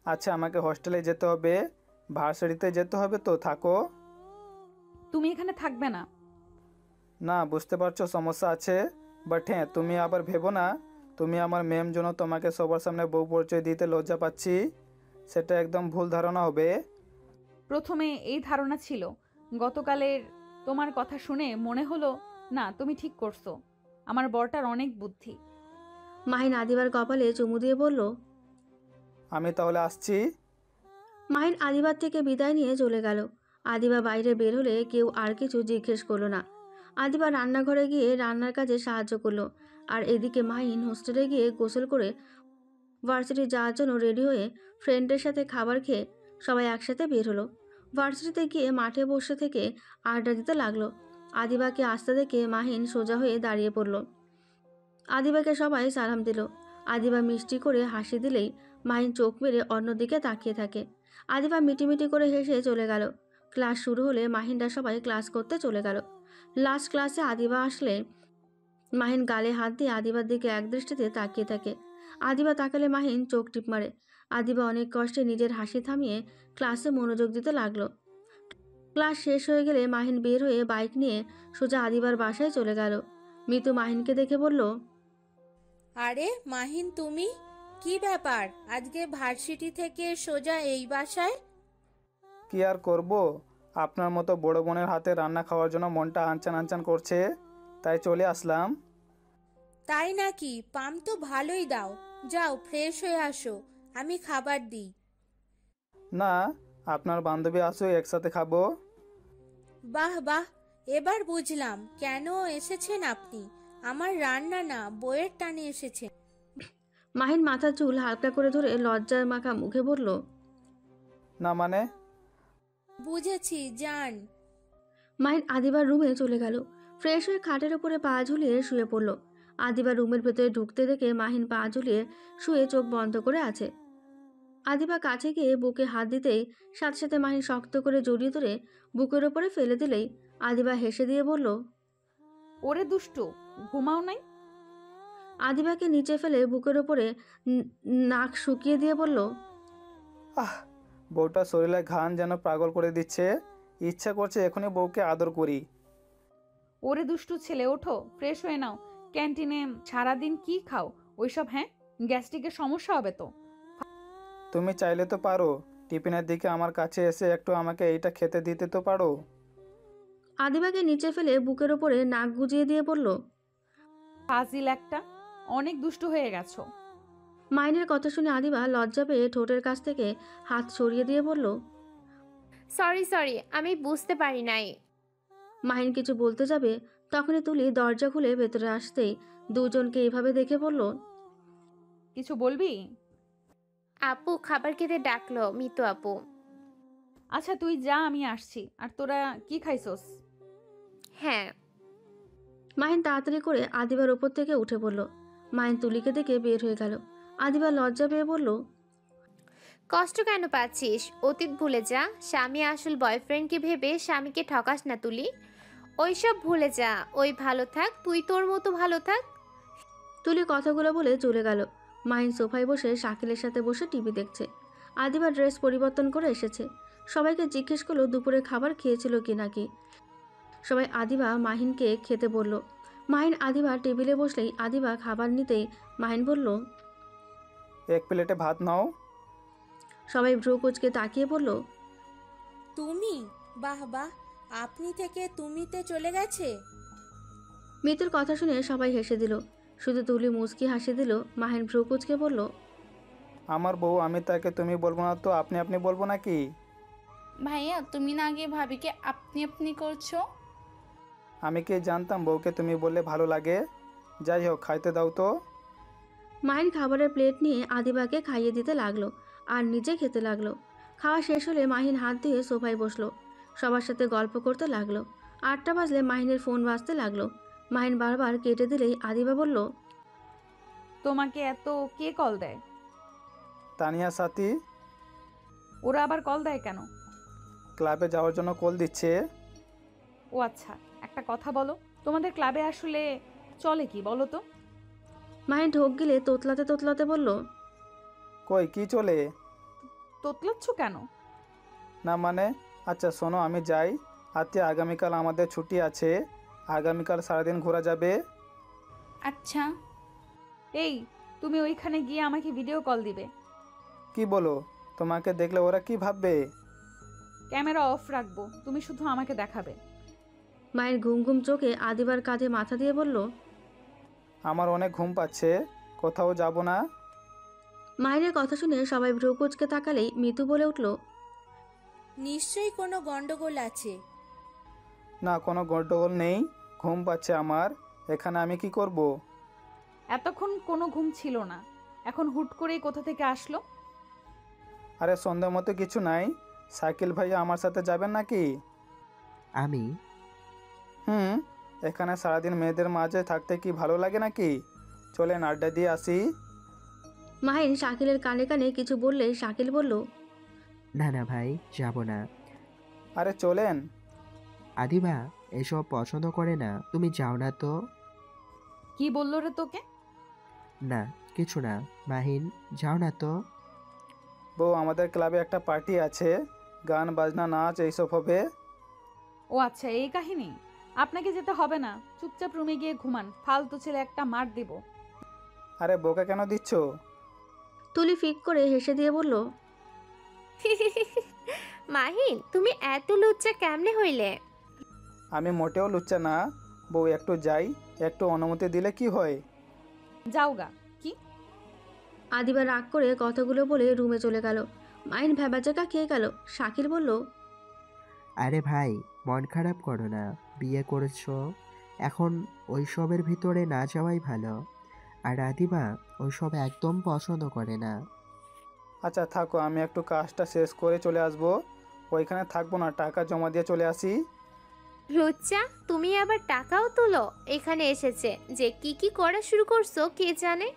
আচ্ছা, আমাকে হস্টেলে যেতে হবে, ভার্সিটিতে যেতে হবে, তো থাকো। তুমি এখানে থাকবে না। না, বুঝতে পারছো সমস্যা আছে। বাট হ্যাঁ, তুমি আবার ভেবো না তুমি আমার ম্যাম জন্য তোমাকে সবার সামনে বউ পরিচয় দিতে লজ্জা পাচ্ছি। সেটা একদম ভুল ধারণা হবে। প্রথমে এই ধারণা ছিল, গতকালের তোমার কথা শুনে মনে হলো না তুমি ঠিক করছো। আমার বরটার অনেক বুদ্ধি। মাহিন আদিবার কপালে চুমু দিয়ে বলল। আমি তাহলে আসছি। মাহিন আদিবার থেকে বিদায় নিয়ে চলে গেল। আদিবা বাইরে বের হলে কেউ আর কিছু জিজ্ঞেস করলো না। আদিবা রান্নাঘরে গিয়ে রান্নার কাজে সাহায্য করলো। আর এদিকে মাহিন হোস্টেলে গিয়ে গোসল করে ভার্সিটি যাওয়ার জন্য রেডি হয়ে ফ্রেন্ডের সাথে খাবার খেয়ে সবাই একসাথে বের হলো। ভার্সিটিতে গিয়ে মাঠে বসে থেকে আড্ডা দিতে লাগলো। আদিবাকে আসতে দেখে মাহিন সোজা হয়ে দাঁড়িয়ে পড়ল। আদিবাকে সবাই সালাম দিল। আদিবা মিষ্টি করে হাসি দিলেই মাহিন চোখ মেরে অন্যদিকে তাকিয়ে থাকে। আদিবা মিটিমিটি করে হেসে চলে গেল। ক্লাস শুরু হলে মাহিনরা সবাই ক্লাস করতে চলে গেল। লাস্ট ক্লাসে আদিবা আসলে মাহিন গালে হাত দিয়ে আদিবার দিকে একদৃষ্টিতে তাকিয়ে থাকে। আদিবা তাকালে মাহিন চোখ টিপ মারে। আদিবা অনেক কষ্টে নিজের হাসি থামিয়ে ক্লাসে মনোযোগ দিতে লাগলো। ক্লাস শেষ হয়ে গেলে মাহিন বের হয়ে বাইক নিয়ে সোজা আদিবার বাসায় চলে গেল। মিতু মাহিনকে দেখে বলল, আরে মাহিন, তুমি কি ব্যাপার আজকে ভার্সিটি থেকে সোজা এই বাসায়? কি আর করব, আপনার মতো বড় বোনের হাতে রান্না খাওয়ার জন্য মনটা আনচান আনচান করছে, তাই চলে আসলাম। তাই নাকি? পাম তো ভালোই দাও। যাও ফ্রেশ হয়ে আসো, আমি খাবার দিই। না, আপনার বান্ধবী আসো, একসাথে খাবো। বাহ বাহ, এবার বুঝলাম কেন এসেছেন আপনি। আমার রান্না না, বইয়ের টানে এসেছেন। মাহিন মাথার চুল হালকা করে ধরে লজ্জার মাখা মুখে বলল, না মানে? বুঝেছি, যান। মাহিন আদিবার রুমে চলে গেল। ফ্রেশ হয়ে খাটের উপরে পা ঝুলিয়ে শুয়ে পড়ল। আদিবা রুমের ভেতরে ঢুকতে দেখে মাহিন পা ঝুলিয়ে শুয়ে চোখ বন্ধ করে আছে। আদিবা কাছে গিয়ে বুকে হাত দিতেই সাথে সাথে মাহিন শক্ত করে জড়িয়ে ধরে বুকের ওপরে ফেলে দিলেই আদিবা হেসে দিয়ে বলল, ওরে দুষ্টু, ঘুমাও নাই? আদিবাকে নিচে ফেলে বুকের ওপরে নাক শুকিয়ে দিয়ে বলল, আহ, বউটা শরীরে ঘান যেন পাগল করে দিচ্ছে। ইচ্ছা করছে এখনই বউকে আদর করি। ওরে দুষ্টু ছেলে, ওঠো, ফ্রেশ হয়ে নাও। ক্যান্টিনে সারাদিন কি খাও ওইসব? হ্যাঁ, গ্যাস্ট্রিকের সমস্যা হবে তো। তুমি চাইলে তো পারো, টিফিনের দিকে আমার কাছে এসে একটু আমাকে এইটা খেতে দিতে তো পারো। আদিবাকে নিচে ফেলে বুকের ওপরে নাক গুজিয়ে দিয়ে বলল, ফাজিল একটা, অনেক দুষ্টু হয়ে গেছো। মাইনের কথা শুনে আদিবা লজ্জা পেয়ে ঠোঁটের কাছ থেকে হাত সরিয়ে দিয়ে বলল, সরি, আমি বুঝতে পারি নাই। মাহিন কিছু বলতে যাবে তখনই তুলি দরজা খুলে ভেতরে আসতেই দুজনকে এইভাবে দেখে বলল, কিছু বলবি? আপু খাবার খেতে ডাকলো, মিতু আপু। আচ্ছা তুই যা, আমি আসছি। আর তোরা কি খাইছস? হ্যাঁ। মাহিন তাড়াতাড়ি করে আদিবার ওপর থেকে উঠে পড়ল। মাহিন তুলিকে দেখে বের হয়ে গেল। আদিবা লজ্জা পেয়ে বলল, কষ্ট কেন পাচ্ছিস? অতীত ভুলে যা। স্বামী আসল বয়ফ্রেন্ডকে ভেবে স্বামীকে ঠকাস না তুলি। ওইসব ভুলে যা, ওই ভালো থাক, তুই তোর মতো ভালো থাক। তুলি কথাগুলো বলে চলে গেল। মাহিন সোফায় বসে শাকিলের সাথে বসে টিভি দেখছে। আদিবা ড্রেস পরিবর্তন করে এসেছে। সবাইকে জিজ্ঞেস করলো দুপুরে খাবার খেয়েছিল কি নাকি। সবাই আদিবা মাহিনকে খেতে বলল। মাহিন আদিবা টেবিলে বসলেই আদিবা খাবার নিতেই মাহিন বলল, এক প্লেটে ভাত নাও। সবাই ভ্রু কুচকে তাকিয়ে বলল, তুমি? বাহ বাহ, আপনি থেকে তুমিতে চলে গেছে। মিতুর কথা শুনে সবাই হেসে দিল। শুধু তুলি মুচকি হাসি দিল। মাহিন ভ্রু কুচকে বলল, আমার বউ, আমি তাকে তুমি বলবো না তো আপনি আপনি বলবো নাকি? ভাইয়া তুমি না আগে ভাবিকে আপনি আপনি করছো? আমি কি জানতাম বউকে তুমি বললে ভালো লাগে? যাই হোক, খাইতে দাও তো। মাহিন খাবারের প্লেট নিয়ে আদিবাকে খাইয়ে দিতে লাগলো আর নিজে খেতে লাগলো। খাওয়া শেষ হলে মাহিন হাত দিয়ে সোফায় বসলো। সবার সাথে গল্প করতে লাগলো। 8টা বাজলে মাহিনের ফোন বাজতে লাগলো। মাহিন বারবার কেটে দিলেই আদিবা বলল, তোমাকে এত কে কল দেয়? তানিয়া সাথী। ওরা আবার কল দেয় কেন? ক্লাবে যাওয়ার জন্য কল দিচ্ছে। ও আচ্ছা, একটা কথা বলো, তোমাদের ক্লাবে আসলে চলে কি বলো তো? মাহিন ঢোক গিলে তোতলাতে তোতলাতে বলল, কই কি চলে? তোতলাচ্ছ কেন? না মানে, আচ্ছা শোনো, আমি যাই। আজকে আগামীকাল আমাদের ছুটি আছে। আগামীকাল সারাদিন ঘোরা যাবে। আচ্ছা। এই, তুমি ওইখানে গিয়ে আমাকে ভিডিও কল দিবে। কি বলো? তোমাকে দেখলে ওরা কি ভাববে? ক্যামেরা অফ রাখবো, তুমি শুধু আমাকে দেখাবে। মায়ের ঘুম ঘুম চোখে আদিবার কাঁধে মাথা দিয়ে বলল। আমার অনেক ঘুম পাচ্ছে, কোথাও যাব না। মায়ের কথা শুনে সবাই ভ্রু কুঁচকে তাকালেই মিতু বলে উঠল। নিশ্চয়ই কোনো গন্ডগোল আছে। না, কোনো গন্ডগোল নেই, ঘুম পাচ্ছে আমার। এখানে আমি কি করব? এতক্ষণ কোনো ঘুম ছিল না, এখন হুট করেই কোথা থেকে আসলো? আরে সন্ধ্যা মতো কিছু নাই, সাইকেল ভাইয়া আমার সাথে যাবেন নাকি? আমি হুম। এখানে সারাদিন মেয়েদের মাঝে থাকতে কি ভালো লাগে নাকি? চলেন আড্ডা দিয়ে আসি। মাহিন শাকিলের কানে কানে কিছু বললে শাকিল বলল। না না ভাই, যাব না। আরে চলেন। আদিবা এসব পছন্দ করে না, তুমি যাও না তো। কি বললো রে তোকে? না কিছু না, মাহিন যাও না তো। বউ, আমাদের ক্লাবে একটা পার্টি আছে, গান বাজনা নাচ এইসব হবে। ও আচ্ছা, এই কাহিনী। আপনাকে যেতে হবে না, চুপচাপ রুমে গিয়ে ঘুমান, ফালতু ছেলে একটা মার দিব। আরে বোকা কেন দিচ্ছ? তুলি ফিক করে হেসে দিয়ে বলল। মাহিন, তুমি এত লজ্জা কেমনে হইলে? আমি মোটেও লুচ্চা না। বউ, একটু যাই, একটু অনুমতি দিলে কি হয়? যাওগা। কি? আদিবা রাগ করে কথাগুলো বলে রুমে চলে গেল। মাহিন ভ্যাবাচাকা খেয়ে গেল। শাকিল বলল। আরে ভাই, মন খারাপ করো না, বিয়ে করেছো, এখন ওইসবের ভিতরে না যাওয়াই ভালো। আর আদিবা ওইসব একদম পছন্দ করে না। আচ্ছা থাকো, আমি একটু কাজটা শেষ করে চলে আসবো। ওইখানে থাকবো না, টাকা জমা দিয়ে চলে আসি। লজ্জা, তুমি আবার টাকাও তুলো? এখানে এসেছে যে কি কি করা শুরু করছো কে জানে।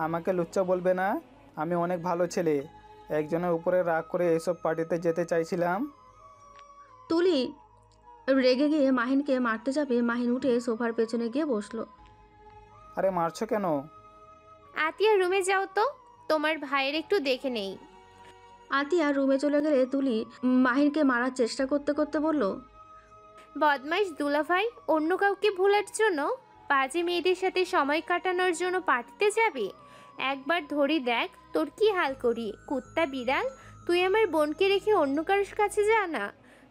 আমাকে লুচ্চা বলবে না, আমি অনেক ভালো ছেলে। একজনের উপরে রাগ করে এইসব পার্টিতে যেতে চাইছিলাম। তুলি রেগে গিয়ে মাহিনকে মারতে যাবে, মাহিন উঠে সোফার পেছনে গিয়ে বসলো। আরে মারছো কেন? আতিয়া, রুমে যাও তো, তোমার ভাইয়ের একটু দেখে নেই। আতিয়া রুমে চলে গেলে তুলি মাহিনকে মারার চেষ্টা করতে করতে বলল। বদমাইশ দুলাভাই, অন্য কাউকে ভোলার জন্য, বাজে মেয়েদের সাথে সময় কাটানোর জন্য পার্টিতে যাবি? একবার ধরি দেখ তোর কি হাল করি। কুত্তা বিড়াল, তুই আমার বোনকে রেখে অন্য কারোর কাছে যা না,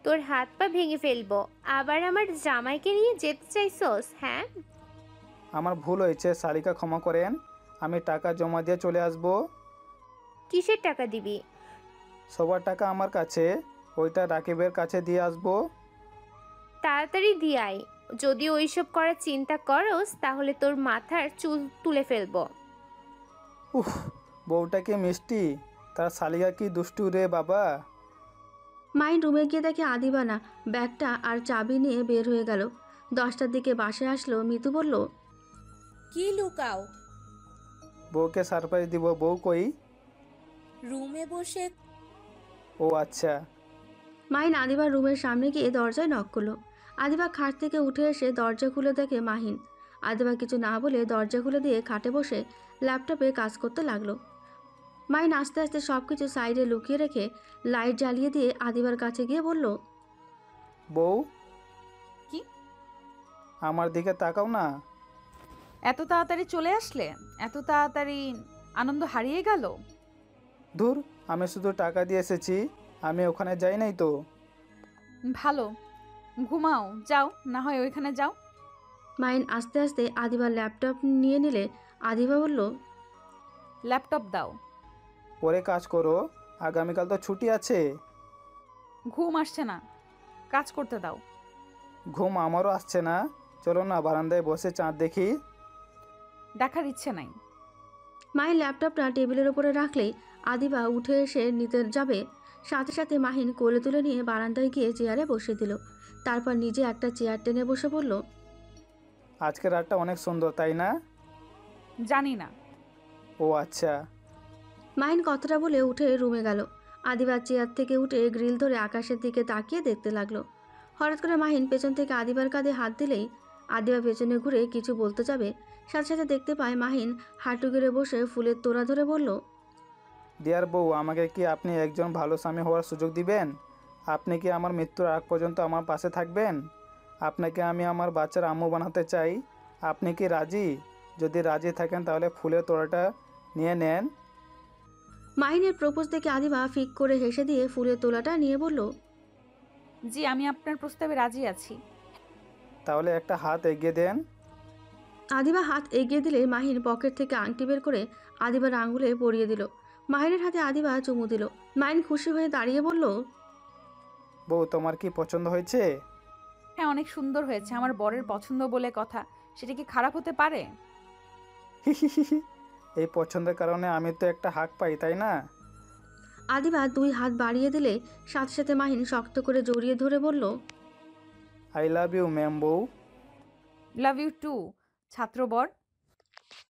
তোর হাত পা ভেঙে ফেলবো। আবার আমার জামাইকে নিয়ে যেতে চাইছস? হ্যাঁ, আমার ভুল হয়েছে, শালিকা ক্ষমা করেন। আমি টাকা জমা দিয়ে চলে আসবো। কিসের টাকা দিবি? সবার টাকা আমার কাছে, ওইটা রাকিবের কাছে দিয়ে আসবো। তাড়াতাড়ি দিয়ে আয়। যদি ওইসব করার চিন্তা করস তাহলে তোর মাথার চুল তুলে ফেলবো। উফ, বউটা কি মিষ্টি, তার শালিকা কি দুষ্টু রে বাবা। মাহিন রুমে গিয়ে দেখে আদিবা না, ব্যাগটা আর চাবি নিয়ে বের হয়ে গেল। 10টার দিকে বাসায় আসলো। মিতু বলল। কি লুকাও? বউকে সারপ্রাইজ দিব। বউ কই? রুমে বসে। ও আচ্ছা। মাহিন আদিবার রুমের সামনে গিয়ে দরজায় নক করলো। আদিবা খাট থেকে উঠে এসে দরজা খুলে দেখে মাহিন। আদিবা কিছু না বলে দরজা খুলে দিয়ে খাটে বসে ল্যাপটপে কাজ করতে লাগলো। মাহিন আস্তে আস্তে সব কিছু সাইডে লুকিয়ে রেখে লাইট জ্বালিয়ে দিয়ে আদিবার কাছে গিয়ে বলল। বউ, কি? আমার দিকে তাকাও না। এত তাড়াতাড়ি চলে আসলে? এত তাড়াতাড়ি আনন্দ হারিয়ে গেল? ধুর, আমি শুধু টাকা দিয়ে এসেছি, আমি ওখানে যাই নাই তো। ভালো, ঘুমাও, যাও না হয় ওইখানে যাও। মাহিন আস্তে আস্তে আদিবার ল্যাপটপ নিয়ে নিলে আদিবা বলল। ল্যাপটপ দাও। পরে কাজ করো, আগামীকাল তো ছুটি আছে। ঘুম আসছে না, কাজ করতে দাও। ঘুম আমারও আসছে না, চলো না বারান্দায় বসে চাঁদ দেখি। দেখার ইচ্ছে নাই। মাহিন ল্যাপটপটা টেবিলের উপরে রাখলেই আদিবা উঠে এসে নিতে যাবে, সাথে সাথে মাহিন কোলে তুলে নিয়ে বারান্দায় গিয়ে চেয়ারে বসে দিল। তারপর নিজে একটা চেয়ার টেনে বসে বলল। আজকের রাতটা অনেক সুন্দর, তাই না? জানি না। ও আচ্ছা। মাহিন কথাটা বলে উঠে রুমে গেল। আদিবা চেয়ার থেকে উঠে গ্রিল ধরে আকাশের দিকে তাকিয়ে দেখতে লাগলো। হঠাৎ করে মাহিন পেছন থেকে আদিবার কাঁধে হাত দিলেই আদিবা পেছনে ঘুরে কিছু বলতে যাবে, সাথে সাথে দেখতে পায় মাহিন হাঁটু গেড়ে বসে ফুলের তোড়া ধরে বলল। ডিয়ার বউ, আমাকে কি আপনি একজন ভালো স্বামী হওয়ার সুযোগ দিবেন? আপনি কি আমার মৃত্যুর আগ পর্যন্ত আমার পাশে থাকবেন? আপনাকে আমি আমার বাচ্চার আম্মু বানাতে চাই। আপনি কি রাজি? যদি রাজি থাকেন তাহলে ফুলের তোড়াটা নিয়ে নেন। মাহিনের প্রপোজ দেখে আদিবা ফিক করে হেসে দিয়ে ফুলের তোলাটা নিয়ে বলল, জি, আমি আপনার প্রস্তাবে রাজি আছি। তাহলে একটা হাত এগিয়ে দেন। আদিবা হাত এগিয়ে দিলে মাহিন পকেট থেকে আংটি বের করে আদিবার আঙুলে পরিয়ে দিল। মাহিনের হাতে আদিবা চুমু দিল। মাহিন খুশি হয়ে দাঁড়িয়ে বলল, বউ, তোমার কি পছন্দ হয়েছে? হ্যাঁ, অনেক সুন্দর হয়েছে। আমার বরের পছন্দ বলে কথা, সেটা কি খারাপ হতে পারে? এই পছন্দের কারণে আমি তো একটা হাক পাই, তাই না? আদিবা 2 হাত বাড়িয়ে দিলে সাথে সাথে মাহিন শক্ত করে জড়িয়ে ধরে বলল, আই লাভ ইউ ম্যাম বউ। লাভ ইউ টু ছাত্র বর।